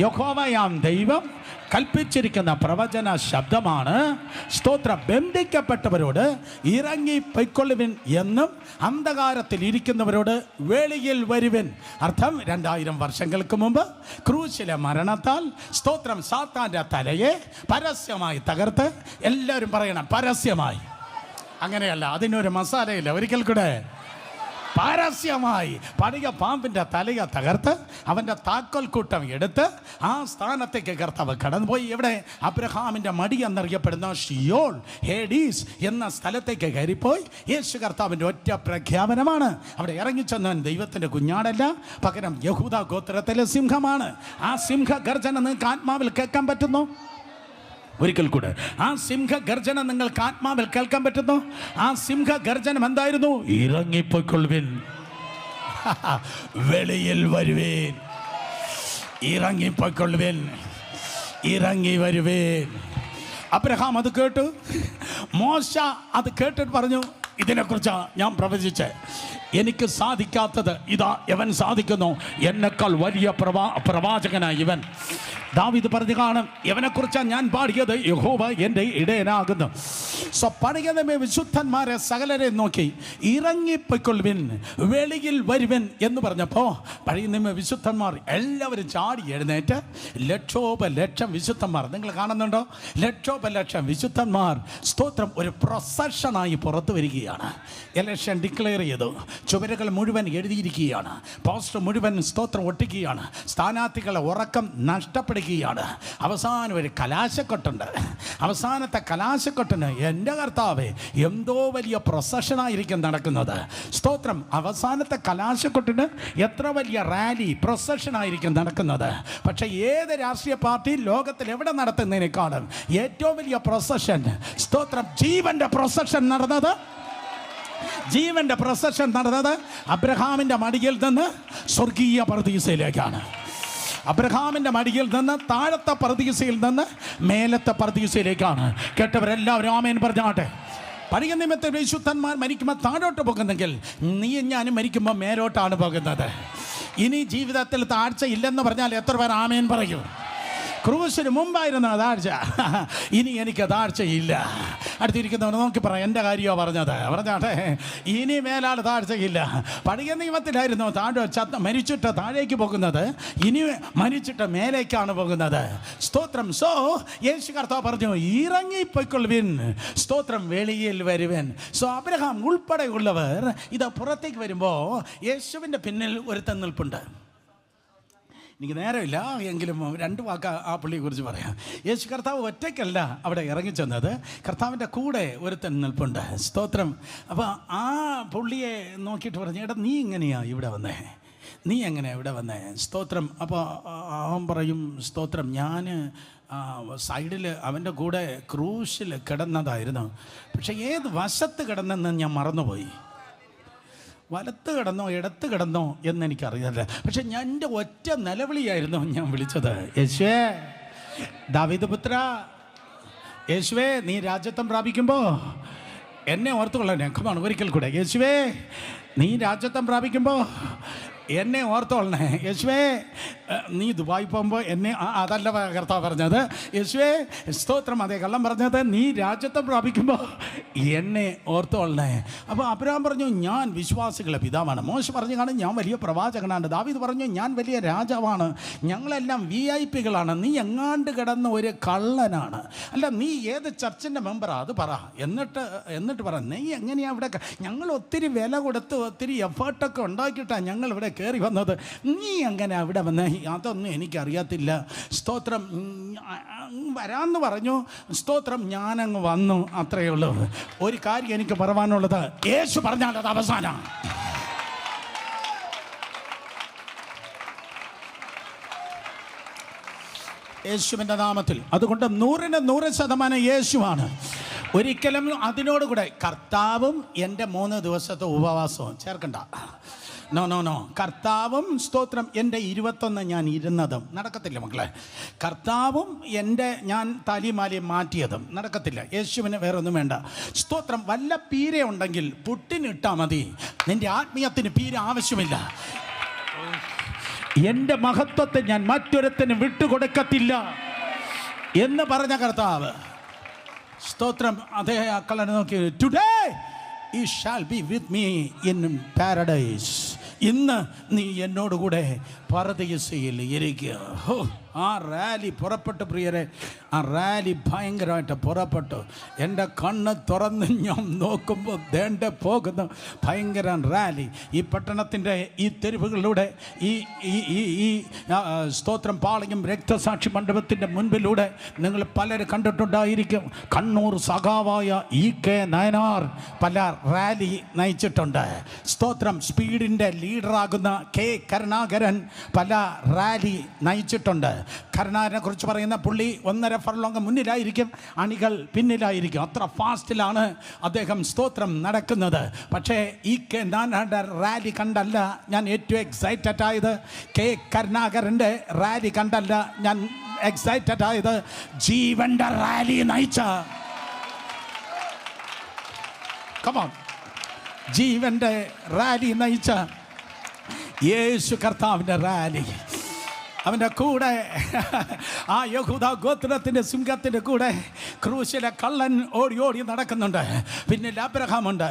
[SPEAKER 1] യഹോവയാം ദൈവം കൽപ്പിച്ചിരിക്കുന്ന പ്രവചന ശബ്ദമാണ്. സ്തോത്രം, ബന്ധിക്കപ്പെട്ടവരോട് ഇറങ്ങി പൊയ്ക്കൊള്ളുവിൻ എന്നും അന്ധകാരത്തിൽ ഇരിക്കുന്നവരോട് വെളിയിൽ വരുവിൻ. അർത്ഥം, 2000 വർഷങ്ങൾക്ക് മുമ്പ് ക്രൂശിലെ മരണത്താൽ, സ്തോത്രം, സാത്താൻ്റെ തലയെ പരസ്യമായി തകർത്ത്, എല്ലാവരും പറയണം പരസ്യമായി, അങ്ങനെയല്ല, അതിനൊരു മസാലയില്ല, ഒരിക്കൽ കൂടെ, പരസ്യമായി പഴയ പാമ്പിൻ്റെ തലയെ തകർത്ത് അവൻ്റെ താക്കോൽ കൂട്ടം എടുത്ത് ആ സ്ഥാനത്തേക്ക് കർത്താവ് കടന്നുപോയി. എവിടെ? അബ്രഹാമിൻ്റെ മടി എന്നറിയപ്പെടുന്ന ഷിയോൾ, ഹേഡീസ് എന്ന സ്ഥലത്തേക്ക് കയറിപ്പോയി. യേശു കർത്താവിൻ്റെ ഒറ്റ പ്രഖ്യാപനമാണ്. അവിടെ ഇറങ്ങിച്ചെന്നവൻ ദൈവത്തിൻ്റെ കുഞ്ഞാടല്ല, പകരം യഹൂദ ഗോത്രത്തിലെ സിംഹമാണ്. ആ സിംഹഗർജന നിങ്ങൾക്ക് ആത്മാവിൽ കേൾക്കാൻ പറ്റുന്നു? ഒരിക്കൽ കൂടെ, ആ സിംഹഗർജന നിങ്ങൾക്ക് ആത്മാവിൽ കേൾക്കാൻ പറ്റുന്നു? ആ സിംഹഗർജനം എന്തായിരുന്നു? ഇറങ്ങിപ്പോയിക്കൊള്ളുവിൻ, വെളിയിൽ വരുവേൻ, ഇറങ്ങിപ്പോയിക്കൊള്ളുവിൻ, ഇറങ്ങി വരുവേൻ. അബ്രഹാം അത് കേട്ടു. മോശ അത് കേട്ടിട്ട് പറഞ്ഞു, ഇതിനെക്കുറിച്ചാണ് ഞാൻ പ്രവചിച്ചത്. എനിക്ക് സാധിക്കാത്തത് ഇതാ ഇവൻ സാധിക്കുന്നു, എന്നെക്കാൾ വലിയ പ്രവാചകനായി ഇവൻ. ദാവീദ് പറഞ്ഞു കാണും, ഇവനെക്കുറിച്ചാണ് ഞാൻ പാടിയത്, യഹോവ എൻ്റെ ഇടയനാകുന്നു. സോ പഴയ നിയമ വിശുദ്ധന്മാരെ സകലരെ നോക്കി ഇറങ്ങിപ്പൊയ്ക്കൊള്ളുവിൻ, വെളിയിൽ വരുവൻ എന്ന് പറഞ്ഞപ്പോൾ പഴയ നിയമ വിശുദ്ധന്മാർ എല്ലാവരും ചാടി എഴുന്നേറ്റ് ലക്ഷോപലക്ഷം വിശുദ്ധന്മാർ, നിങ്ങൾ കാണുന്നുണ്ടോ? ലക്ഷോപലക്ഷം വിശുദ്ധന്മാർ സ്തോത്രം ഒരു പ്രൊസഷനായി പുറത്തു വരികയാണ്. ഇലക്ഷൻ ഡിക്ലെയർ ചെയ്തു, ചുവരുകൾ മുഴുവൻ എഴുതിയിരിക്കുകയാണ്, പോസ്റ്റർ മുഴുവൻ സ്തോത്രം ഒട്ടിക്കുകയാണ്, സ്ഥാനാർത്ഥികളെ ഉറക്കം നഷ്ടപ്പെടുകയാണ്. അവസാനം ഒരു കലാശക്കൊട്ടുണ്ട്. അവസാനത്തെ കലാശക്കൊട്ടിന് എൻ്റെ കർത്താവേ എന്തോ വലിയ പ്രൊസഷനായിരിക്കും നടക്കുന്നത്. സ്തോത്രം. അവസാനത്തെ കലാശക്കൊട്ടിന് എത്ര വലിയ റാലി പ്രൊസഷനായിരിക്കും നടക്കുന്നത്. പക്ഷേ ഏത് രാഷ്ട്രീയ പാർട്ടി ലോകത്തിൽ എവിടെ നടത്തുന്നതിനേക്കാളും ഏറ്റവും വലിയ പ്രൊസഷൻ, സ്തോത്രം, ജീവന്റെ പ്രൊസഷൻ നടന്നത് അബ്രഹാമിൻ്റെ മടിയിൽ നിന്ന് സ്വർഗീയ പർദീസയിലേക്കാണ്. അബ്രഹാമിൻ്റെ മടിയിൽ നിന്ന് താഴത്തെ പർദീസയിൽ നിന്ന് മേലത്തെ പർദീസയിലേക്കാണ്. കേട്ടവരെല്ലാവരും ആമേൻ പറഞ്ഞാട്ടെ. പഴയ നിയമത്തിൽ വിശുദ്ധന്മാർ മരിക്കുമ്പോൾ താഴോട്ട് പോകുന്നെങ്കിൽ നീയും ഞാനും മരിക്കുമ്പോൾ മേലോട്ടാണ് പോകുന്നത്. ഇനി ജീവിതത്തിൽ താഴ്ച ഇല്ലെന്ന് പറഞ്ഞാൽ എത്ര പേർ ആമേൻ പറയും? ക്രൂശിന് മുമ്പായിരുന്നു താഴ്ച, ഇനി എനിക്ക് താഴ്ചയില്ല. അടുത്തിരിക്കുന്നവർ നോക്കി പറയാം, എൻ്റെ കാര്യമാണ് പറഞ്ഞാട്ടെ, ഇനി മേലാൾ താഴ്ചയില്ല. പഴയ നിയമത്തിലായിരുന്നു മരിച്ചിട്ട് താഴേക്ക് പോകുന്നത്, ഇനി മരിച്ചിട്ട് മേലേക്കാണ് പോകുന്നത്. സ്തോത്രം. സോ യേശു കർത്താവ് പറഞ്ഞു, ഇറങ്ങിപ്പോയിക്കൊള്ളുവിൻ, സ്തോത്രം, വെളിയിൽ വരുവൻ. സോ അബ്രഹാം ഉൾപ്പെടെയുള്ളവർ ഇത് പുറത്തേക്ക് വരുമ്പോൾ യേശുവിൻ്റെ പിന്നിൽ ഒരുത്തൻ നിൽപ്പുണ്ട്. എനിക്ക് നേരമില്ല എങ്കിലും രണ്ട് വാക്ക് ആ പുള്ളിയെ കുറിച്ച് പറയാം. യേശു കർത്താവ് ഒറ്റയ്ക്കല്ല അവിടെ ഇറങ്ങിച്ചെന്നത്, കർത്താവിൻ്റെ കൂടെ ഒരുത്തൻ നിൽപ്പുണ്ട്. സ്തോത്രം. അപ്പോൾ ആ പുള്ളിയെ നോക്കിയിട്ട് പറഞ്ഞു, എടാ നീ എങ്ങനെയാണ് ഇവിടെ വന്നേ, നീ എങ്ങനെയാണ് ഇവിടെ വന്നേ? സ്തോത്രം. അപ്പോൾ അവൻ പറയും, സ്തോത്രം, ഞാൻ സൈഡിൽ അവൻ്റെ കൂടെ ക്രൂശിൽ കിടന്നതായിരുന്നു, പക്ഷേ ഏത് വശത്ത് കിടന്നെന്ന് ഞാൻ മറന്നുപോയി. വലത്ത് കിടന്നോ ഇടത്ത് കിടന്നോ എന്നെനിക്കറിയില്ല, പക്ഷെ ഞാൻ എൻ്റെ ഒറ്റ നിലവിളിയായിരുന്നു ഞാൻ വിളിച്ചത്, യേശുവേ, ദാവീദ് പുത്ര, യേശുവേ, നീ രാജ്യത്വം പ്രാപിക്കുമ്പോൾ എന്നെ ഓർത്തുകൊള്ളണേ. കമാണ് ഒരിക്കൽ കൂടെ, യേശുവേ, നീ രാജ്യത്വം പ്രാപിക്കുമ്പോൾ എന്നെ ഓർത്തോളണേ. യേശുവേ, നീ ദുബായി പോകുമ്പോൾ എന്നെ, അതല്ല കർത്താവ് പറഞ്ഞത്, യേശുവേ, സ്തോത്രം, അതേ കള്ളം പറഞ്ഞത്, നീ രാജ്യത്വം പ്രാപിക്കുമ്പോൾ എന്നെ ഓർത്തോളണേ. അപ്പോൾ അബ്രഹാം പറഞ്ഞു, ഞാൻ വിശ്വാസികളുടെ പിതാവാണ്. മോശ പറഞ്ഞു കാണും, ഞാൻ വലിയ പ്രവാചകനാണ്. ദാവീദ് പറഞ്ഞു, ഞാൻ വലിയ രാജാവാണ്. ഞങ്ങളെല്ലാം VIP-കളാണ്. നീ എങ്ങാണ്ട് കിടന്ന ഒരു കള്ളനാണ്. അല്ല, നീ ഏത് ചർച്ചിൻ്റെ മെമ്പറാ അത് പറ, എന്നിട്ട് പറ, നീ എങ്ങനെയാണ് ഇവിടെ? ഞങ്ങൾ ഒത്തിരി വില കൊടുത്ത് ഒത്തിരി എഫേർട്ടൊക്കെ ഉണ്ടാക്കിയിട്ടാണ് ഞങ്ങൾ ഇവിടെ കയറി വന്നത്. നീ അങ്ങനെ അവിടെ വന്ന് അതൊന്നും എനിക്കറിയത്തില്ല. സ്തോത്രം, വരാമെന്ന് പറഞ്ഞു. സ്തോത്രം, ഞാനങ്ങ് വന്നു, അത്രയേ ഉള്ളൂ. ഒരു കാര്യം എനിക്ക് പറയാനുള്ളത്, യേശു പറഞ്ഞാൽ അത് അവസാനം. യേശുവിൻ്റെ നാമത്തിൽ. അതുകൊണ്ട് 100% യേശുവാണ്. ഒരിക്കലും അതിനോടുകൂടെ കർത്താവും എൻ്റെ 3 ദിവസത്തെ ഉപവാസവും ചേർക്കണ്ട. നോ. കർത്താവും, സ്തോത്രം, എൻ്റെ 21 ഞാൻ ഇരുന്നതും നടക്കത്തില്ല മക്കളെ. കർത്താവും ഞാൻ താലിമാലി മാറ്റിയതും നടക്കത്തില്ല. യേശുവിന് വേറെ ഒന്നും വേണ്ട. സ്തോത്രം. വല്ല പീര ഉണ്ടെങ്കിൽ പുട്ടിനിട്ടാൽ മതി, നിൻ്റെ ആത്മീയത്തിന് പീര ആവശ്യമില്ല. എൻ്റെ മഹത്വത്തെ ഞാൻ മറ്റൊരുത്തിന് വിട്ടുകൊടുക്കത്തില്ല എന്ന് പറഞ്ഞ കർത്താവ്, സ്തോത്രം, അതേ അക്കളെ നോക്കി, today you shall be with me in paradise. ഇന്ന് നീ എന്നോടുകൂടെ പരദീസയിൽ ഇരിക്കുക. ആ റാലി പുറപ്പെട്ടു പ്രിയരെ, ആ റാലി ഭയങ്കരമായിട്ട് പുറപ്പെട്ടു. എൻ്റെ കണ്ണ് തുറന്ന് ഞാൻ നോക്കുമ്പോൾ ദേണ്ട പോകുന്ന ഭയങ്കര റാലി. ഈ പട്ടണത്തിൻ്റെ ഈ തെരുവുകളിലൂടെ ഈ സ്തോത്രം പാളയം രക്തസാക്ഷി മണ്ഡപത്തിൻ്റെ മുൻപിലൂടെ നിങ്ങൾ പലരും കണ്ടിട്ടുണ്ടായിരിക്കും. കണ്ണൂർ സഖാവായ EK നയനാർ പല റാലി നയിച്ചിട്ടുണ്ട്. സ്തോത്രം. സ്പീഡിൻ്റെ ലീഡറാകുന്ന K കരുണാകരൻ പല റാലി നയിച്ചിട്ടുണ്ട്. കരുണാകരനെ കുറിച്ച് പറയുന്ന പുള്ളി 1.5 ഫർലോങ് മുന്നിലായിരിക്കും, അണികൾ പിന്നിലായിരിക്കും. അത്ര ഫാസ്റ്റിലാണ് അദ്ദേഹം സ്തോത്രം നടക്കുന്നത്. പക്ഷേ EK നായനാരുടെ റാലി കണ്ടല്ല ഞാൻ ഏറ്റവും എക്സൈറ്റഡ് ആയത്. K കരുണാകരൻ്റെ റാലി കണ്ടല്ല ഞാൻ എക്സൈറ്റഡ് ആയത് ജീവന്റെ റാലി നയിച്ച, കമോൺ, ജീവന്റെ റാലി നയിച്ച യേശു കർത്താവിൻ്റെ റാലി. അവൻ്റെ കൂടെ ആ യഹൂദ ഗോത്രത്തിൻ്റെ സിംഹത്തിൻ്റെ കൂടെ ക്രൂശിലെ കള്ളൻ ഓടി ഓടി നടക്കുന്നുണ്ട്. പിന്നിൽ അബ്രഹാമുണ്ട്,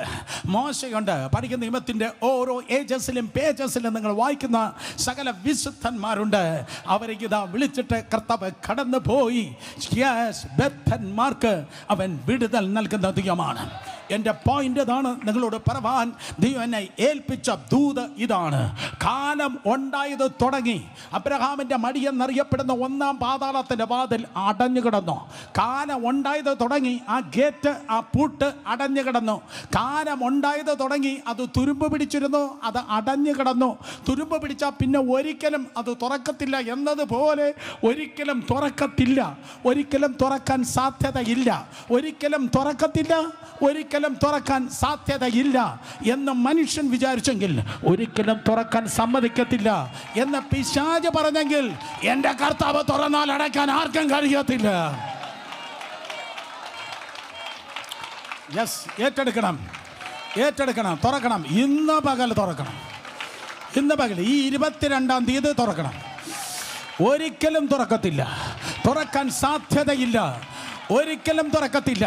[SPEAKER 1] മോശയുണ്ട്. പഠിക്കുന്ന നിയമത്തിൻ്റെ ഓരോ ഏജസിലും പേജസിലും നിങ്ങൾ വായിക്കുന്ന സകല വിശുദ്ധന്മാരുണ്ട്. അവരെ ഇതാ വിളിച്ചിട്ട് കർത്താവ് കടന്നു പോയി. ബദ്ധന്മാർക്ക് അവൻ വിടുതൽ നൽകുന്ന ദൈവമാണ്. എൻ്റെ പോയിന്റ് ഇതാണ് നിങ്ങളോട് പറവാൻ ദൈവം എന്നെ ഏൽപ്പിച്ച ദൂത് ഇതാണ്. കാലം ഉണ്ടായത് തുടങ്ങി. അബ്രഹാമിൻ്റെ മടി എന്നറിയപ്പെടുന്ന ഒന്നാം പാതാളത്തിൻ്റെ വാതിൽ അടഞ്ഞു കിടന്നു. കാലം ഉണ്ടായത് തുടങ്ങി. ആ ഗേറ്റ്, ആ പൂട്ട് അടഞ്ഞു കിടന്നു. കാലം ഉണ്ടായത് തുടങ്ങി. അത് തുരുമ്പ് പിടിച്ചിരുന്നു, അത് അടഞ്ഞു കിടന്നു. തുരുമ്പ് പിടിച്ചാൽ പിന്നെ ഒരിക്കലും അത് തുറക്കത്തില്ല എന്നതുപോലെ ഒരിക്കലും തുറക്കത്തില്ല, ഒരിക്കലും തുറക്കാൻ സാധ്യതയില്ല, ഒരിക്കലും തുറക്കത്തില്ല, ഒരിക്കലും തുറക്കാൻ സാധ്യതയില്ല എന്ന് മനുഷ്യൻ വിചാരിച്ചെങ്കിൽ ഒരിക്കലും തുറക്കാൻ സമ്മതിക്കത്തില്ല എന്ന് പിശാച് പറഞ്ഞെങ്കിൽ എൻ്റെ കർത്താവ് തുറന്നാൽ അടയ്ക്കാൻ ആർക്കും കഴിയത്തില്ല. യെസ്, ഏറ്റെടുക്കണം, ഏറ്റെടുക്കണം, തുറക്കണം. ഇന്ന് പകൽ തുറക്കണം. ഇന്ന് പകൽ ഈ 22-ാം തീയതി തുറക്കണം. ഒരിക്കലും തുറക്കത്തില്ല, തുറക്കാൻ സാധ്യതയില്ല, ഒരിക്കലും തുറക്കത്തില്ല,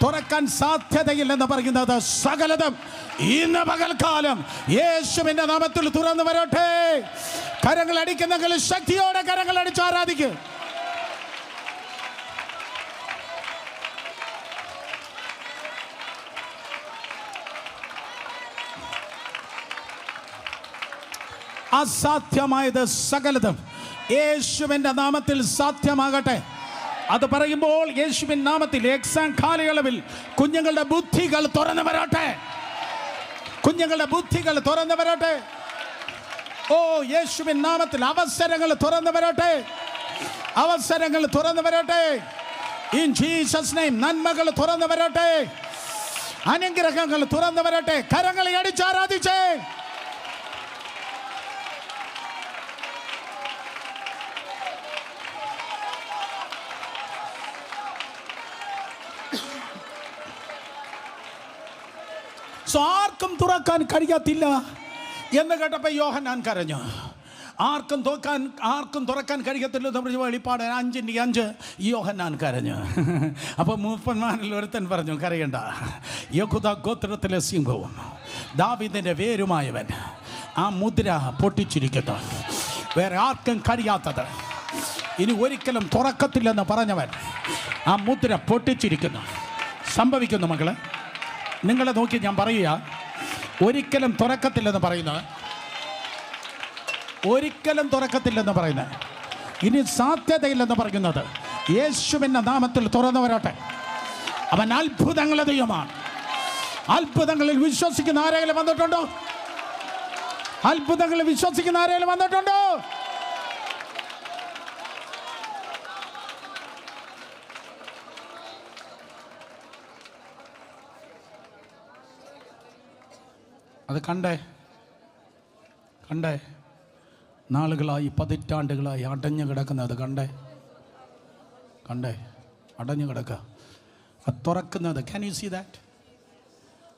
[SPEAKER 1] തുറക്കാൻ സാധ്യതയില്ലെന്ന് പറയുന്നത് സകലതും ഇന്ന് പകൽക്കാലം യേശുവിന്റെ നാമത്തിൽ തുറന്നു വരട്ടെ. കരങ്ങൾ അടിക്കുന്നെങ്കിൽ ശക്തിയോടെ കരങ്ങൾ അടിച്ച് ആരാധിക്കും. അസാധ്യമായത് സകലതും യേശുവിന്റെ നാമത്തിൽ സാധ്യമാകട്ടെ. അത് പറയുമ്പോൾ യേശുവിൻ നാമത്തിൽ എക്സാം കാലയളവിൽ കുഞ്ഞുങ്ങളുടെ ബുദ്ധികൾ തുറന്നു വരട്ടെ, കുഞ്ഞുങ്ങളുടെ ബുദ്ധികൾ തുറന്നു വരട്ടെ. ഓ, യേശുവിൻ നാമത്തിൽ അവസരങ്ങൾ തുറന്നു വരട്ടെ, അവസരങ്ങൾ തുറന്നു വരട്ടെ. ഇൻ ജീസസ് നെയിം നന്മകൾ തുറന്നു വരട്ടെ, അനുഗ്രഹങ്ങൾ തുറന്നു വരട്ടെ. കരങ്ങളെ അടിച്ചാരാധിച്ചേ. ആർക്കും തുറക്കാൻ കഴിയത്തില്ല എന്ന് കേട്ടപ്പോൾ യോഹന്നാൻ കരഞ്ഞു. ആർക്കും തുറക്കാൻ കഴിയത്തില്ല. വെളിപ്പാട് 5:5 യോഹന്നാൻ കരഞ്ഞു. അപ്പോൾ മൂപ്പന്മാരിൽ ഒരുത്തൻ പറഞ്ഞു, കരയണ്ട, യഹൂദ ഗോത്രത്തിലെ സിംഹവും ദാവീദിന്റെ വേരുമായവൻ ആ മുദ്ര പൊട്ടിച്ചിരിക്കുന്നു. വേറെ ആർക്കും കഴിയാത്തത്, ഇനി ഒരിക്കലും തുറക്കത്തില്ലെന്ന് പറഞ്ഞവൻ ആ മുദ്ര പൊട്ടിച്ചിരിക്കുന്നു. സംഭവിക്കുന്നു മക്കളെ. നിങ്ങളെ നോക്കി ഞാൻ പറയുക, ഒരിക്കലും തുറക്കത്തില്ലെന്ന് പറയുന്നത്, ഒരിക്കലും തുറക്കത്തില്ലെന്ന് പറയുന്നത്, ഇനി സാധ്യതയില്ലെന്ന് പറയുന്നത് യേശുവിൻ്റെ നാമത്തിൽ തുറന്നു വരട്ടെ. അവൻ അത്ഭുതങ്ങളുടെ ദൈവമാണ്. അത്ഭുതങ്ങളിൽ വിശ്വസിക്കുന്ന ആരെങ്കിലും വന്നിട്ടുണ്ടോ? അത്ഭുതങ്ങളിൽ വിശ്വസിക്കുന്ന ആരെങ്കിലും വന്നിട്ടുണ്ടോ? അത് കണ്ടേ, നാളുകളായി, പതിറ്റാണ്ടുകളായി അടഞ്ഞു കിടക്കുന്നത് കണ്ടേ, അടഞ്ഞു കിടക്കുക. അത് തുറക്കുന്നത്, ക്യാൻ യു സീ ദാറ്റ്?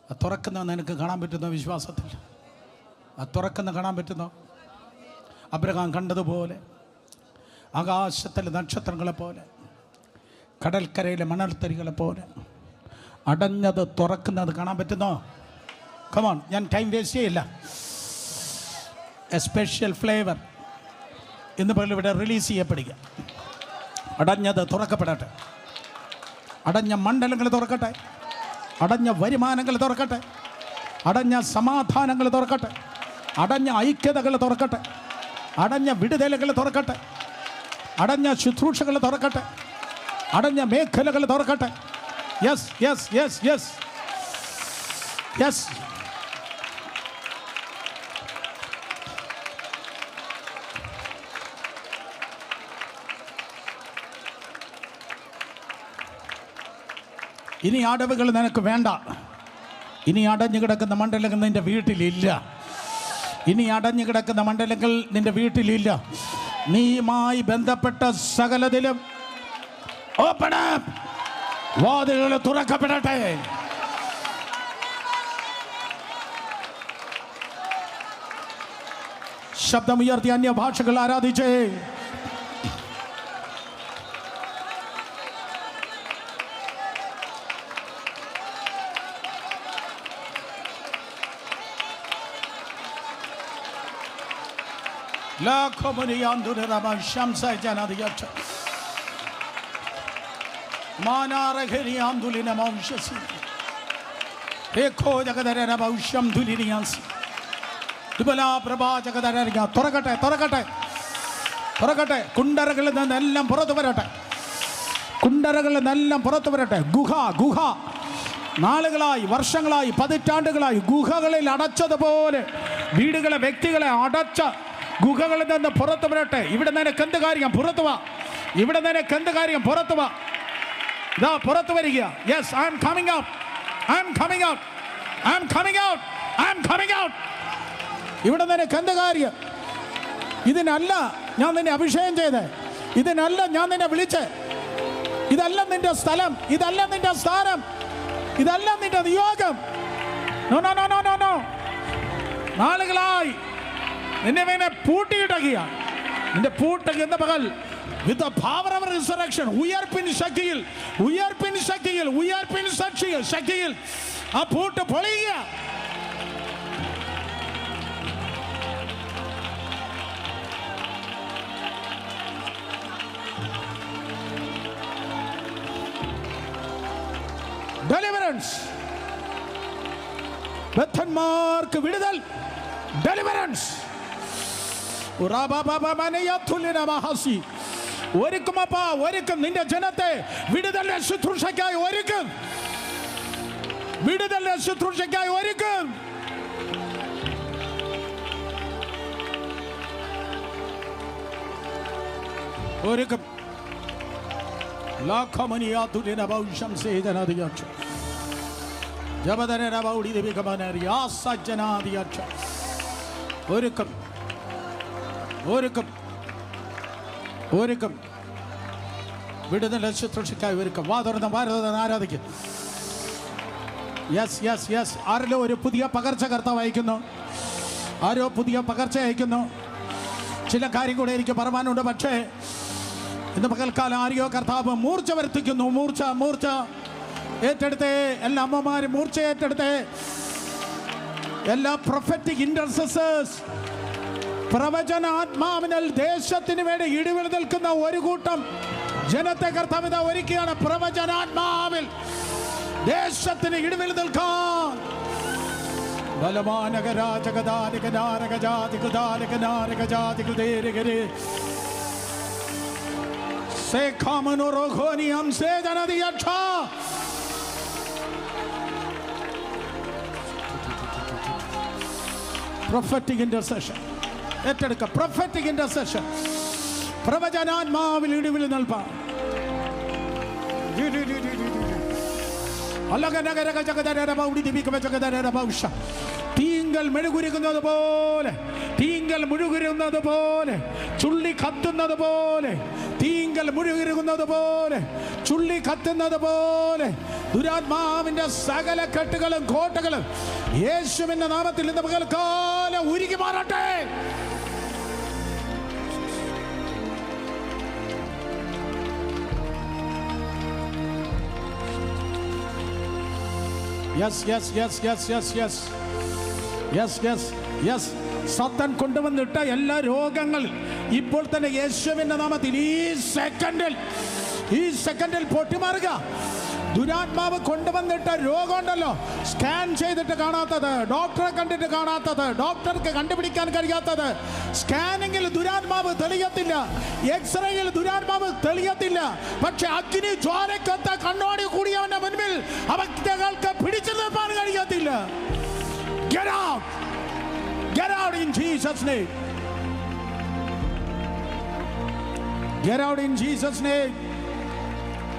[SPEAKER 1] അത് തുറക്കുന്നത് നിനക്ക് കാണാൻ പറ്റുന്ന വിശ്വാസത്തിൽ, അത് തുറക്കുന്ന കാണാൻ പറ്റുന്നോ? അബ്രഹാം കണ്ടതുപോലെ, ആകാശത്തിലെ നക്ഷത്രങ്ങളെ പോലെ, കടൽക്കരയിലെ മണൽത്തരികളെ പോലെ അടഞ്ഞത് തുറക്കുന്നത് കാണാൻ പറ്റുന്നോ? കമോൺ, ഞാൻ ടൈം വേസ്റ്റ് ചെയ്യില്ല. എ സ്പെഷ്യൽ ഫ്ലേവർ ഇന്ന് പോലെ ഇവിടെ റിലീസ് ചെയ്യപ്പെടുക. അടഞ്ഞത് തുറക്കപ്പെടട്ടെ. അടഞ്ഞ മണ്ഡലങ്ങൾ തുറക്കട്ടെ, അടഞ്ഞ വരുമാനങ്ങൾ തുറക്കട്ടെ, അടഞ്ഞ സമാധാനങ്ങൾ തുറക്കട്ടെ, അടഞ്ഞ ഐക്യതകൾ തുറക്കട്ടെ, അടഞ്ഞ വിടുതലുകൾ തുറക്കട്ടെ, അടഞ്ഞ ശുശ്രൂഷകൾ തുറക്കട്ടെ, അടഞ്ഞ മേഖലകൾ തുറക്കട്ടെ. Yes yes yes yes yes. ഇനി അടവുകൾ നിനക്ക് വേണ്ട. ഇനി അടഞ്ഞു കിടക്കുന്ന മണ്ഡലങ്ങൾ നിന്റെ വീട്ടിലില്ല. ഇനി അടഞ്ഞു കിടക്കുന്ന മണ്ഡലങ്ങൾ നിന്റെ വീട്ടിലില്ല. നീയുമായി ബന്ധപ്പെട്ട സകലതിലും ഓപ്പൺ അപ്പ്, വാതിലുകൾ തുറക്കപ്പെടട്ടെ. ശബ്ദമുയർത്തി അന്യഭാഷകൾ ആരാധിച്ചേ. La comuniandure rama shamsa janadiyat manara kheriandulina maushasi ekho jagadare rama usham duliniyansi dubala prabha jagadare തുറക്കട്ടെ തുറക്കട്ടെ തുറക്കട്ടെ. കുണ്ടറകളിൽ നിന്നെല്ലാം പുറത്തു വരട്ടെ, കുണ്ടറകളിൽ നിന്നെല്ലാം പുറത്തു വരട്ടെ. ഗുഹ ഗുഹ നാളുകളായി, വർഷങ്ങളായി, പതിറ്റാണ്ടുകളായി ഗുഹകളിൽ അടച്ചതുപോലെ വീടുകളെ, വ്യക്തികളെ അടച്ച ഗുഹകളിൽ നിന്ന് പുറത്തു വരട്ടെ. ഇവിടെ നിനക്ക് എന്ത് കാര്യം പുറത്തു വാ, ഇവിടെ നിനക്ക് എന്ത് കാര്യം പുറത്തു വാ. ഇതാ പുറത്തു വരിക. Yes, I am coming out, I am coming out, I am coming out, I am coming out. ഇവിടെ നിനക്ക് എന്ത് കാര്യം? ഇതിനല്ല ഞാൻ നിന്നെ അഭിഷേകം ചെയ്ത്, ഇതിനല്ല ഞാൻ നിന്നെ വിളിച്ച്, ഇതല്ല നിന്റെ സ്ഥലം, ഇതല്ല നിന്റെ സ്ഥാനം, ഇതല്ല നിന്റെ നിയോഗം. No no no no no no. നാളുകളായി നിന്നെ വേണേ പൂട്ടിയിട്ടകിയ, നിന്റെ പൂട്ടകി എന്ന പകൽ with the power of resurrection, ഉയർപ്പിൻ ശക്തിയിൽ, ഉയർപ്പിൻ ശക്തിയിൽ, ഉയർപ്പിൻ ശക്തിയിൽ ആ പൂട്ട് പൊളിയുക. ഡെലിവറൻസ്, ബദ്ധന്മാർക്ക് വിടുതൽ, ഡെലിവറൻസ്. ഒരുക്കുമപ്പാ, ഒരുക്കും നിന്റെ ജനത്തെ വിടുതലിന്റെ ശുശ്രൂഷയ്ക്കായി ഒരുക്കും, വിടുതലിന്റെ ശുശ്രൂഷയ്ക്കായി ഒരുക്കും. ഒരുക്കും ഒരുക്കം ഒരുക്കം ഒരുക്കം വിടുതലിന്റെ ശുശ്രൂഷയ്ക്കായി ഒരുക്കം. വാ തുറന്ന് ആരാധിക്കും. Yes yes yes. ആരല്ലോ ഒരു പുതിയ പകർച്ച കർത്താവ് അയക്കുന്നു, ആരോ പുതിയ പകർച്ച അയക്കുന്നു. ചില കാര്യം കൂടെ എനിക്ക് പറയാനുണ്ട്, പക്ഷേ ഇന്ന് പകൽക്കാലം ആരെയോ കർത്താവ് മൂർച്ച വർദ്ധിക്കുന്നു. മൂർച്ച മൂർച്ച ഏറ്റെടുത്തേ, എല്ലാ അമ്മമാരും മൂർച്ച ഏറ്റെടുത്തേ. എല്ലാ പ്രൊഫറ്റിക് ഇന്റർസെസേഴ്സ്, പ്രവചനാത്മാവിനാൽ ദേശത്തിന് വേണ്ടി ഇടിവിൽ നിൽക്കുന്ന ഒരു കൂട്ടം ജനത്തെ കർത്താവ് ഒരുക്കിയാണ്. പ്രവചനാത്മാവിൽ ദേശത്തിന് ഇടിവിൽ നിൽക്കാൻ prophetic intercession ഏറ്റെടുക്ക. prophetic intercession, പ്രവചനാത്മാവിൽ ഇടിവിൽ നിൽപ്പാൻ. തീങ്കൽ മെഴുകുരുക്കുന്നത് പോലെ, തീങ്കൽ മുഴുകുരുന്നത് പോലെ, ചുള്ളി കത്തുന്നത് പോലെ, തീങ്കൽ മുഴുകുരുന്നത് പോലെ, ചുള്ളി കത്തുന്നത് പോലെ ദുരാത്മാവിന്റെ സകല കെട്ടുകളും കോട്ടകളും യേശുവിന്റെ നാമത്തിൽ ഇന്ന് പകൽക്കാലം ഉരുകി മാറട്ടെ. Yes yes yes yes yes yes yes yes yes. സത്താൻ കൊണ്ടുവന്നിട്ട എല്ലാ രോഗങ്ങൾ ഇപ്പോൾ തന്നെ യേശുവിന്റെ നാമത്തിൽ ഈ സെക്കൻഡിൽ പൊട്ടിമാറുക. ദുരാത്മാവ് കൊണ്ടുവന്നിട്ട രോഗമുണ്ടല്ലോ, സ്കാൻ ചെയ്തിട്ട് കാണാത്തത്, ഡോക്ടറെ കണ്ടിട്ട് കാണാത്തത്, ഡോക്ടർക്ക് കണ്ടുപിടിക്കാൻ കഴിയാത്തത്, സ്കാനിങ്ങിൽ ദുരാത്മാവ് തെളിയത്തില്ല, എക്സ്റേയിൽ ദുരാത്മാവ് തെളിയത്തില്ല. പക്ഷെ അഗ്നി ജ്വാലക്കത്ത കണ്ണോടി കൂടിയവന്റെ മുൻപിൽ അവർക്ക് പിടിച്ചു നിർത്താൻ കഴിയത്തില്ല. Get out! Get out in Jesus' name. Get out in Jesus' name.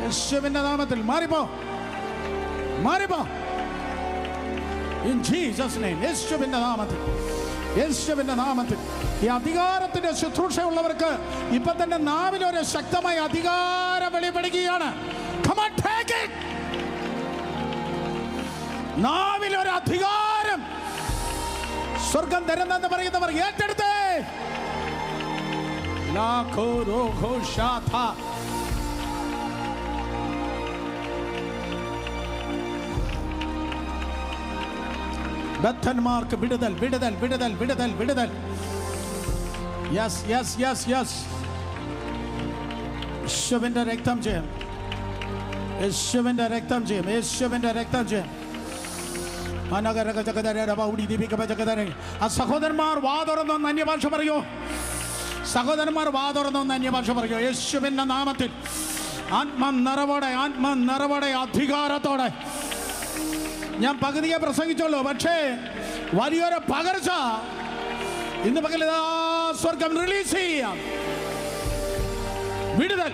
[SPEAKER 1] യേശുവിന്റെ നാമത്തിൽ മാറിപ്പോ, മാറിപ്പോ. In Jesus' name. യേശുവിന്റെ നാമത്തിൽ യേശുവിന്റെ നാമത്തിൽ. ഈ അധികാരത്തിന്റെ ശുശ്രൂഷയുള്ളവർക്ക് ഇപ്പൊ തന്നെ നാവിലൊരു ശക്തമായ അധികാരം വെളിപ്പെടുകയാണ്. Come on, take it. നാവിലൊരു അധികാരം സ്വർഗം തരുന്നെന്ന് പറയുന്നവർ ഏറ്റെടുത്തേ. ബദ്ധന്മാർക്ക് വിടുതൽ, വിടുതൽ, വിടുതൽ, വിടുതൽ, വിടുതൽ. Yes, yes, yes, yes. യേശുവിന്റെ രക്തം ചെയ്യും, യേശുവിന്റെ രക്തം ചെയ്യും, യേശുവിന്റെ രക്തം ചെയ്യും. ആ സഹോദരന്മാർ വാതുറന്നൊന്ന് അന്യഭാഷ പറയൂ. സഹോദരന്മാർ വാതുറന്നൊന്ന് അന്യഭാഷ പറയൂ. യേശുവിന്റെ നാമത്തിൽ ആത്മ നിറവോടെ അധികാരത്തോടെ. ഞാൻ പകുതിയെ പ്രസംഗിച്ചുള്ളൂ, പക്ഷേ വലിയൊരു പകർച്ച ഇന്ന് പകൽ സ്വർഗം റിലീസ് ചെയ്യാം. വിടുതൽ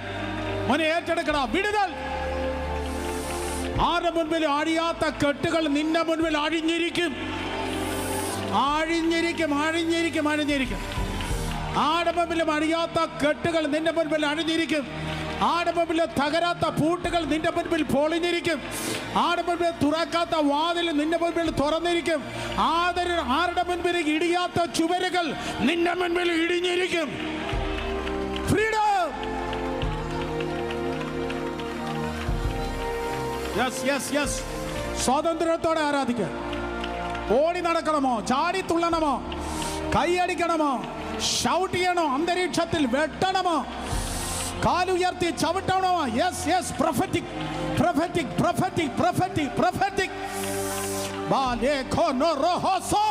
[SPEAKER 1] മോനെ ഏറ്റെടുക്കണം. വിടുതൽ. ആരുടെ മുൻപിൽ അഴിയാത്ത കെട്ടുകൾ നിന്റെ മുൻപിൽ അഴിഞ്ഞിരിക്കും, അഴിഞ്ഞിരിക്കും, അഴിഞ്ഞിരിക്കും, അഴിഞ്ഞിരിക്കും. ആരുടെ മുൻപിലും അഴിയാത്ത കെട്ടുകൾ നിന്റെ മുൻപിൽ അഴിഞ്ഞിരിക്കും. ആരുടെ മുൻപിൽ തകരാത്ത പൂട്ടുകൾ നിന്റെ മുൻപിൽ പൊളിഞ്ഞിരിക്കും. ആരുടെ മുൻപിൽ തുറക്കാത്ത വാതിൽ നിന്റെ മുൻപിൽ തുറന്നിരിക്കും. ആരുടെ മുൻപിൽ ഇടിയാത്ത ചുവരുകൾ നിന്റെ മുൻപിൽ ഇടിഞ്ഞിരിക്കും. ഫ്രീഡം. Yes, yes, yes. സ്വാതന്ത്ര്യത്തോടെ ആരാധിക്കുക. ഓടി നടക്കണമോ, ചാടി തുള്ളണമോ, കൈയടിക്കണമോ, ഷൗട്ട് ചെയ്യണോ, അന്തരീക്ഷത്തിൽ വെട്ടണമോ, കാലുയർത്തി ചവിട്ടണോ? Yes, yes. Prophetic, prophetic, prophetic, prophetic, prophetic. ബാലേഖോ നോ റോഹോസോ.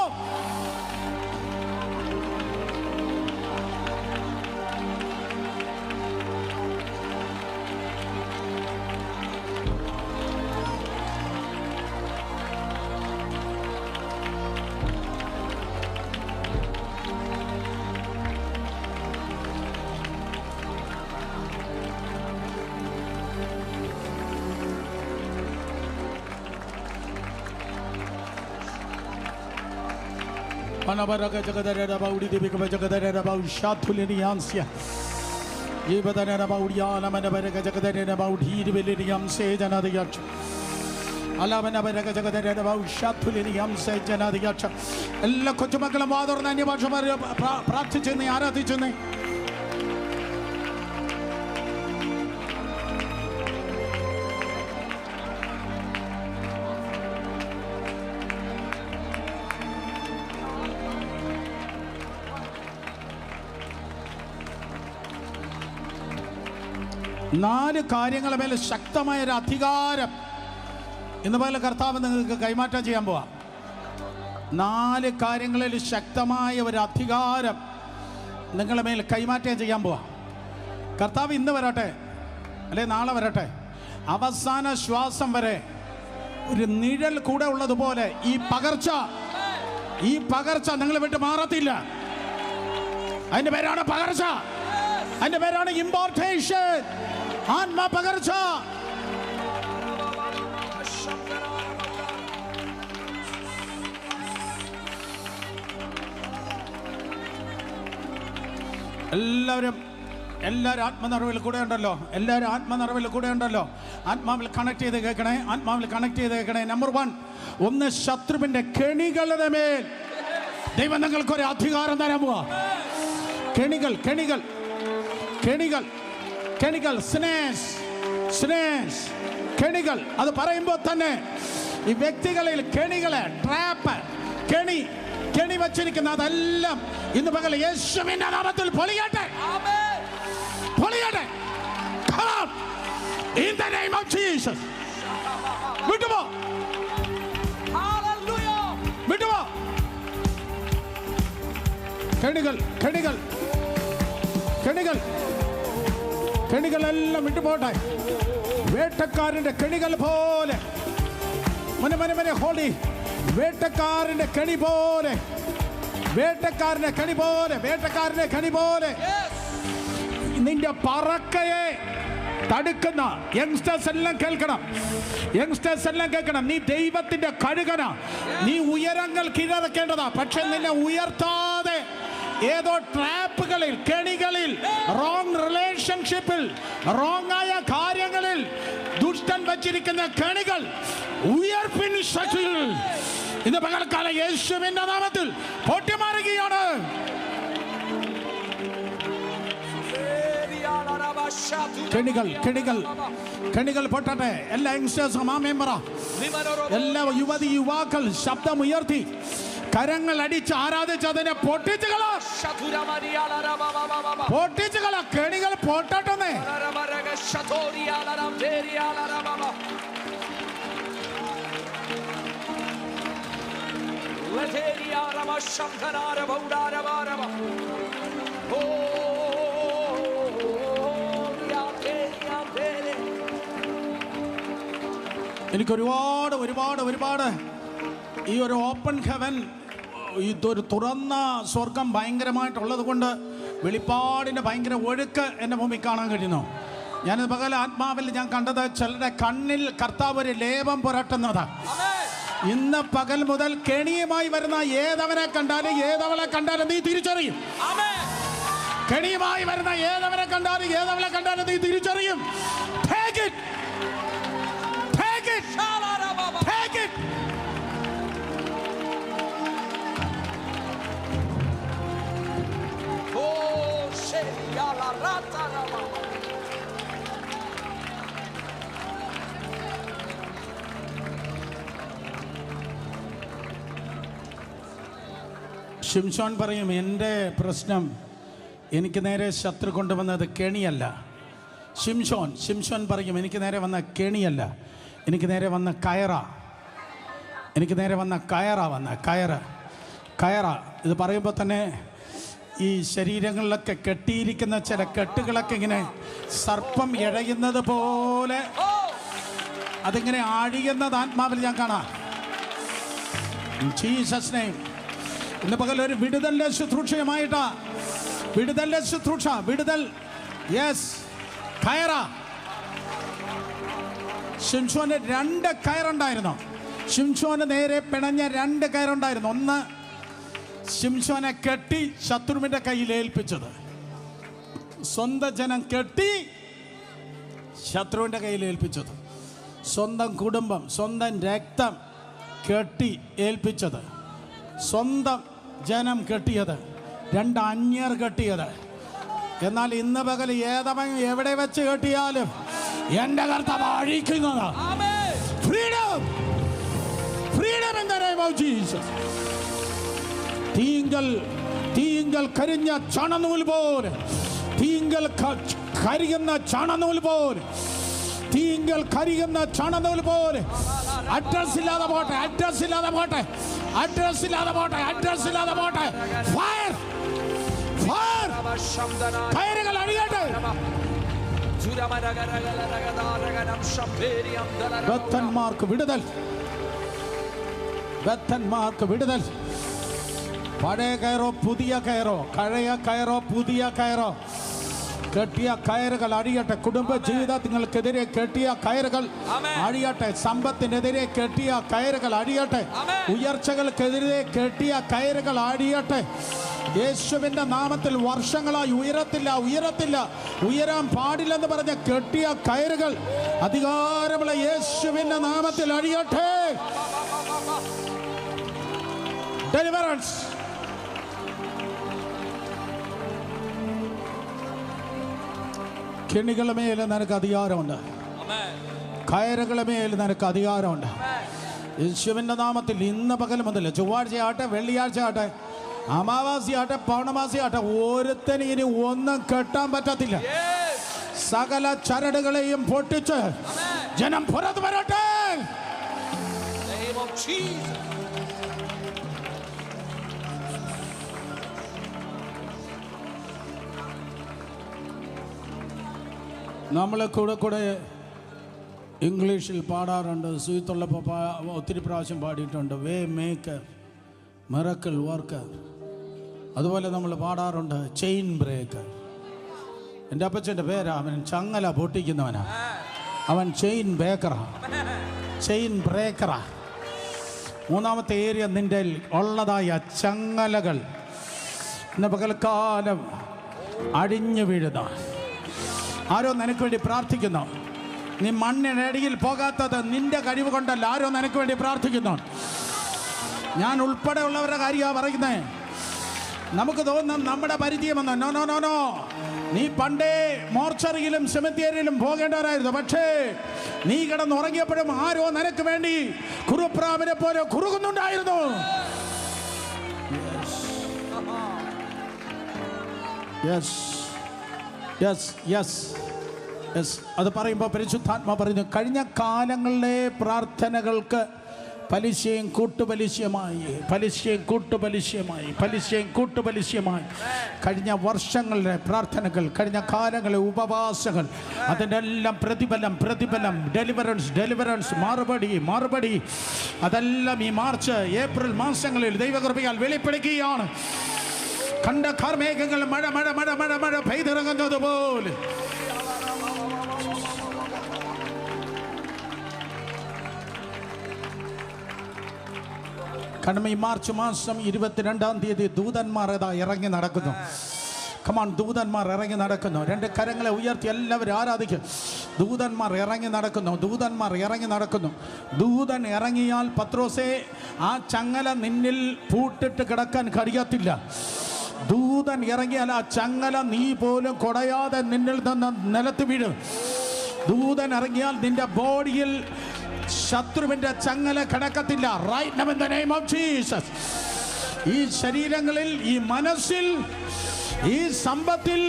[SPEAKER 1] Anabaraga Jagadara Baudi Dibika Jagadara about Shatuliniansia. Yibadana about Yana Manabaraga Jagadara about Hidiliam Sage another yacht. Alamanabaraga Jagadara about Shatuliniam Sage another yacht. Lakotumakala mother and Yabasha practice in the Aratijane. നാല് കാര്യങ്ങളെ മേലെ ശക്തമായ ഒരു അധികാരം ഇന്ന് പോലെ കർത്താവ് നിങ്ങൾക്ക് കൈമാറ്റം ചെയ്യാൻ പോവാ. നാല് കാര്യങ്ങളിൽ ശക്തമായ ഒരു അധികാരം നിങ്ങളുടെ മേൽ കൈമാറ്റം ചെയ്യാൻ പോവാ. കർത്താവ് ഇന്ന് വരട്ടെ, അല്ലെ നാളെ വരട്ടെ, അവസാന ശ്വാസം വരെ ഒരു നിഴൽ കൂടെ ഉള്ളതുപോലെ ഈ പകർച്ച നിങ്ങളെ വിട്ട് മാറത്തില്ല. അതിന്റെ പേരാണ് പകർച്ച. അതിന്റെ പേരാണ് ഇമ്പോർട്ടേഷൻ. ആത്മ പകർച്ച. എല്ലാവരും ആത്മനിറവിൽ കൂടെ ഉണ്ടല്ലോ. എല്ലാവരും ആത്മനിറവിൽ കൂടെ ഉണ്ടല്ലോ. ആത്മാവിൽ കണക്ട് ചെയ്ത് കേൾക്കണേ. ആത്മാവിൽ കണക്ട് ചെയ്ത് കേൾക്കണേ. നമ്പർ 1, ശത്രുവിന്റെ കെണികളുടെ മേൽ ദൈവം നിങ്ങൾക്കൊരു അധികാരം തരാൻ പോവാ. കെണികൾ, സ്നേഹs, കെണികൾ. അത് പറയുമ്പോൾ തന്നെ ഈ വ്യക്തികളിൽ കെണികളെ, ട്രാപ്പ്, കെണി വച്ചിരിക്കുന്ന അതെല്ലാം ഇന്ന് പകൽ യേശുവിന്റെ നാമത്തിൽ പൊളിയട്ടെ. Come on. In the name of Jesus. വിട്ടുപോ. വിട്ടുപോ. കെണികളെല്ലാം വിട്ടുപോട്ടെ. വേട്ടക്കാരന്റെ കെണികൾ പോലെ ഹോളി. വേട്ടക്കാരന്റെ കെണി പോലെ നിന്റെ പറക്കയെ തടുക്കുന്ന യങ്സ്റ്റേഴ്സ് എല്ലാം കേൾക്കണം, യങ്സ്റ്റേഴ്സ് എല്ലാം കേൾക്കണം. നീ ദൈവത്തിന്റെ കഴുകന, നീ ഉയരങ്ങൾ കീഴടക്കേണ്ടതാ. പക്ഷെ നിന്നെ ഉയർത്താതെ ഏതോ ട്രാപ്പുകളിൽ, കെണികളിൽ, റോങ് റിലേഷൻഷിപ്പിൽ, റോങ് ആയ കാര്യങ്ങളിൽ ദുഷ്ടൻ വച്ചിരിക്കുന്ന കെണികൾ ഉയർപ്പിൻ ശക്തിയിൽ ഇന്ന് പകൽക്കാലം യേശുവിന്റെ നാമത്തിൽ പൊട്ടിമാറുകയാണ്. കെണികൾ കെണികൾ കെണികൾ പൊട്ടട്ടെ. എല്ലാ യങ്സ്റ്റേഴ്സും ആമേൻ പറ. എല്ലാ യുവതി യുവാക്കൾ ശബ്ദം ഉയർത്തി കരങ്ങൾ അടിച്ച് ആരാധിച്ചതിനെ പൊട്ടിച്ചുകള, പൊട്ടിച്ചുകള. കെണികൾ പൊട്ടട്ടെ. എനിക്ക് ഒരുപാട് ഒരുപാട് ഒരുപാട് ഈ ഒരു ഓപ്പൺ ഹെവൻ, ഇതൊരു തുറന്ന സ്വർഗം ഭയങ്കരമായിട്ടുള്ളത് കൊണ്ട് വെളിപ്പാടിൻ്റെ ഭയങ്കര ഒഴുക്ക് എൻ്റെ മുമ്പിൽ കാണാൻ കഴിയുന്നു. ഞാനിത് പകൽ ആത്മാവിൽ ഞാൻ കണ്ടത് ചിലരുടെ കണ്ണിൽ കർത്താവ് ഒരു ലേപം പുരട്ടുന്നത്. ഇന്ന് പകൽ മുതൽ കെണിയുമായി വരുന്ന ഏതവനെ കണ്ടാലും ഏതവളെ കണ്ടാലും നീ തിരിച്ചറിയും. കെണിയുമായി വരുന്ന ഏതവനെ കണ്ടാലും ഏതവളെ കണ്ടാലും നീ തിരിച്ചറിയും. Take it. Take it. Take it.
[SPEAKER 2] Oh, sheria la rata rama.
[SPEAKER 1] ശിംശോൻ പറയും, എൻ്റെ പ്രശ്നം എനിക്ക് നേരെ ശത്രു കൊണ്ടുവന്നത് കെണിയല്ല. ശിംശോൻ പറയും, എനിക്ക് നേരെ വന്ന കെണിയല്ല, എനിക്ക് നേരെ വന്ന കയറ, എനിക്ക് നേരെ വന്ന കയറ. ഇത് പറയുമ്പോൾ തന്നെ ഈ ശരീരങ്ങളിലൊക്കെ കെട്ടിയിരിക്കുന്ന ചില കെട്ടുകളൊക്കെ ഇങ്ങനെ സർപ്പം ഇഴയുന്നത് പോലെ അതിങ്ങനെ ആഴിയുന്നത് ആത്മാവിൽ ഞാൻ കാണാം. Jesus name. ഇന്ന് പകൽ ഒരു വിടുതലിന്റെ ശുശ്രൂഷയുമായിട്ടാ, വിടുതലിന്റെ ശുശ്രൂഷ, വിടുതൽ. യെസ്, കയറ. ശിംശോന് 2 കയറുണ്ടായിരുന്നു. ശിംശോന് നേരെ പിണഞ്ഞ 2 കയറുണ്ടായിരുന്നു. ഒന്ന് ശിംശോനെ കെട്ടി ശത്രുവിന്റെ കയ്യിൽ ഏൽപ്പിച്ചത്, സ്വന്തം ജനം കെട്ടി ശത്രുവിന്റെ കയ്യിൽ ഏൽപ്പിച്ചത്, സ്വന്തം കുടുംബം, സ്വന്തം രക്തം കെട്ടി ഏൽപ്പിച്ചത്, സ്വന്തം ജനം കെട്ടിയത്, 2 അന്യർ കെട്ടിയത്. എന്നാൽ ഇന്ന് പകൽ ഏതവൻ എവിടെ വെച്ച് കെട്ടിയാലും എന്റെ കർത്താവ് അഴിക്കുന്നത്. Freedom, freedom in the name of Jesus. തീങ്കൽ കരിഞ്ഞ ചണനൂൽ പോലെ, തീങ്കൽ കരിയുന്ന ചണനൂൽ പോലെ, തീങ്കൽ കരിയുന്ന ചണനൂൽ പോലെ. അഡ്രസ് ഇല്ലാതെ പോട്ടെ, അഡ്രസ് ഇല്ലാതെ പോട്ടെ, അഡ്രസ് ഇല്ലാതെ പോട്ടെ, അഡ്രസ് ഇല്ലാതെ പോട്ടെ. Fire, fire. കയറുകൾ അഴിയട്ടെ. ബദ്ധന്മാർക്ക് വിടുതൽ, ബദ്ധന്മാർക്ക് വിടുതൽ. പഴയ കയറോ പുതിയ കയറോ, പഴയ കയറോ പുതിയ കയറോ, കെട്ടിയ കയറുകൾ അഴിയട്ടെ. കുടുംബ ജീവിതങ്ങൾക്കെതിരെ കെട്ടിയ കയറുകൾ അഴിയട്ടെ. സമ്പത്തിനെതിരെ കെട്ടിയ കയറുകൾ അഴിയട്ടെ. ഉയർച്ചകൾക്കെതിരെ കെട്ടിയ കയറുകൾ അഴിയട്ടെ. യേശുവിന്റെ നാമത്തിൽ വർഷങ്ങളായി ഉയരത്തില്ല, ഉയരാൻ പാടില്ലെന്ന് പറഞ്ഞ കെട്ടിയ കയറുകൾ അധികാരമുള്ള യേശുവിന്റെ നാമത്തിൽ അഴിയട്ടെ. ഡെലിവറൻസ്. കെണികളുടെ മേൽ നിനക്ക് അധികാരമുണ്ട്, കയറുകളുടെ മേൽ നിനക്ക് അധികാരമുണ്ട്. യേശുവിന്റെ നാമത്തിൽ ഇന്ന് പകൽ മുതൽ, ചൊവ്വാഴ്ച ആട്ടെ, വെള്ളിയാഴ്ച ആട്ടെ, അമാവാസി ആട്ടെ, പൗർണമാസി ആട്ടെ, ഒരുത്തന് ഇനി ഒന്നും കെട്ടാൻ പറ്റത്തില്ല. സകല ചരടുകളെയും പൊട്ടിച്ച് ജനം പുറത്തു വരട്ടെ. നമ്മൾ കൂടെ ഇംഗ്ലീഷിൽ പാടാറുണ്ട്. സുഹൃത്തുള്ളപ്പോൾ ഒത്തിരി പ്രാവശ്യം പാടിയിട്ടുണ്ട്. വേ മേക്കർ, മിറക്കിൾ വർക്കർ. അതുപോലെ നമ്മൾ പാടാറുണ്ട് ചെയിൻ ബ്രേക്കർ. എൻ്റെ അപ്പച്ചൻ്റെ പേരാ, അവൻ ചങ്ങല പൊട്ടിക്കുന്നവനാ, അവൻ ചെയിൻ ബേക്കറാ, ചെയിൻ ബ്രേക്കറാ. മൂന്നാമത്തെ ഏരിയ നിൻ്റെ ഉള്ളതായ ചങ്ങലകൾ ഇന്ന് പകൽക്കാലം അടിഞ്ഞു വീഴുന്ന ആരോ നിനക്ക് വേണ്ടി പ്രാർത്ഥിക്കുന്നു. നീ മണ്ണിനടിയിൽ പോകാത്തത് നിന്റെ കഴിവ് കൊണ്ടല്ല, ആരോ നിനക്ക് വേണ്ടി പ്രാർത്ഥിക്കുന്നു. ഞാൻ ഉൾപ്പെടെ ഉള്ളവരുടെ കാര്യമാണ് പറയുന്നത്. നമുക്ക് തോന്നും നമ്മുടെ പരിചയമെന്ന്. നോ നോ നോ നോ, നീ പണ്ടേ മോർച്ചറിയിലും സെമിത്തേരിയിലും പോകേണ്ടവരായിരുന്നു. പക്ഷേ നീ കിടന്നുറങ്ങിയപ്പോഴും ആരോ നിനക്ക് വേണ്ടി കുറുപ്രാവിനെ പോലെ കുറുകുന്നുണ്ടായിരുന്നു. അത് പറയുമ്പോൾ പരിശുദ്ധാത്മ പറയുന്നു, കഴിഞ്ഞ കാലങ്ങളിലെ പ്രാർത്ഥനകൾക്ക് പലിശയും കൂട്ടുപലിശയുമായി, പലിശയും കൂട്ടുപലിശയുമായി, പലിശയും കൂട്ടുപലിശയുമായി കഴിഞ്ഞ വർഷങ്ങളിലെ പ്രാർത്ഥനകൾ, കഴിഞ്ഞ കാലങ്ങളിലെ ഉപവാസങ്ങൾ, അതിൻ്റെ എല്ലാം പ്രതിഫലം, പ്രതിഫലം, ഡെലിവറൻസ്, ഡെലിവറൻസ്, മറുപടി, മറുപടി, അതെല്ലാം ഈ മാർച്ച് ഏപ്രിൽ മാസങ്ങളിൽ ദൈവകൃപയാൽ വെളിപ്പെടുകയാണ്. കണ്ട കാർമേഘങ്ങൾ മഴ മഴ മഴ മഴ മഴ പെയ്തിറങ്ങുന്നത് പോലെ കാരണം ഈ മാർച്ച് മാസം 22-ാം തീയതി ദൂതന്മാർ ഇറങ്ങി നടക്കുന്നു. കമാൺ, ദൂതന്മാർ ഇറങ്ങി നടക്കുന്നു. രണ്ട് കരങ്ങളെ ഉയർത്തി എല്ലാവരും ആരാധിക്കും. ദൂതന്മാർ ഇറങ്ങി നടക്കുന്നു, ദൂതന്മാർ ഇറങ്ങി നടക്കുന്നു. ദൂതൻ ഇറങ്ങിയാൽ പത്രോസേ, ആ ചങ്ങല നിന്നിൽ പൂട്ടിട്ട് കിടക്കാൻ കഴിയത്തില്ല. ദൂതൻ ഇറങ്ങിയാൽ ആ ചങ്ങല നീ പോലും കൊടയാതെ നിന്നിൽ നിന്ന് നിലത്ത് വീഴും. ദൂതൻ ഇറങ്ങിയാൽ നിന്റെ ബോഡിയിൽ ശത്രുവിന്റെ ചങ്ങല കിടക്കത്തില്ല. Right now in the name of Jesus. ഈ ശരീരങ്ങളിൽ, ഈ മനസ്സിൽ, ഈ സമ്പത്തിൽ,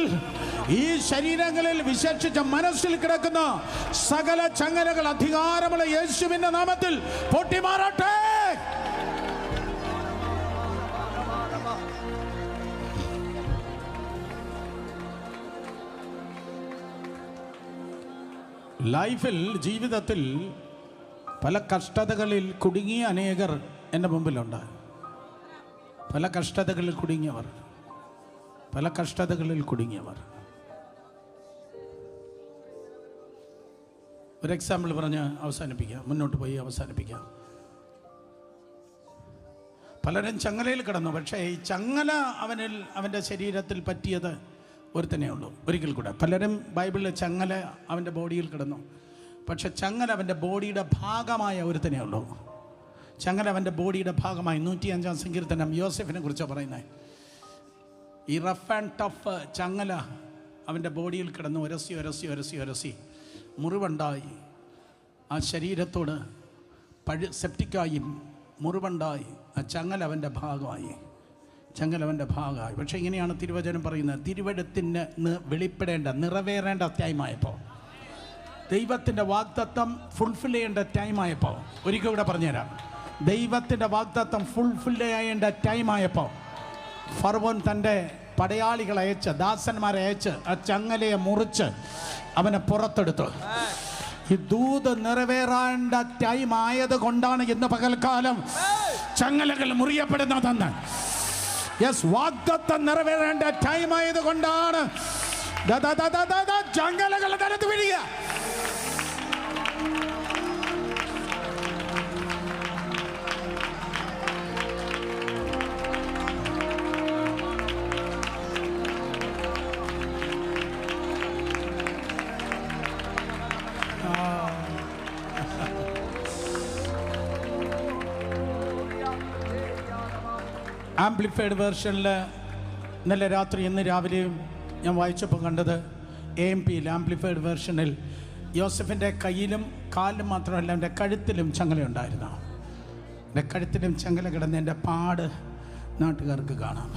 [SPEAKER 1] ഈ ശരീരങ്ങളിൽ, വിശേഷിച്ച മനസ്സിൽ കിടക്കുന്ന സകല ചങ്ങലകൾ അധികാരമുള്ള യേശുവിന്റെ നാമത്തിൽ പൊട്ടിമാറട്ടെ. ലൈഫിൽ, ജീവിതത്തിൽ പല കഷ്ടതകളിൽ കുടുങ്ങിയ അനേകർ എൻ്റെ മുമ്പിലുണ്ട്. പല കഷ്ടതകളിൽ കുടുങ്ങിയവർ, പല കഷ്ടതകളിൽ കുടുങ്ങിയവർ. ഒരു എക്സാമ്പിൾ പറഞ്ഞ് അവസാനിപ്പിക്കാം, മുന്നോട്ട് പോയി അവസാനിപ്പിക്കാം. പലരും ചങ്ങലയിൽ കിടന്നു. പക്ഷേ ഈ ചങ്ങല അവൻ്റെ ശരീരത്തിൽ പറ്റിയത് ഒരുത്തനേ ഉള്ളൂ. ഒരിക്കൽ കൂടെ, പലരും ബൈബിളിൽ ചങ്ങല അവൻ്റെ ബോഡിയിൽ കിടന്നു. പക്ഷെ ചങ്ങല അവൻ്റെ ബോഡിയുടെ ഭാഗമായ ഒരുത്തനേ ഉള്ളൂ. ചങ്ങല അവൻ്റെ ബോഡിയുടെ ഭാഗമായി. 105-ാം സങ്കീർത്തനം യോസെഫിനെ കുറിച്ചാണ് പറയുന്നത്. ഈ റഫ് ആൻഡ് ടഫ് ചങ്ങല അവൻ്റെ ബോഡിയിൽ കിടന്ന് ഉരസി ഉരസി ഉരസി ഉരസി മുറിവുണ്ടായി. ആ ശരീരത്തോട് സെപ്റ്റിക്കായി മുറിവുണ്ടായി. ആ ചങ്ങല അവൻ്റെ ഭാഗമായി, ചങ്ങലവൻ്റെ ഭാഗമായി. പക്ഷേ ഇങ്ങനെയാണ് തിരുവചനം പറയുന്നത്, തിരുവെഴുത്തിന് വെളിപ്പെടേണ്ട, നിറവേറേണ്ട ടൈമായപ്പോൾ, ദൈവത്തിൻ്റെ വാഗ്ദത്തം ഫുൾഫിൽ ചെയ്യേണ്ട ടൈമായപ്പോൾ, ഒരിക്കൽ കൂടെ പറഞ്ഞുതരാം, ദൈവത്തിൻ്റെ വാഗ്ദത്തം ഫുൾഫിൽ ചെയ്യേണ്ട ടൈമായപ്പോൾ ഫറവോൻ തൻ്റെ പടയാളികളെ അയച്ച്, ദാസന്മാരെ അയച്ച് ആ ചങ്ങലയെ മുറിച്ച് അവനെ പുറത്തെടുത്തു. ഈ ദൂത് നിറവേറേണ്ട ടൈം ആയത് കൊണ്ടാണ് ഇന്ന് പകൽക്കാലം ചങ്ങലകൾ മുറിയപ്പെടുന്നതെന്ന്. യെസ്, വാഗ്ദത്തം നിറവേറേണ്ട ടൈം ആയത് കൊണ്ടാണ് ചങ്ങലകൾ നിലത്ത് വീഴുക. ആംപ്ലിഫൈഡ് വേർഷനിൽ ഇന്നലെ രാത്രി, ഇന്ന് രാവിലെയും ഞാൻ വായിച്ചപ്പോൾ കണ്ടത് AMPയിൽ ആംപ്ലിഫൈഡ് വേർഷനിൽ യോസഫിൻ്റെ കയ്യിലും കാലിലും മാത്രമല്ല എൻ്റെ കഴുത്തിലും ചങ്ങലയുണ്ടായിരുന്നു. എൻ്റെ കഴുത്തിലും ചങ്ങല കിടന്ന് എൻ്റെ പാട് നാട്ടുകാർക്ക് കാണാം.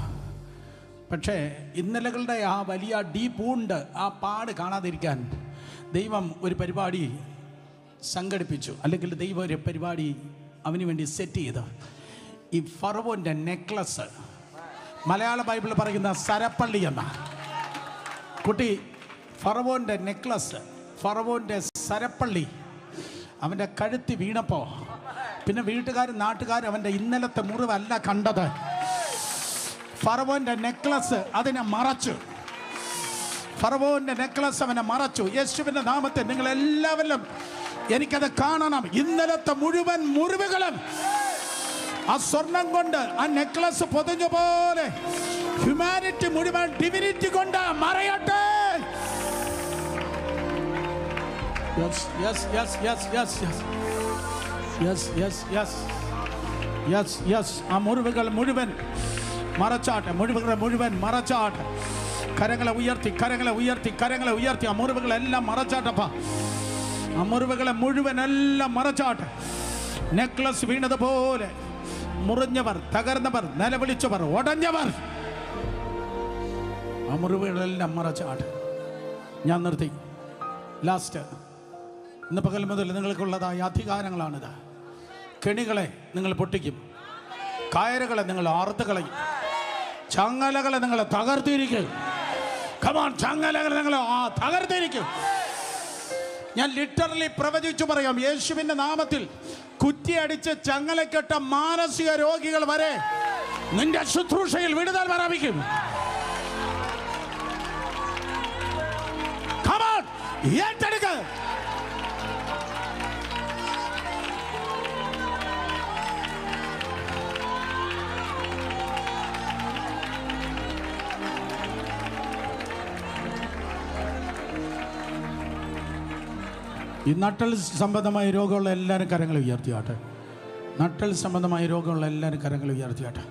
[SPEAKER 1] പക്ഷേ ഇന്നലകളുടെ ആ വലിയ ഡീപ്പ് വൂണ്ട്, ആ പാട് കാണാതിരിക്കാൻ ദൈവം ഒരു പരിപാടി സംഘടിപ്പിച്ചു, അല്ലെങ്കിൽ ദൈവം ഒരു പരിപാടി അവന് വേണ്ടി സെറ്റ് ചെയ്തു. ഈ ഫറവോൻ്റെ നെക്ലസ്, മലയാള ബൈബിളിൽ പറയുന്ന സരപ്പള്ളി എന്ന കുട്ടി, ഫറവോൻ്റെ നെക്ലസ്, ഫറവോൻ്റെ സരപ്പള്ളി അവൻ്റെ കഴുത്തി വീണപ്പോൾ പിന്നെ വീട്ടുകാരും നാട്ടുകാരും അവൻ്റെ ഇന്നലത്തെ മുറിവല്ല കണ്ടത്, ഫറവോൻ്റെ നെക്ലസ് അതിനെ മറച്ചു. ഫറവോന്റെ നെക്ലസ് അവനെ മറച്ചു. യേശുവിന്റെ നാമത്തിൽ നിങ്ങൾ എല്ലാവരും എനിക്കത് കാണണം. ഇന്നലത്തെ മുഴുവൻ മുറിവുകളും ആ സ്വർണം കൊണ്ട് ആ നെക്ലസ് പൊതിഞ്ഞ പോലെ ഹ്യൂമാനിറ്റി മുഴുവൻ ഡിവിനിറ്റി കൊണ്ട് മറയട്ടെ. Yes, yes, yes, yes, yes, yes. Yes, yes, yes. Yes, yes. ആ മുറിവുകൾ മുഴുവൻ മറച്ചാട്ടെ. മുറിവുകൾ മുഴുവൻ മറച്ചാട്ടെ. കരങ്ങളെ ഉയർത്തി, കരങ്ങളെ ഉയർത്തി, കരങ്ങളെ ഉയർത്തി. ആ മുറിവുകളെല്ലാം മറച്ചാട്ടപ്പാ. ആ മുറിവുകളെ മുഴുവൻ എല്ലാം മറച്ചാട്ടെ. നെക്ലസ് വീണതുപോലെ മുറിഞ്ഞവർ, തകർന്നവർ, നിലവിളിച്ചവർ, ഉടഞ്ഞവർ, ആ മുറിവുകളെല്ലാം മറച്ചാട്ടെ. ഞാൻ നിർത്തി. ലാസ്റ്റ്, ഇന്ന് പകൽ മുതൽ നിങ്ങൾക്കുള്ളതായ അധികാരങ്ങളാണിത്. കെണികളെ നിങ്ങൾ പൊട്ടിക്കും, കയറുകളെ നിങ്ങൾ ആർത്ത് കളയും, ചങ്ങലകളെ നിങ്ങൾ തകർത്തിരിക്കും. കമാൺ, ചങ്ങലകളെ നിങ്ങൾ തകർത്തിരിക്കും. ഞാൻ ലിറ്ററലി പ്രവചിച്ചു പറയാം, യേശുവിന്റെ നാമത്തിൽ കുറ്റിയടിച്ച് ചങ്ങലക്കെട്ട മാനസിക രോഗികൾ വരെ നിന്റെ ശുശ്രൂഷയിൽ വിടുതൽ പ്രാപിക്കും. കമാൺ, ഏറ്റെടുക്ക. ഈ നട്ടൽ സംബന്ധമായ രോഗമുള്ള എല്ലാവരും കരങ്ങൾ ഉയർത്തിയാട്ടെ. നട്ടൽ സംബന്ധമായ രോഗമുള്ള എല്ലാവരും കരങ്ങൾ ഉയർത്തിയാട്ടെ.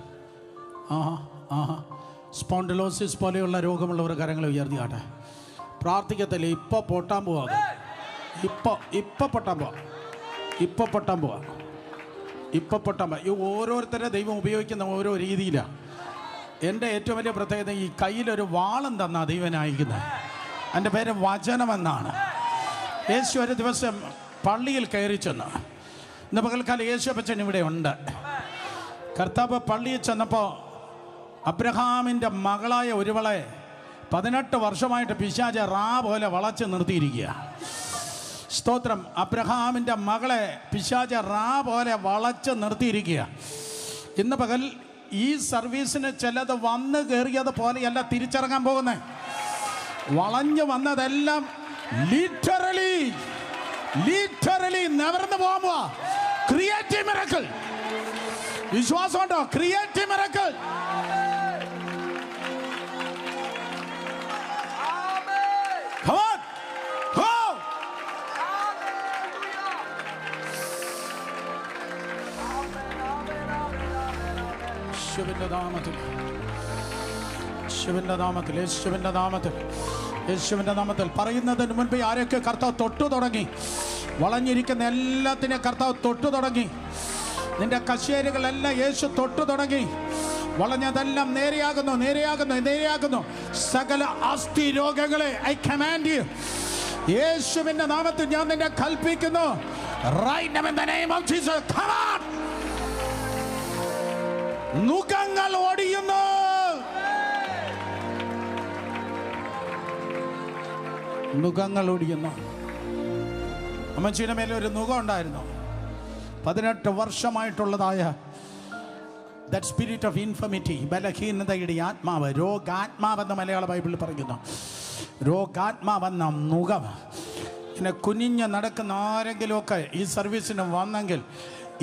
[SPEAKER 1] ആഹാ ആഹാ. സ്പോണ്ടിലോസിസ് പോലെയുള്ള രോഗമുള്ളവർ കരങ്ങൾ ഉയർത്തിയാട്ടെ. പ്രാർത്ഥിക്കത്തില്ലേ? ഇപ്പോൾ പൊട്ടാൻ പോവാ. ഇപ്പോൾ പൊട്ടാൻ പോവാ. ഇപ്പോൾ പൊട്ടാൻ പോവാ. ഇപ്പോൾ പൊട്ടാൻ പോവാ. ഈ ഓരോരുത്തരുടെ ദൈവം ഉപയോഗിക്കുന്ന ഓരോ രീതിയിലാണ്. എൻ്റെ ഏറ്റവും വലിയ പ്രത്യേകത, ഈ കയ്യിലൊരു വാളം തന്നാ ദൈവം അയക്കുന്നത്. എൻ്റെ പേര് വചനമെന്നാണ്. യേശു ഒരു ദിവസം പള്ളിയിൽ കയറി ചെന്ന്, ഇന്ന് പകൽക്കാലം യേശു അപ്പച്ചൻ ഇവിടെ ഉണ്ട്. കർത്താവ് പള്ളിയിൽ ചെന്നപ്പോൾ അബ്രഹാമിൻ്റെ മകളായ ഒരുവളെ 18 വർഷമായിട്ട് പിശാച് റാ പോലെ വളച്ച് നിർത്തിയിരിക്കുക. സ്തോത്രം. അബ്രഹാമിൻ്റെ മകളെ പിശാച് റാ പോലെ വളച്ച് നിർത്തിയിരിക്കുക. ഇന്ന് പകൽ ഈ സർവീസിന് ചിലത് വന്ന് കയറിയത് പോലെയല്ല തിരിച്ചിറങ്ങാൻ പോകുന്നത്. വളഞ്ഞു വന്നതെല്ലാം ലിറ്ററലി നിവർന്നു പോകാൻ പോവാ. Creative miracle. വിശ്വാസമുണ്ടോ? Creative miracle. യേശുവിൻ്റെ നാമത്തിൽ പറയുന്നതിന് മുൻപ് ആരൊക്കെ കർത്താവ് തൊട്ടു തുടങ്ങി? വളഞ്ഞിരിക്കുന്ന എല്ലാത്തിനെയും കർത്താവ് തൊട്ടു തുടങ്ങി. നിന്റെ കശേരുകളെല്ലാം യേശു തൊട്ടു തുടങ്ങി. വളഞ്ഞതെല്ലാം നേരെയാകുന്നു. സകല അസ്ഥി രോഗങ്ങളെ ഐ കമാൻഡ് യു. യേശുവിൻ്റെ നാമത്തിൽ ഞാൻ നിന്നെ കൽപ്പിക്കുന്നു. Right now in the name of Jesus. Come on. നുകങ്ങൾ ഓടിയുന്നു. നുകങ്ങൾ ഓടിയുന്നു. അമ്മച്ചിയുടെ മേലെ ഒരു നുകം ഉണ്ടായിരുന്നു. 18 വർഷമായിട്ടുള്ളതായ ദാറ്റ് സ്പിരിറ്റ് ഓഫ് ഇൻഫമിറ്റി, ബലഹീനതയുടെ ആത്മാവ്, രോഗാത്മാവെന്ന് മലയാള ബൈബിളിൽ പറയുന്നു. രോഗാത്മാവെന്ന നുകം. ഇങ്ങനെ കുനിഞ്ഞ് നടക്കുന്ന ആരെങ്കിലുമൊക്കെ ഈ സർവീസിന് വന്നെങ്കിൽ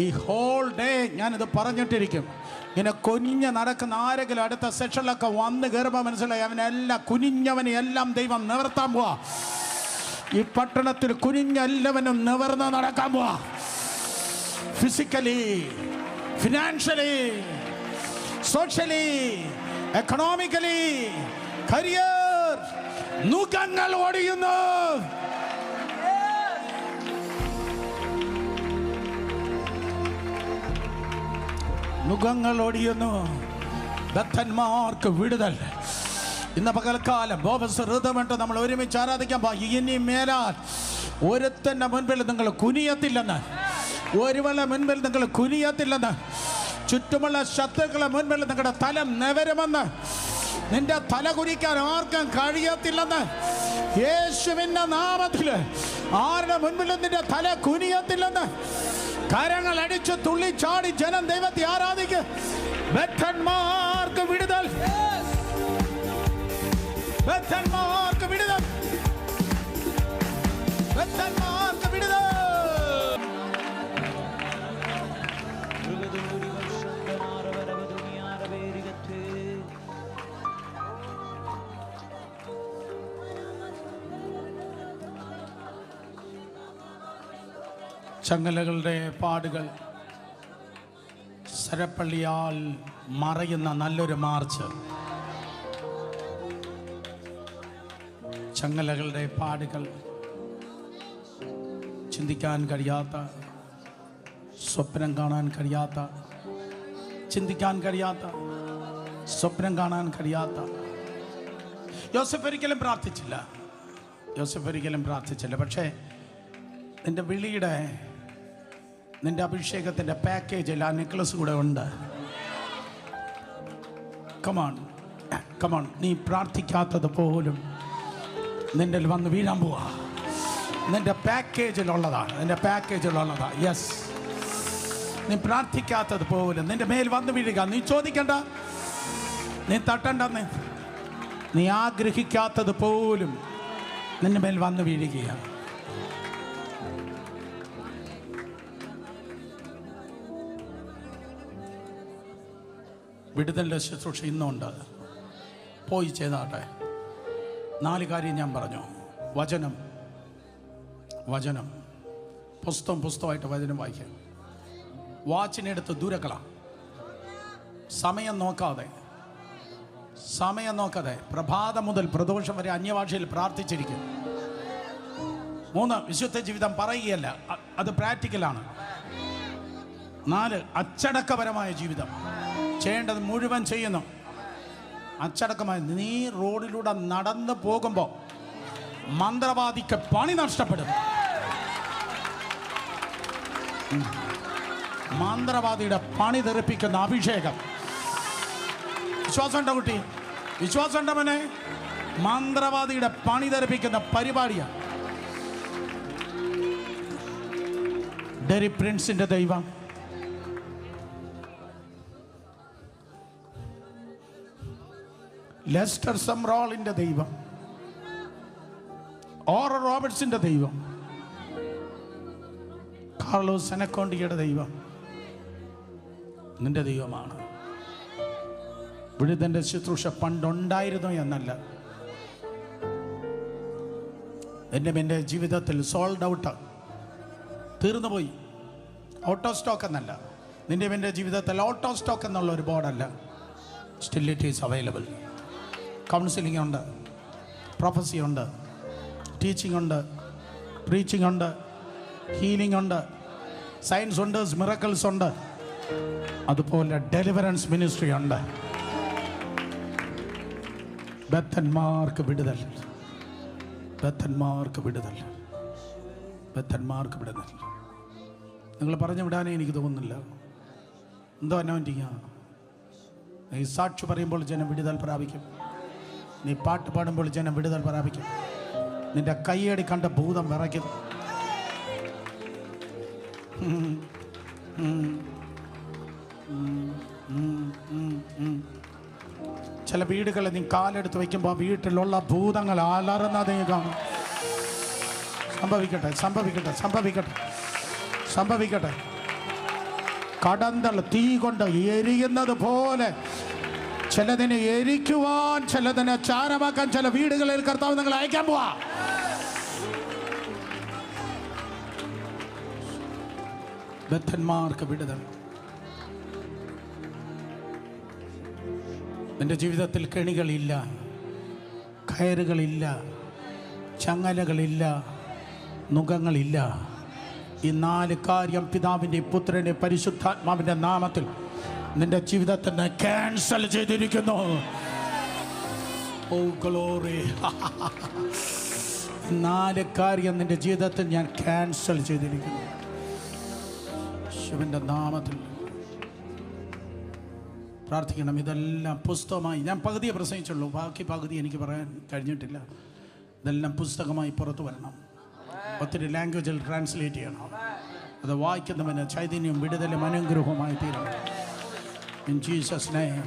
[SPEAKER 1] ഈ ഹോൾ ഡേ ഞാനിത് പറഞ്ഞിട്ടിരിക്കും. ഇങ്ങനെ കുനിഞ്ഞ് നടക്കുന്ന ആരെങ്കിലും അടുത്ത സെഷനിലൊക്കെ വന്ന് കയറുമ്പോൾ മനസ്സിലായി അവനെല്ലാം കുനിഞ്ഞവനെ എല്ലാം ദൈവം നിവർത്താൻ പോവാ. ഈ പട്ടണത്തിൽ കുനിഞ്ഞ എല്ലാവനും നിവർന്ന് നടക്കാൻ പോവാ. Physically, financially, socially, economically, career. നുകങ്ങൾ ഓടിയുന്നു. നുകങ്ങൾ ഓടിയുന്നു. ബദ്ധന്മാർക്ക് വിടുതൽ. ഇന്ന് പകൽക്കാലം ബോബസ് ഋതമിട്ട് നമ്മൾ ഒരുമിച്ച് ആരാധിക്കാൻ പോകും. ഇനി മേലാൽ ഒരുത്തൻ്റെ മുൻപിൽ നിങ്ങൾ കുനിയത്തില്ലെന്ന്, ഒരുവളെ മുൻപിൽ നിങ്ങൾ കുനിയത്തില്ലെന്ന്, ചുറ്റുമുള്ള ശത്രുക്കളെ മുൻപിൽ നിങ്ങളുടെ തല നിവരുമെന്ന്, നിന്റെ തല കുനിക്കാൻ ആർക്കും കഴിയത്തില്ലെന്ന് യേശുവിന്റെ നാമത്തിൽ. ആരുടെ മുൻപിലും നിന്റെ തല കുനിയത്തില്ലെന്ന്. കരങ്ങൾ അടിച്ച് തുള്ളി ചാടി ജനം ദൈവത്തെ ആരാധിക്കും. ബദ്ധന്മാർക്ക് വിടുതൽ. ബദ്ധന്മാർക്ക് വിടുതൽ, ബദ്ധന്മാർക്ക് വിടുതൽ. ചങ്ങലകളുടെ പാടുകൾ സരപ്പള്ളിയാൽ മറയുന്ന നല്ലൊരു മാർച്ച്. ചങ്ങലകളുടെ പാടുകൾ ചിന്തിക്കാൻ കഴിയാത്ത, സ്വപ്നം കാണാൻ കഴിയാത്ത, ചിന്തിക്കാൻ കഴിയാത്ത, സ്വപ്നം കാണാൻ കഴിയാത്ത. യോസഫ് ഒരിക്കലും പ്രാർത്ഥിച്ചില്ല, യോസഫ് ഒരിക്കലും പ്രാർത്ഥിച്ചില്ല. പക്ഷേ നിന്റെ വിളിയുടെ, നിന്റെ അഭിഷേകത്തിൻ്റെ പാക്കേജിൽ ആ നെക്ലസ് കൂടെ ഉണ്ട്. കമോൺ കമോൺ, നീ പ്രാർത്ഥിക്കാത്തത് പോലും നിന്റെ വന്ന് വീഴാൻ പോവാ. നിന്റെ പാക്കേജിലുള്ളതാണ്, നിന്റെ പാക്കേജിലുള്ളതാ. യെസ്, നീ പ്രാർത്ഥിക്കാത്തത് പോലും നിന്റെ മേൽ വന്ന് വീഴുക. നീ ചോദിക്കണ്ട, നീ തട്ടണ്ട, നീ ആഗ്രഹിക്കാത്തത് പോലും നിന്റെ മേൽ വന്ന് വീഴുകയാണ്. വിടുതലിൻ്റെ ശുശ്രൂഷ ഇന്നുണ്ട്. പോയി ചെയ്താട്ടെ. 4 കാര്യം ഞാൻ പറഞ്ഞു. വചനം, വചനം, പുസ്തകമായിട്ട് വചനം വായിക്കുക. വാച്ചിനെടുത്ത് ദൂരക്കള. സമയം നോക്കാതെ പ്രഭാതം മുതൽ പ്രദോഷം വരെ അന്യഭാഷയിൽ പ്രാർത്ഥിച്ചിരിക്കും. 3, വിശുദ്ധ ജീവിതം പറയുകയല്ല, അത് പ്രാക്ടിക്കലാണ്. 4, അച്ചടക്കപരമായ ജീവിതം. ചെയ്യേണ്ടത് മുഴുവൻ ചെയ്യുന്നു. അച്ചടക്കമായി. നീ റോഡിലൂടെ നടന്നു പോകുമ്പോൾ മന്ത്രവാദിക്ക് പണി നഷ്ടപ്പെടും. മന്ത്രവാദിയുടെ പണി തെറിപ്പിക്കുന്ന അഭിഷേകം. വിശ്വാസമുണ്ടോ കുട്ടി? വിശ്വാസമുണ്ടോ മോനെ? മന്ത്രവാദിയുടെ പണി തെറിപ്പിക്കുന്ന പരിപാടിയാണ്. ഡെറി പ്രിൻസിന്റെ ദൈവം, ലെസ്റ്റർ സംറോളിന്റെ ദൈവം, ഓറൽ റോബർട്സിന്റെ ദൈവം, കാർലോസ് അനക്കോണ്ടിയുടെ ദൈവം നിന്റെ ദൈവമാണ്. വിടുതലിന്റെ ശുശ്രൂഷ പണ്ടുണ്ടായിരുന്നു എന്നല്ല, എൻ്റെ ജീവിതത്തിൽ സോൾഡ് ഔട്ട്, തീർന്നുപോയി, ഔട്ട് ഓഫ് സ്റ്റോക്ക് എന്നല്ല. എൻ്റെ ജീവിതത്തിൽ ഔട്ട് ഓഫ് സ്റ്റോക്ക് എന്നുള്ള ഒരു ബോർഡല്ല. Still it is available. Counselling ഉണ്ട്, പ്രൊഫസി ഉണ്ട്, ടീച്ചിങ് ഉണ്ട്, പ്രീച്ചിങ് ഉണ്ട്, ഹീലിംഗ് ഉണ്ട്, സയൻസ് ഉണ്ട്, മിറക്കിൾസ് ഉണ്ട്, അതുപോലെ ഡെലിവറൻസ് മിനിസ്ട്രി ഉണ്ട്. ബദ്ധന്മാർക്ക് വിടുതൽ, ബദ്ധന്മാർക്ക് വിടുതൽ, ബദ്ധന്മാർക്ക് വിടുതൽ. നിങ്ങൾ പറഞ്ഞു വിടാനേ എനിക്ക് തോന്നുന്നില്ല. എന്തോ അനൗൻറ്റിങ്ങാണ്. നീ സാക്ഷി പറയുമ്പോൾ ജനം വിടുതൽ പ്രാപിക്കും. നീ പാട്ട് പാടുമ്പോൾ ജനം വിടുതൽ പ്രാപിക്കും. നിന്റെ കയ്യടി കണ്ട ഭൂതം വിറയ്ക്കും. ചില വീടുകളിൽ നീ കാലെടുത്ത് വയ്ക്കുമ്പോൾ വീട്ടിലുള്ള ഭൂതങ്ങൾ അലറുന്നത് നീ കാണും. സംഭവിക്കട്ടെ, സംഭവിക്കട്ടെ, സംഭവിക്കട്ടെ, സംഭവിക്കട്ടെ. കടന്തൽ തീ കൊണ്ട് എരിയുന്നത് പോലെ ചിലതിനെ എരിക്കുവാൻ, ചിലതിനെ ചാരമാക്കാൻ ചില വീടുകളിൽ കർത്താവ് നിങ്ങൾ അയക്കാൻ പോവാ. ബദ്ധന്മാർക്ക് വിടുതൽ. നിന്റെ ജീവിതത്തിൽ കെണികളില്ല, കയറുകളില്ല, ചങ്ങലകളില്ല, നുഖങ്ങളില്ല. ഈ 4 കാര്യം പിതാവിൻ്റെ, പുത്രൻ്റെ, പരിശുദ്ധാത്മാവിൻ്റെ നാമത്തിൽ നിന്റെ ജീവിതത്തിന് ക്യാൻസൽ ചെയ്തിരിക്കുന്നു. ഓ ഗ്ലോറി. 4 കാര്യം നിന്റെ ജീവിതത്തിൽ ഞാൻ ക്യാൻസൽ ചെയ്തിരിക്കുന്നു ശിവന്റെ നാമത്തിൽ. പ്രാർത്ഥിക്കണം. ഇതെല്ലാം പുസ്തകമായി. ഞാൻ പകുതിയെ പ്രസംഗിച്ചുള്ളൂ, ബാക്കി പകുതി എനിക്ക് പറയാൻ കഴിഞ്ഞിട്ടില്ല. ഇതെല്ലാം പുസ്തകമായി പുറത്തു വരണം. ഒത്തിരി ലാംഗ്വേജിൽ ട്രാൻസ്ലേറ്റ് ചെയ്യണം. അത് വായിക്കുന്നവന് ചൈതന്യം, വിടുതലും അനുഗ്രഹവുമായി തീരണം. In Jesus' name.